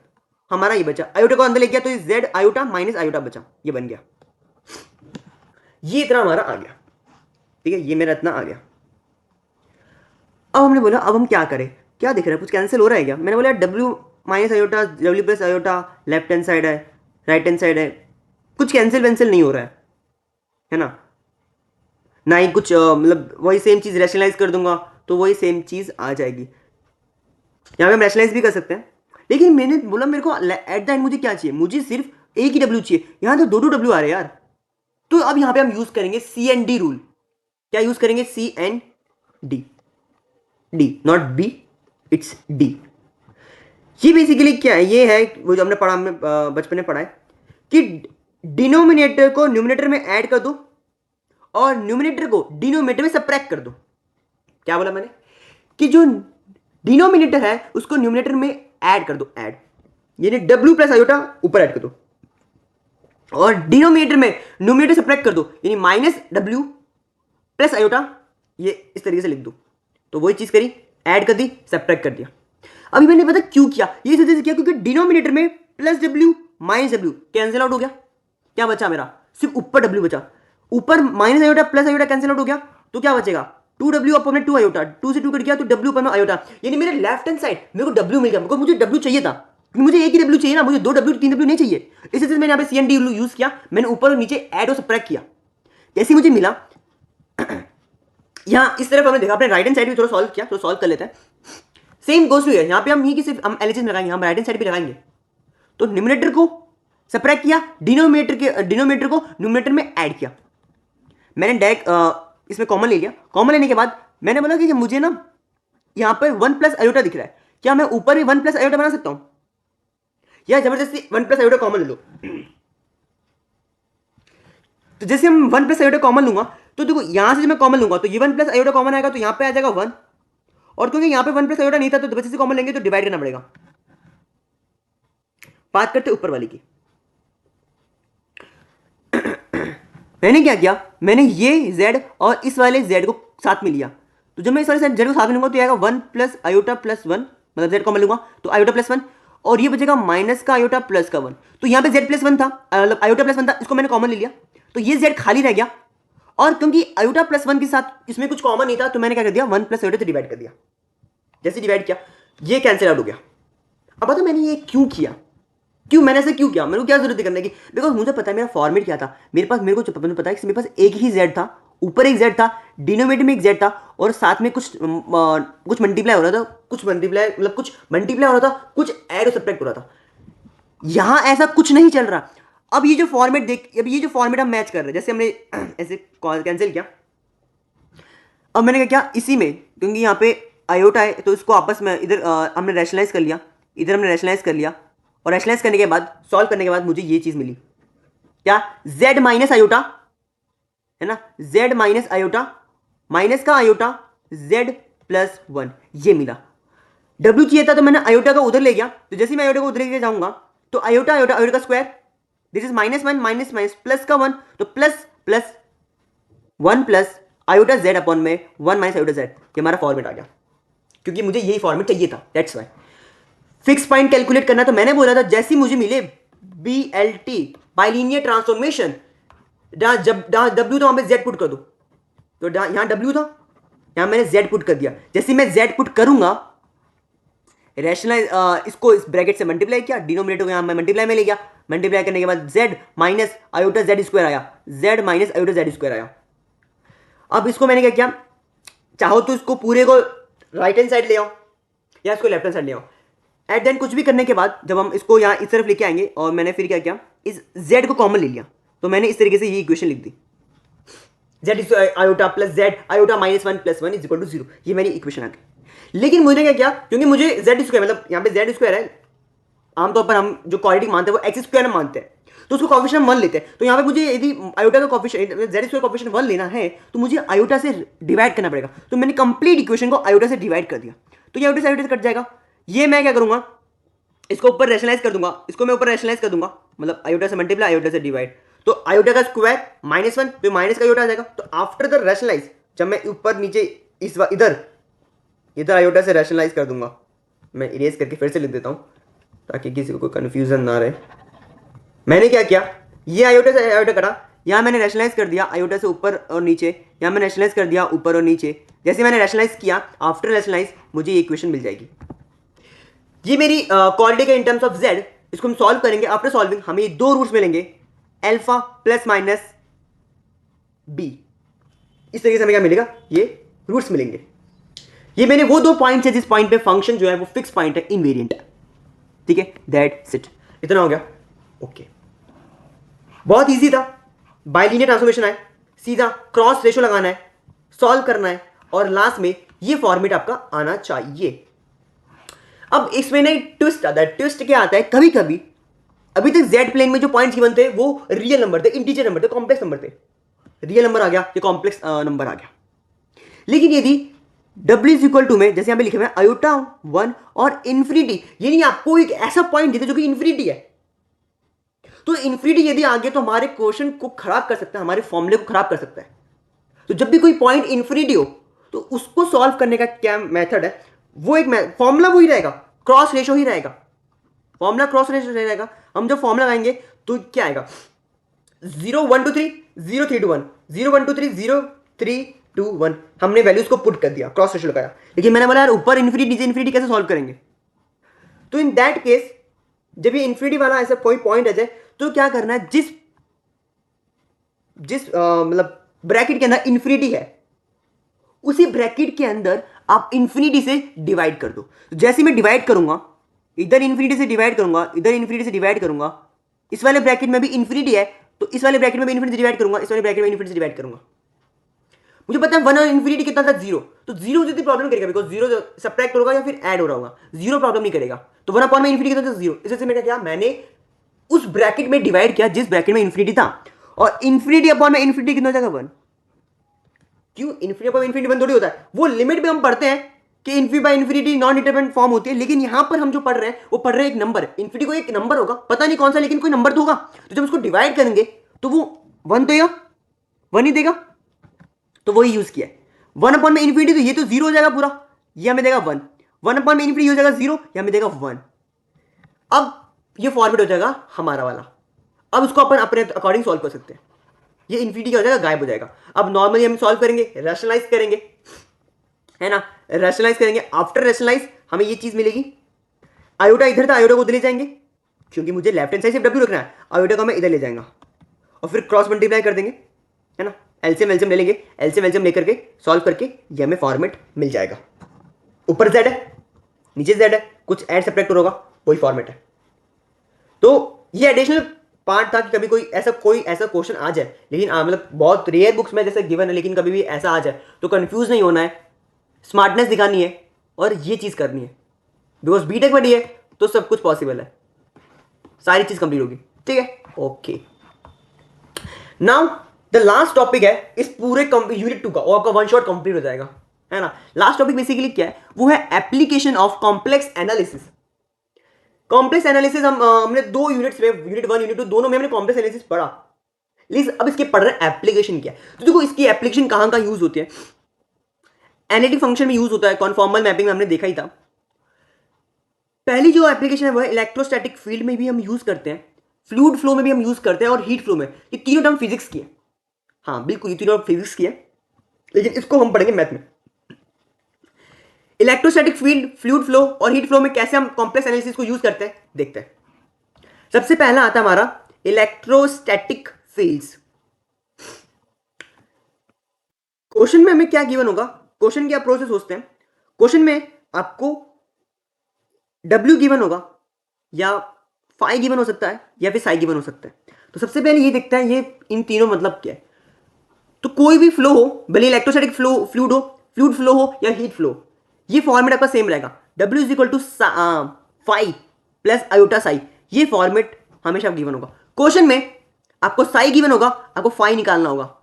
हमारा ये बचा। आयोटा को अंदर ले गया तो z आयोटा माइनस आयोटा बचा, ये बन गया। ये इतना हमारा आ गया, ठीक है, ये मेरा इतना आ गया। अब हमने बोला अब हम क्या करें, क्या दिख रहा है, कुछ कैंसिल हो रहा है क्या? मैंने बोला w minus iota w+ iota, left hand side है राइट हैंड साइड है, कुछ कैंसिल वेंसिल नहीं हो रहा है ना, ना ही कुछ मतलब वही सेम चीज़ रैशनलाइज कर दूंगा तो वही सेम चीज़ आ जाएगी। यहाँ पे हम रैशनलाइज भी कर सकते हैं, लेकिन मैंने बोला मेरे को एट द एंड मुझे क्या चाहिए, मुझे सिर्फ एक ही w चाहिए। यहाँ तो दो w आ रहे हैं यार, तो अब यहाँ पे हम यूज करेंगे C&D रूल। क्या यूज करेंगे? C&D, D not B, it's D। ये बेसिकली क्या है, ये है वो जो हमने पढ़ा, हमने बचपन में पढ़ा है कि डिनोमिनेटर को न्यूमिनेटर में ऐड कर दो और न्यूमिनेटर को डिनोमिनेटर में सबट्रैक्ट कर दो। क्या बोला मैंने? कि जो डिनोमिनेटर है उसको न्यूमिनेटर में ऐड कर दो, ऐड यानी w प्लस आयोटा ऊपर ऐड कर दो, और डिनोमिनेटर में न्यूमिनेटर सबट्रैक्ट कर दो यानी -w प्लस आयोटा, ये इस तरीके से लिख दो। तो वही चीज करी, ऐड कर दी, सबट्रैक्ट कर दिया। अभी मैंने पता क्यों किया, ये इस किया क्योंकि डिनोमिनेटर में +w -w कैंसिल आउट हो गया, क्या बचा मेरा? सिर्फ ऊपर w बचा, ऊपर minus iota plus iota cancel out हो गया तो क्या बचेगा? 2w अपॉन में 2 आयोटा, 2 से 2 कट गया तो w अपॉन में आयोटा, यानी मेरे लेफ्ट हैंड साइड मेरे को w मिल गया, मुझे w चाहिए था, मुझे एक ही w चाहिए ना, मुझे 2w 3w नहीं चाहिए। इसी मैंने यहाँ पे C&D रूल यूज किया, मैंने ऊपर और नीचे ऐड और सबट्रैक्ट किया। जैसे मुझे मिला यहाँ इस तरफ हमने देखा, अपने राइट हैंड साइड भी थोड़ा सॉल्व किया, तो सॉल्व कर लेते हैं। सेम गोस टू है, यहाँ पे हम ही की सिर्फ हम एलएचएस लगाएंगे, हम राइट हैंड साइड भी लगाएंगे। तो न्यूमिनेटर को सबट्रैक्ट किया, डिनोमिनेटर को न्यूमिनेटर में ऐड किया। मैंने डायरेक्ट इसमें कॉमन ले लिया, कॉमन लेने के बाद मैंने बोला कि मुझे ना यहाँ पर 1 प्लस आयोटा दिख रहा है, क्या मैं ऊपर भी 1 प्लस आयोटा बना सकता हूं, या जबरदस्ती 1 प्लस आयोटा कॉमन ले लो? तो जैसे हम 1 प्लस आयोटा कॉमन लूंगा तो देखो यहां से जब मैं कॉमन लूंगा तो ये 1 प्लस आयोटा कॉमन आएगा तो यहां पे आ जाएगा 1, और क्योंकि यहां पे 1 प्लस आयोटा नहीं था तो बच्चे से कॉमन लेंगे तो डिवाइड करना पड़ेगा। बात करते ऊपर वाली की। मैंने क्या किया, मैंने ये z और इस वाले z को साथ में लिया, तो जब मैं इस वाले जेड को साथ में लूंगा तो आएगा 1 प्लस आयोटा प्लस 1, मतलब जेड कॉमन लूंगा तो आयोटा प्लस 1, और ये बचेगा माइनस का आयोटा प्लस का 1। तो यहाँ पे जेड प्लस 1 था, मतलब आयोटा प्लस 1 था, इसको मैंने कॉमन ले लिया तो ये जेड खाली रह गया, और क्योंकि आयोटा प्लस 1 के साथ इसमें कुछ कॉमन नहीं था तो मैंने क्या कर दिया 1 प्लस आयोटा से डिवाइड कर दिया। जैसे डिवाइड किया ये कैंसिल आउट हो गया। अब बता मैंने ये क्यों किया, क्यों मैंने ऐसे क्यों किया, मेरे को क्या जरूरत है करने की, बिकॉज मुझे पता है मेरा फॉर्मेट क्या था। मेरे को पता है कि मेरे पास एक ही जेड था, ऊपर एक जेड था, डिनोमिनेटर में एक जेड था, और साथ में कुछ मल्टीप्लाई हो रहा था, कुछ मल्टीप्लाई हो रहा था, कुछ ऐड और सब्ट्रैक्ट हो रहा था। यहां ऐसा कुछ नहीं चल रहा। अब ये जो फॉर्मेट हम मैच कर रहे हैं, जैसे हमने ऐसे कैंसिल किया, अब मैंने क्या किया इसी में, क्योंकि यहाँ पे आयोटा है तो इसको आपस में इधर हमने रैशनलाइज कर लिया, इधर हमने रैशनलाइज कर लिया, और रैशनलाइज करने के बाद सॉल्व करने के बाद मुझे ये चीज मिली, क्या z माइनस आयोटा है ना, z माइनस आयोटा, माइनस का आयोटा z प्लस 1, ये मिला। w चाहिए था तो मैंने आयोटा का उधर ले गया, तो जैसे मैं आयोटा को उधर लेके जाऊंगा तो आयोटा का square, this is minus 1 minus minus plus का 1, तो plus plus 1 plus iota z upon में 1 माइनस आयोटा z, ये हमारा फॉर्मेट आ गया, क्योंकि मुझे यही फॉर्मेट चाहिए था, that's why. Fix point calculate करना तो मैंने बोला था जैसे मुझे मिले BLT बाइलिनियर ट्रांसफॉर्मेशन, जब W था वहां पे Z पुट कर दो, तो यहां W था, यहां मैंने Z पुट कर दिया। जैसे मैं Z पुट करूंगा, रैशनलाइज इसको इस ब्रैकेट से मल्टीप्लाई किया, डिनोमिनेटर को यहां मैं मल्टीप्लाई में ले गया, मल्टीप्लाई करने के बाद Z minus iota Z square आया, Z minus iota Z square आया। अब इसको मैंने क्या किया, चाहो तो इसको पूरे को राइट हैंड साइड ले आओ या इसको लेफ्ट हैंड साइड ले आओ। एट देन कुछ भी करने के बाद जब हम इसको यहाँ इस तरफ लेके आएंगे, और मैंने फिर क्या किया, इस z को कॉमन ले लिया, तो मैंने इस तरीके से ये इक्वेशन लिख दी, z is iota plus z iota minus 1 plus 1 is equal to 0, ये मेरी इक्वेशन आ गई। लेकिन मुझे क्या किया, क्योंकि मुझे z स्क्वायर, मतलब यहाँ पे z स्क्वायर है, आमतौर पर हम जो क्वाड्रेटिक मानते हैं वो एक्स स्क्वायर में मानते हैं, तो उसको कोएफिशिएंट हम 1 लेते हैं। तो यहाँ पे मुझे यदि आयोटा का कोएफिशिएंट z स्क्वायर कोएफिशिएंट 1 लेना है तो मुझे आयोटा से डिवाइड करना पड़ेगा, तो मैंने कंप्लीट इक्वेशन को आयोटा से डिवाइड कर दिया, तो ये आयोटा से कट जाएगा। ये मैं क्या करूंगा, इसको ऊपर रैशनलाइज कर दूंगा, इसको मैं ऊपर रैशनलाइज कर दूंगा, मतलब आयोटा से मल्टीप्लाई आयोटा से डिवाइड, तो आयोटा का स्क्वायर माइनस 1, तो माइनस का आयोटा आ जाएगा। तो आफ्टर द रैशनलाइज जब मैं ऊपर नीचे इस इधर आयोटा से रैशनलाइज कर दूंगा, मैं इरेज करके फिर से लिख देता हूं ताकि किसी को कोई कंफ्यूजन ना रहे। मैंने क्या किया, ये आयोटा से आयोटा कटा, यहाँ मैंने रैशनलाइज कर दिया आयोटा से ऊपर और नीचे, यहाँ मैंने रैशनलाइज कर दिया ऊपर और नीचे। जैसे मैंने रैशनलाइज किया, आफ्टर रैशनलाइज मुझे ये इक्वेशन मिल जाएगी। ये मेरी क्वाड्रेटिक है इन टर्म्स ऑफ z, इसको हम सॉल्व करेंगे। आफ्टर सॉल्विंग हमें ये दो रूट्स मिलेंगे, अल्फा प्लस माइनस b, इस तरीके से हमें क्या मिलेगा, ये रूट्स मिलेंगे। ये मैंने वो दो पॉइंट्स है जिस पॉइंट पे फंक्शन जो है वो फिक्स पॉइंट है, इनवेरिएंट है, ठीक है, दैट्स इट, इतना हो गया। ओके, बहुत इजी था, बाइलिनियर ट्रांसफॉर्मेशन है, सीधा क्रॉस रेशो लगाना है, सॉल्व करना है, और लास्ट में ये फॉर्मेट आपका आना चाहिए। अब इसमें नहीं ट्विस्ट आता है, ट्विस्ट क्या आता है, कभी कभी अभी तक जेड प्लेन में जो पॉइंट्स गिवन थे वो रियल नंबर थे, इंटीजर नंबर थे, कॉम्प्लेक्स नंबर थे, रियल नंबर आ गया, ये कॉम्प्लेक्स नंबर आ गया। लेकिन यदि w इज इक्वल टू में जैसे यहां पे लिखे हुए आयोटा 1 और इन्फिनिटी, यानी आपको एक ऐसा पॉइंट देते जो कि इन्फिनिटी है, तो इन्फिनिटी यदि आ गया तो हमारे क्वेश्चन को खराब कर सकता है, हमारे फॉर्मूले को खराब कर सकता है। तो जब भी कोई पॉइंट इन्फिनिटी हो तो उसको सॉल्व करने का क्या मेथड है, वो एक फॉर्मूला वही रहेगा, क्रॉस रेशो ही रहेगा, फॉर्मूला क्रॉस रेशो रहेगा। हम जब फॉर्मूला लगाएंगे तो क्या आएगा, 0 1 2 3 0 3 2 1, 0 1 2 3 0 3 2 1, हमने वैल्यूज को पुट कर दिया, क्रॉस रेशो लगाया। लेकिन मैंने बोला यार ऊपर इन्फिनिटी नीचे इन्फिनिटी कैसे सॉल्व करेंगे, तो इन दैट केस जब ये इन्फिनिटी वाला ऐसा कोई पॉइंट आ जाए तो क्या करना है, जिस मतलब ब्रैकेट के अंदर इन्फिनिटी है उसी ब्रैकेट के अंदर आप इन्फिनिटी से डिवाइड कर दो। जैसे मैं डिवाइड करूंगा, इधर इन्फिनिटी से डिवाइड करूंगा, इधर इन्फिनिटी से डिवाइड करूंगा, इस वाले ब्रैकेट में भी इन्फिनिटी है तो इस वाले ब्रैकेट में भी इन्फिनिटी से डिवाइड करूंगा, इस वाले ब्रैकेट में इन्फिनिटी से डिवाइड करूंगा। मुझे पता है 1 और इन्फिनिटी कितना था, 0, तो 0 जितनी प्रॉब्लम करेगा, बिकॉज 0 सब्ट्रैक्ट होगा या फिर ऐड हो रहा होगा, 0 प्रॉब्लम नहीं करेगा। तो 1 अपॉन में इन्फिनिटी कितना था, 0, इससे मैंने क्या, मैंने उस ब्रैकेट में डिवाइड किया जिस ब्रैकेट में इन्फिनिटी था, और इन्फिनिटी अपॉन में इन्फिनिटी कितना हो जाएगा, 1। क्यों, इन्फिनिटी अपॉन इन्फिनिटी 1 थोड़ी होता है, वो लिमिट में हम पढ़ते हैं कि infinity by infinity non determinant form होती है, लेकिन यहां पर हम जो पढ़ रहे हैं वो पढ़ रहे हैं एक नंबर, इन्फिनिटी को एक नंबर होगा, पता नहीं कौन सा, लेकिन कोई नंबर तो होगा। तो जब उसको डिवाइड करेंगे तो वो 1 देगा, 1 ही देगा, तो वही यूज किया है। वन अपॉन में इन्फिनिटी, तो ये तो जीरो हो जाएगा पूरा, ये हमें देगा वन। वन अपॉन में इन्फिनिटी हो जाएगा जीरो, ये हमें देगा वन। अब ये फॉर्मेट हो जाएगा हमारा वाला। अब उसको अपन अपने अकॉर्डिंग सॉल्व कर सकते हैं। ये इन्फिनिटी क्या हो जाएगा, गायब हो जाएगा। अब नॉर्मली हम सॉल्व करेंगे, रैशनलाइज करेंगे, है ना, रैशनलाइज करेंगे। आफ्टर रैशनलाइज हमें ये चीज मिलेगी, आयोटा इधर था, आयोटा को उधर ले जाएंगे, क्योंकि मुझे लेफ्ट हैंड साइड से डब्ल्यू रखना है, आयोटा को मैं इधर ले जाएंगा और फिर क्रॉस मल्टीप्लाई कर देंगे, है ना, एलसीएम एलसीएम ले लेंगे, एलसीएम एलसीएम लेकर के सॉल्व करके ये हमें फॉर्मेट मिल जाएगा। ऊपर जेड है, नीचे जेड है, कुछ ऐड सब्ट्रैक्ट होगा, वही फॉर्मेट है। तो ये एडिशनल पार्ट था कि कभी कोई ऐसा क्वेश्चन आ जाए, लेकिन मतलब बहुत रेयर बुक्स में जैसे गिवन है, लेकिन कभी भी ऐसा आ जाए तो कंफ्यूज नहीं होना है, स्मार्टनेस दिखानी है और ये चीज करनी है। बिकॉज बीटेक में डी है तो सब कुछ पॉसिबल है, सारी चीज कंप्लीट होगी, ठीक है। Okay, now the last topic है इस पूरे यूनिट 2 का, और आपका वन शॉट कंप्लीट हो जाएगा, है ना। लास्ट टॉपिक बेसिकली क्या है, वो है application of complex analysis. Complex analysis हमने दो यूनिट्स में, यूनिट 1 यूनिट 2 दोनों में हमने कॉम्प्लेक्स एनालिसिस पढ़ा, लेकिन अब इसके पढ़ रहे हैं एप्लीकेशन क्या है। तो देखो इसकी एप्लीकेशन कहां कहां यूज होती है। एनालिटिक फंक्शन में यूज होता है, कॉन्फॉर्मल मैपिंग में हमने देखा ही था। पहली जो एप्लीकेशन है वो है इलेक्ट्रोस्टैटिक फील्ड में भी हम यूज करते हैं, फ्लूइड फ्लो में भी हम यूज करते हैं और हीट फ्लो में। ये तीनों टर्म फिजिक्स की है, हाँ बिल्कुल ये तीनों फिजिक्स की है, लेकिन इसको हम पढ़ेंगे मैथ में। इलेक्ट्रोस्टैटिक फील्ड, फ्लूइड फ्लो और हीट फ्लो में कैसे हम कॉम्प्लेक्स एनालिसिस को यूज करते हैं देखते हैं। सबसे पहला आता है हमारा इलेक्ट्रोस्टैटिक फील्ड्स। क्वेश्चन में हमें क्या गिवन होगा, क्वेश्चन की अप्रोच से सोचते हैं। क्वेश्चन में आपको W गिवन होगा, या फाई गिवन हो सकता है, या फिर साई गिवन हो सकता है। तो सबसे पहले ये देखते हैं ये इन तीनों मतलब क्या है। तो कोई भी फ्लो हो, भले इलेक्ट्रोस्टैटिक फ्लो, फ्लूइड हो, फ्लूइड फ्लो हो या हीट फ्लो, ये फॉर्मेट आपका सेम रहेगा, W is equal to phi plus iota psi. ये फॉर्मेट हमेशा गिवन होगा। क्वेश्चन में आपको साई गिवन होगा, आपको फाई निकालना होगा,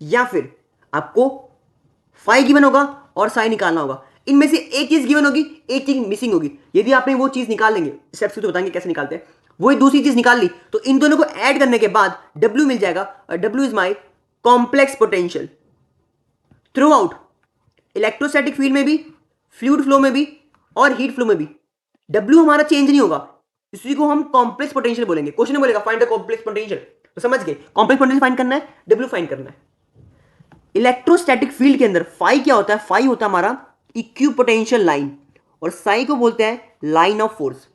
या फिर आपको फाई गिवन होगा और साई निकालना होगा। इनमें से एक चीज गिवन होगी, एक चीज मिसिंग होगी। यदि आपने वो चीज निकाल लेंगे, स्टेप्स तो बताएंगे कैसे निकालते हैं, वही दूसरी चीज निकाल ली, तो इन दोनों को ऐड करने के बाद W मिल जाएगा, और W is my complex potential through out electrostatic field में भी, फ्लूइड फ्लो में भी और हीट फ्लो में भी। W हमारा चेंज नहीं होगा, इसी को हम कॉम्प्लेक्स पोटेंशियल बोलेंगे। क्वेश्चन में बोलेगा फाइंड द कॉम्प्लेक्स पोटेंशियल, तो समझ गए कॉम्प्लेक्स पोटेंशियल फाइंड करना है, W फाइंड करना है। इलेक्ट्रोस्टैटिक फील्ड के अंदर फाई क्या होता है, फाई होता है हमारा इक्विपोटेंशियल लाइन, और साई को बोलते हैं लाइन ऑफ फोर्स।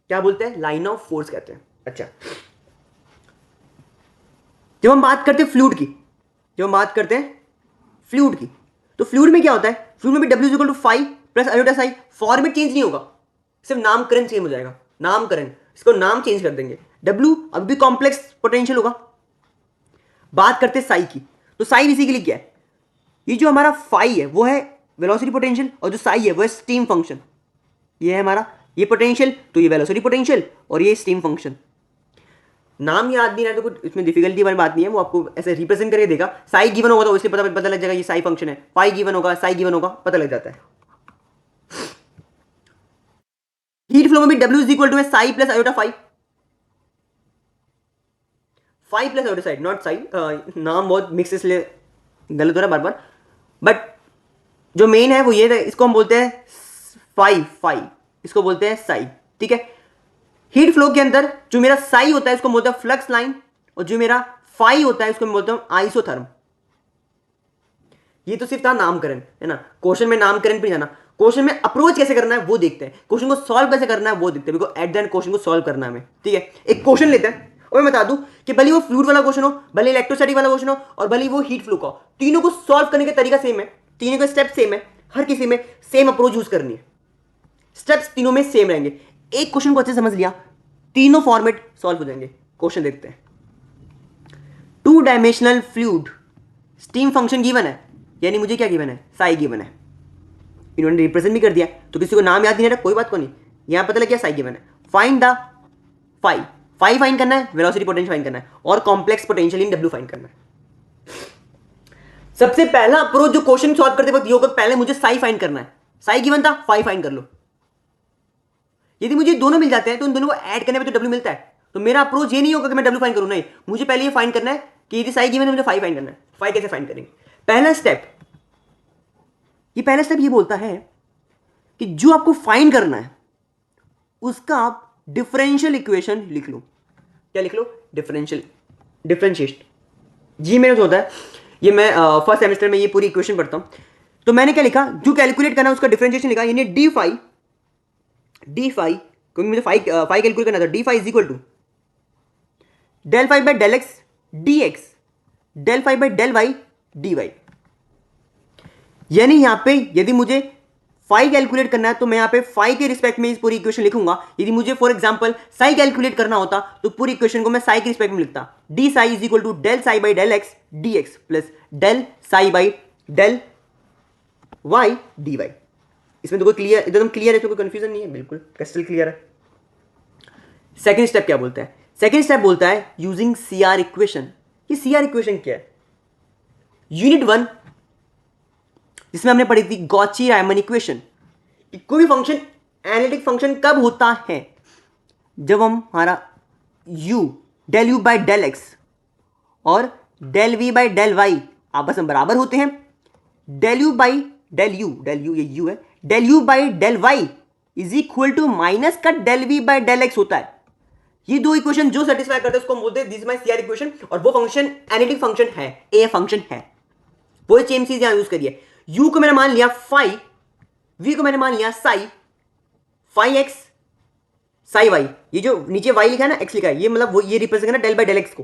क्या बोलते हैं, लाइन ऑफ फोर्स कहते हैं। अच्छा, जब हम बात करते हैं फ्लूइड की, जब हम बात करते हैं फ्लूइड की, तो फ्लूइड में क्या होता है, फ्लूइड में भी W equal to phi plus iota psi. Format change नहीं होगा, सिर्फ नामकरण चेंज हो जाएगा, नामकरण, इसको नाम चेंज कर देंगे। W अब भी कॉम्प्लेक्स पोटेंशियल होगा। बात करते हैं साई की, तो साई बेसिकली क्या है, ये जो हमारा फाई है वो है वेलोसिटी पोटेंशियल, और जो साई है वो है स्टीम फंक्शन। ये है हमारा, ये पोटेंशियल, तो ये वेलोसिटी पोटेंशियल और ये स्टीम फंक्शन। नाम याद नहीं रहा तो कुछ इसमें डिफिकल्टी वाली बात नहीं है, वो आपको ऐसे रिप्रेजेंट करके देगा। साई गिवन होगा तो इसलिए पता लग जाएगा ये साई फंक्शन है, फाई गिवन होगा, साई गिवन होगा, पता लग जाता है। हीट फ्लो में भी W इज इक्वल टू है psi plus iota phi, phi plus iota psi, not psi. नाम बहुत मिक्स इसलिए गलत हो रहा है बार बार, बट जो मेन है वो ये है, इसको हम बोलते हैं फाई, फाई इसको बोलते हैं साई, ठीक है। हीट फ्लो के अंदर जो मेरा साई होता है इसको बोलते हैं फ्लक्स लाइन, और जो मेरा फाई होता है उसको मैं बोलता हूं आइसोथर्म। ये तो सिर्फ था नामकरण, है ना। क्वेश्चन में नामकरण पे जाना, क्वेश्चन में अप्रोच कैसे करना है वो देखते हैं, क्वेश्चन को सॉल्व कैसे करना है वो देखते हैं, because at the and question को सॉल्व करना है हमें, ठीक है। एक क्वेश्चन लेते हैं, और मैं बता दूं कि भले वो फ्लूइड वाला क्वेश्चन हो, भले इलेक्ट्रोस्टैटिक वाला क्वेश्चन हो, और भले वो हीट फ्लो का, तीनों को सॉल्व करने का तरीका सेम है, तीनों का स्टेप सेम है, हर किसी में सेम अप्रोच यूज करनी है, स्टेप्स तीनों में सेम रहेंगे। एक क्वेश्चन को अच्छे से समझ लिया, तीनों फॉर्मेट सॉल्व हो जाएंगे। क्वेश्चन देखते हैं। 2 dimensional fluid, steam function given है, यानी मुझे क्या गिवन है, साई गिवन है। इन्होंने रिप्रेजेंट भी कर दिया, तो किसी को नाम याद नहीं रहा कोई बात को नहीं, यहां पता लग गया साई गिवन है। Find the phi, phi find करना है, वेलोसिटी पोटेंशियल फाइंड करना है, और complex potential in W find करना है। सबसे पहला अप्रोच जो क्वेश्चन सॉल्व करते वक्त ये होगा, पहले मुझे साई फाइंड करना है, साई गिवन था, फाई फाइंड कर लो। यदि मुझे दोनों मिल जाते हैं तो इन दोनों को ऐड करने में तो W मिलता है, तो मेरा अप्रोच ये नहीं होगा कि मैं W फाइंड करूं, नहीं, मुझे पहले ये फाइंड करना है कि यदि साई गिवन है मुझे फाई फाइंड करना है। फाई कैसे फाइंड करेंगे, पहला स्टेप ये पहला स्टेप ये बोलता है कि जो आपको फाइंड करना है उसका आप डिफरेंशियल इक्वेशन लिख लो। क्या लिख लो? डिफरेंशिएशन। जी मेरे जो होता है, ये मैं फर्स्ट सेमेस्टर में ये पूरी इक्वेशन पढ़ता हूं। तो मैंने क्या लिखा, जो कैलकुलेट करना है उसका डिफरेंशिएशन लिखा, यानी डी फाई क्योंकि मुझे फाई कैलकुलेट करना था। D phi is equal to del phi by del x d x del phi by del y d y. यानी यहां पे यदि मुझे फाई कैलकुलेट करना है तो मैं यहां पे फाई के रिस्पेक्ट में इस पूरी इक्वेशन लिखूंगा। यदि मुझे फॉर एग्जांपल साई कैलकुलेट करना होता तो पूरी इक्वेशन को मैं साई के रिस्पेक्ट में लिखता। D psi is equal to del psi by del x d x plus del psi by del y d y. इसमें तो कोई क्लियर, एकदम क्लियर है, तो कोई कंफ्यूजन नहीं है, बिल्कुल क्रिस्टल क्लियर है। सेकंड स्टेप क्या बोलता है? सेकंड स्टेप बोलता है यूजिंग सीआर इक्वेशन। ये सीआर इक्वेशन क्या है? यूनिट 1 जिसमें हमने पढ़ी थी गॉची रायमन इक्वेशन। कोई भी फंक्शन एनालिटिक फंक्शन कब होता है? जब हम हमारा u del U by del X और del V by del Y आपस में बराबर होते हैं। Del U by del U ये u है, del U by del Y is equal to minus का del V by del X होता है। ये दो इक्वेशन जो सेटिस्फाई करते हैं उसको हम बोलते हैं this is my CR equation. और वो फंक्शन एनालिटिक फंक्शन है, ए फंक्शन है। वो सेम चीज यहां यूज करिए। u को मैंने मान लिया फाई, v को मैंने मान लिया psi, phi x psi y. ये जो नीचे y लिखा है ना, x लिखा है, ये मतलब वो ये रिप्रेजेंट करना डेल बाय डेल एक्स को,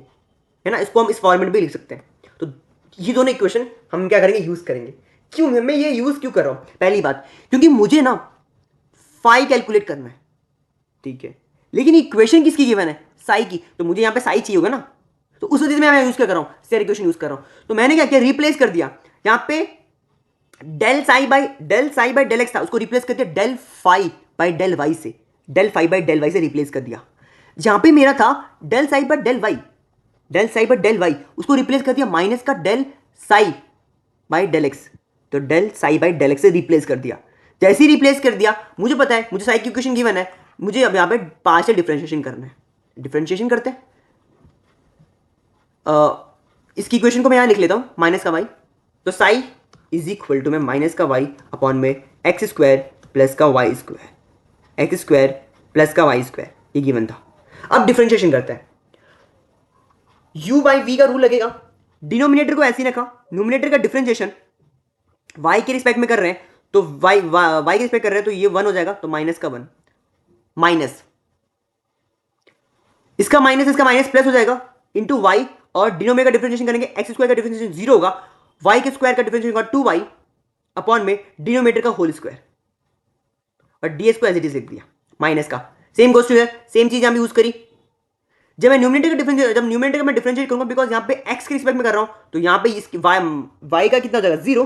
है ना। इसको हम इस फॉर्मेट में भी लिख सकते हैं। तो ये दोनों इक्वेशन हम क्या करेंगे, यूज करेंगे। क्यों मैं ये यूज क्यों कर रहा हूं? पहली बात, क्योंकि मुझे ना फाई कैलकुलेट करना है, ठीक है, लेकिन इक्वेशन किसकी गिवन है? साई की। तो मुझे यहां पे साई चाहिए होगा ना, तो उस वजह से मैं यूज कर रहा हूं, सीआर इक्वेशन यूज कर रहा हूं। तो मैंने क्या किया, रिप्लेस कर दिया। यहां पे del psi by del x था, उसको रिप्लेस कर दिया del phi by del y से, del phi by del y से रिप्लेस कर दिया। जहां पे मेरा था del psi by del y, उसको रिप्लेस कर दिया माइनस का del psi by del x. तो del psi by del x से रिप्लेस कर दिया। जैसे ही रिप्लेस कर दिया, मुझे पता है मुझे साई की इक्वेशन गिवन है, मुझे अब यहां पे पार्शियल डिफरेंशिएशन करना है। डिफरेंशिएशन करते हैं। इसकी इक्वेशन को मैं यहां लिख लेता हूं, माइनस का वाई। तो साई इज इक्वल टू में माइनस का वाई अपॉन में एक्स स्क्वायर प्लस का y square, x square plus का वाई स्क्वायर, ये गिवन था। अब डिफरेंशिएशन करते हैं। u बाई वी का रूल लगेगा। डिनोमिनेटर को ऐसे ही रखा, न्यूमिनेटर का डिफरेंशिएशन y के रिस्पेक्ट में कर रहे हैं, तो y के रिस्पेक्ट कर रहे हैं, तो ये 1 हो जाएगा, तो माइनस का 1 माइनस इसका माइनस प्लस हो जाएगा इंटू वाई, और डिनोमिनेटर का डिफरेंशिएशन करेंगे, एक्स स्क्वायर का डिफरेंशिएशन 0 होगा, y के स्क्वायर का डिफरेंशिएशन होगा 2y अपॉन में डिनोमिनेटर का होल स्क्वायर, और ds को एज इट इज लिख दिया माइनस का। Same goes to here, same चीज यहां भी यूज करी। जब मैं न्यूमिनेटर का डिफरेंशिएट करूंगा, बिकॉज यहां पे x के रिस्पेक्ट में कर रहा हूं, तो यहां पे इसकी y का कितना हो जाएगा 0,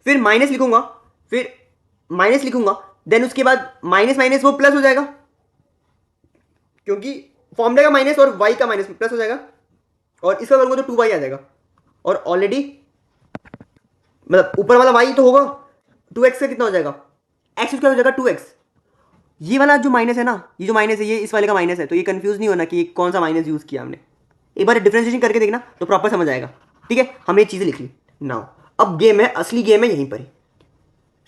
फिर माइनस लिखूंगा, देन उसके बाद माइनस माइनस वो प्लस हो जाएगा, क्योंकि फॉर्मूला का माइनस और y का माइनस प्लस हो जाएगा, और इसका करूंगा तो 2y आ जाएगा, और ऑलरेडी मतलब ऊपर वाला y तो होगा, 2x का कितना हो जाएगा, x स्क्वायर हो जाएगा 2x। ये वाला जो माइनस है ना, ये जो माइनस है, ये इस वाले का माइनस है, तो ये कंफ्यूज नहीं होना कि कौन सा माइनस यूज किया हमने। एक बार डिफरेंशिएशन करके देखना तो प्रॉपर समझ आएगा, ठीक है। हमने चीजें लिख ली। नाउ अब गेम है, असली गेम है यहीं पर ही,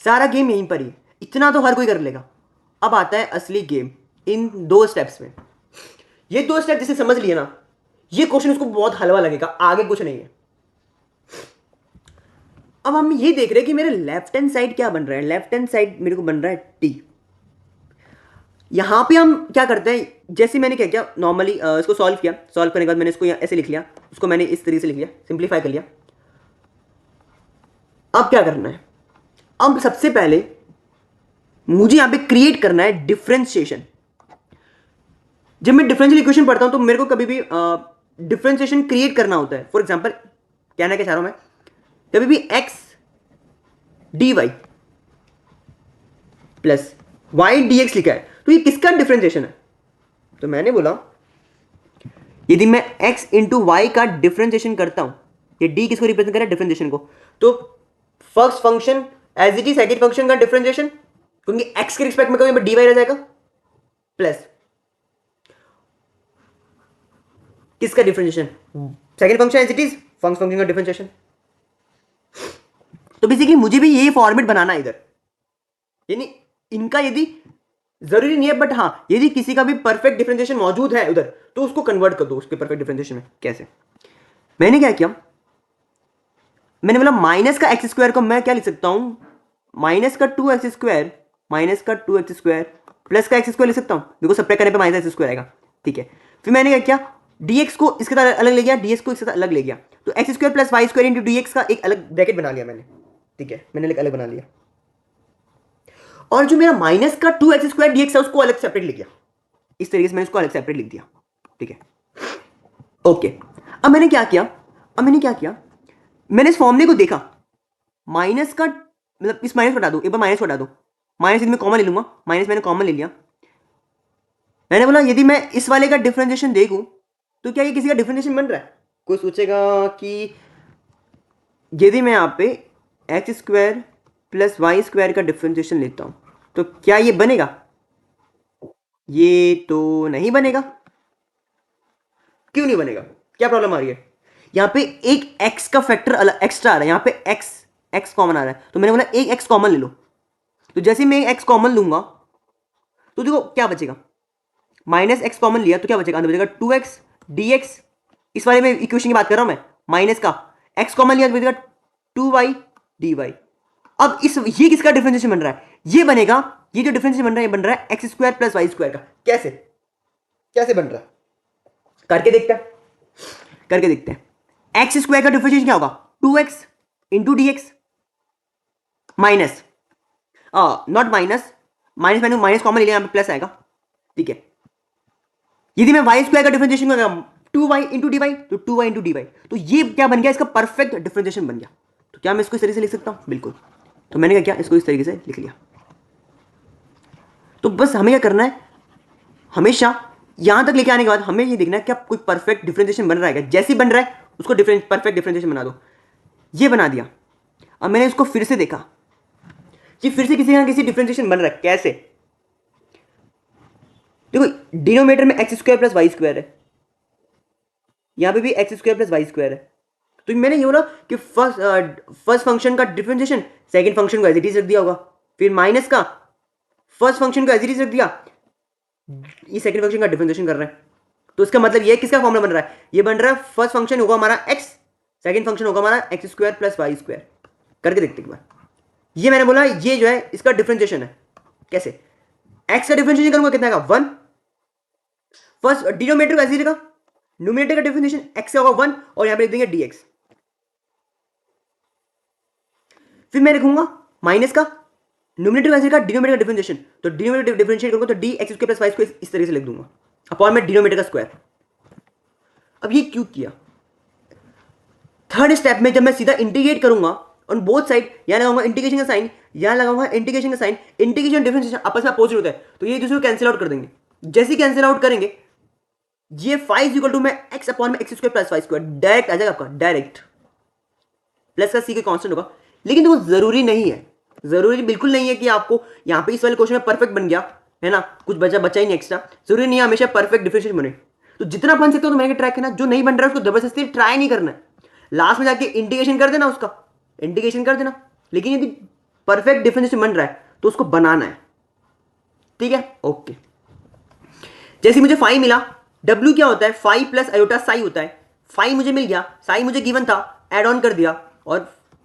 सारा गेम यहीं पर ही। इतना तो हर कोई कर लेगा। अब आता है असली गेम इन 2 स्टेप्स में। ये 2 स्टेप जिसे समझ लिए ना, ये क्वेश्चन उसको बहुत हलवा लगेगा, आगे कुछ नहीं है। अब हम ये देख रहे हैं कि मेरे लेफ्ट हैंड साइड क्या बन रहा है। लेफ्ट हैंड साइड मेरे को बन रहा है टी। यहां पे हम क्या करते हैं, जैसे मैंने क्या किया, नॉर्मली इसको सॉल्व किया, सॉल्व करने के बाद मैंने इसको ऐसे लिख लिया, उसको मैंने इस तरीके से लिख लिया, सिंप्लीफाई कर लिया। अब क्या करना है, अब सबसे पहले मुझे यहां पे क्रिएट करना है डिफरेंशिएशन। जब मैं डिफरेंशियल इक्वेशन पढ़ता हूं तो मेरे को कभी भी डिफरेंशिएशन क्रिएट करना होता है। फॉर एग्जांपल कहना क्या चाह रहा हूं मैं, कभी भी x dy plus y dx लिखा है, तो ये किसका डिफरेंशिएशन है? तो मैंने बोला यदि मैं x इंटू वाई का डिफरेंशिएशन करता हूं, ये d किसको रिप्रेजेंट कर रहा है, डिफरेंशिएशन को, तो first function as it is second function का डिफरेंशिएशन, क्योंकि x के रिस्पेक्ट में कभी dy रह जाएगा, प्लस किसका differentiation, second function as it is first function का डिफरेंशिएशन। तो तो बेसिकली मुझे भी ये फॉर्मेट बनाना है इधर, यानी इनका यदि जरूरी नहीं है बट हाँ यदि किसी का भी परफेक्ट डिफरेंशिएशन मौजूद है उधर तो उसको कन्वर्ट कर दो उसके परफेक्ट डिफरेंशिएशन में। कैसे? मैंने क्या किया, मैंने बोला माइनस का एक्स स्क्वायर को मैं क्या लिख सकता हूं, माइनस का 2x स्क्वायर, माइनस का 2x स्क्वायर प्लस का एक्स स्क्वायर लिख सकता हूं, बिकॉज सब्ट्रैक्ट करने पे माइनस एक्स स्क्वायर आएगा। ठीक है, फिर मैंने क्या किया, dx को इसके साथ अलग ले गया, ds को इसके साथ अलग ले गया, तो x square plus y square into dx का एक अलग ब्रैकेट बना लिया मैंने। ठीक है, मैंने एक अलग बना लिया, और जो मेरा माइनस का 2x स्क्वायर dx है उसको अलग सेपरेट लिख दिया, इस तरीके से मैंने उसको अलग सेपरेट लिख दिया। ठीक है, ओके। अब मैंने क्या किया, मैंने इस फॉर्मूले को देखा, माइनस का मतलब इस माइनस हटा दो, एक बार माइनस हटा दो, माइनस यदि मैं कॉमन ले लूंगा, माइनस मैंने कॉमन ले लिया। मैंने बोला यदि मैं इस वाले का डिफरेंशिएशन देखूं तो क्या ये किसी का डिफरेंशिएशन बन रहा है? कोई सोचेगा कि यदि मैं यहाँ पे x square plus y square का डिफरेंशिएशन लेता हूं तो क्या ये बनेगा? ये तो नहीं बनेगा। क्यों नहीं बनेगा? क्या प्रॉब्लम आ रही है? यहाँ पे एक x का फैक्टर अलग एक्स्ट्रा आ रहा है, यहाँ पे x कॉमन आ रहा है, तो मैंने बोला एक x कॉमन ले लो। तो जैसे मैं x कॉमन लूंगा तो देखो क्या बचेगा, माइनस एक्स कॉमन लिया तो क्या बचेगा, अंदर बचेगा 2x dx। इस वाले में इक्वेशन की बात कर रहा हूं मैं, माइनस का x कॉमन लिया तो बचेगा 2y dy। अब इस ये किसका डिफरेंशिएशन बन रहा है? ये बनेगा, ये जो डिफरेंशिएशन बन रहा है ये बन रहा है x square plus y square का। कैसे बन रहा है? करके देखते हैं। एक्स स्क्वायर का डिफरेंशिएशन क्या होगा? 2x into D x minus not minus, मैंने माइनस कॉमन ले लिया, यहाँ पे प्लस आएगा। ठीक है, यदि मैं वाई स्क्वायर का डिफरेंशिएशन करूंगा 2y इंटू डी वाई, तो 2y इंटू डी वाई, तो ये क्या बन गया? इसका परफेक्ट डिफरेंशिएशन बन गया। तो क्या मैं इसको इस तरीके से लिख सकता हूं? बिल्कुल। तो मैंने क्या किया, इसको इस तरीके से लिख लिया। तो बस हमें क्या करना है, हमेशा यहां तक लेके आने के बाद हमें ये देखना है कि कोई परफेक्ट डिफरेंशिएशन बन रहा है, जैसे ही बन रहा है उसको परफेक्ट डिफरेंशिएशन बना दो। ये बना दिया। अब मैंने इसको फिर से देखा कि फिर से किसी ना किसी डिफरेंशिएशन बन रहा है। कैसे? देखो डिनोमिनेटर में x square plus y square है, यहां पे भी x square plus y square है। तो मैंने ये बोला कि फर्स्ट फंक्शन का डिफरेंशिएशन सेकंड फंक्शन को एज इट इज रख दिया होगा, फिर माइनस का फर्स्ट फंक्शन को एज इट इज रख दिया, ये सेकंड फंक्शन का डिफरेंशिएशन कर रहे हैं। तो इसका मतलब ये किसका फॉर्मूला बन रहा है? ये बन रहा है फर्स्ट फंक्शन होगा हमारा x, सेकंड फंक्शन होगा हमारा x square plus y square. करके देखते एक बार। ये मैंने बोला ये जो है इसका डिफरेंशिएशन है। कैसे? x का डिफरेंशिएशन करूंगा कितना आएगा? 1। फर्स्ट डिनोमिनेटर का ऐसे रहेगा, न्यूमरेटर का डिफरेंशिएशन x का होगा 1 और यहां पे लिख देंगे dx। फिर मैं लिखूंगा माइनस का न्यूमरेटर कैसे का डिनोमिनेटर का डिफरेंशिएशन, तो डिनोमिनेटर डिफरेंशिएट करूंगा तो dx square plus y square इस तरीके से लिख दूंगा अपॉन में डिनोमिनेटर का स्क्वायर। अब ये क्यों किया? थर्ड स्टेप में जब मैं सीधा इंटीग्रेट करूंगा ऑन बोथ साइड, यहां लगाऊंगा इंटीग्रेशन का साइन, यहां लगाऊंगा इंटीग्रेशन का साइन, इंटीग्रेशन डिफरेंशिएशन आपस में अपोजिट होता है, तो ये दूसरे को कैंसिल आउट कर देंगे। जैसे ही कैंसिल आउट करेंगे ये 5 इक्वल टू में x अपॉन में x square plus y square direct आ जाएगा आपका, डायरेक्ट। प्लस का सी का कांस्टेंट होगा, लेकिन वो जरूरी नहीं है, जरूरी बिल्कुल नहीं है कि आपको यहाँ पे इस वाले क्वेश्चन में परफेक्ट बन गया है ना, कुछ बचा ही नहीं एक्स्ट्रा। जरूरी नहीं है हमेशा परफेक्ट डिफरेंशिएशन बने, तो जितना बन सकते हो तो मैंने ट्राई करना, जो नहीं बन रहा है उसको जबरदस्ती ट्राई नहीं करना है, लास्ट में जाके इंटीग्रेशन कर देना, उसका इंटीग्रेशन कर देना। लेकिन यदि परफेक्ट डिफरेंशिएशन बन रहा है तो उसको बनाना है। ठीक है, ओके। जैसे मुझे फाई मिला, W क्या होता है? फाई प्लस आयोटा साई होता है। फाई मुझे मिल गया, साई मुझे गिवन था, ऐड ऑन कर दिया और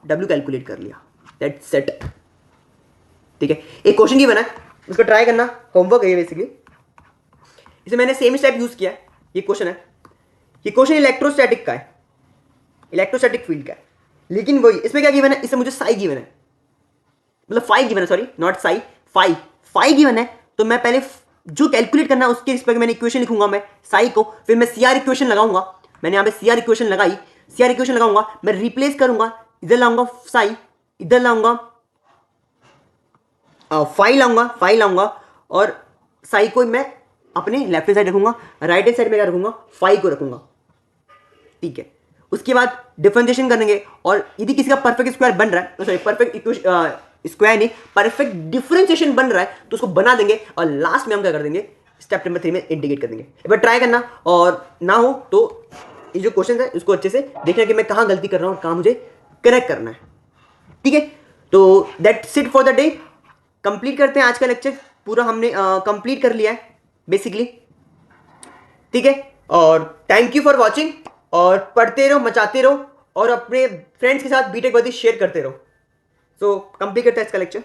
W कैलकुलेट कर लिया, दैट्स सेट। ठीक है, एक क्वेश्चन गिवन है, उसको ट्राई करना, होमवर्क है बेसिकली। इसे मैंने सेम स्टेप यूज किया। ये क्वेश्चन है, ये क्वेश्चन इलेक्ट्रोस्टैटिक का है, इलेक्ट्रोस्टैटिक फील्ड का है, लेकिन वही इसमें क्या गिवन है? इसमें मुझे साई गिवन है, मतलब फाई गिवन है, sorry not psi, phi given है। तो मैं पहले जो कैलकुलेट करना है उसके रिस्पेक्ट मैंने इक्वेशन लिखूंगा मैं साई को, फिर मैं सीआर इक्वेशन लगाऊंगा। मैंने यहाँ पे सीआर इक्वेशन लगाई, सीआर इक्वेशन लगाऊंगा, मैं रिप्लेस करूंगा, इधर लाऊंगा साई, इधर लाऊंगा फाई लाऊंगा और साई को मैं अपने लेफ्ट हैंड साइड रखूंगा, राइट हैंड साइड में क्या रखूंगा? फाई को रखूंगा। ठीक है, उसके बाद डिफरेंशिएशन करेंगे और यदि किसी का परफेक्ट स्क्वायर बन रहा है, सॉरी परफेक्ट स्क्वायर नहीं, परफेक्ट डिफरेंशिएशन बन रहा है तो उसको बना देंगे और लास्ट में हम क्या कर देंगे? स्टेप नंबर 3 में इंटीग्रेट कर देंगे। एक बार ट्राई करना, और ना हो तो ये जो क्वेश्चन है उसको अच्छे से देखना कि मैं कहाँ गलती कर रहा हूँ और कहाँ मुझे करेक्ट करना है। ठीक है, तो that's it for the day. Complete करते हैं आज का लेक्चर, पूरा हमने कंप्लीट कर लिया है बेसिकली। ठीक है, और थैंक यू फॉर वॉचिंग, और पढ़ते रहो, मचाते रहो, और अपने फ्रेंड्स के साथ बीटेक वर्दी शेयर करते रहो। सो कंप्लीट करते हैं इसका लेक्चर।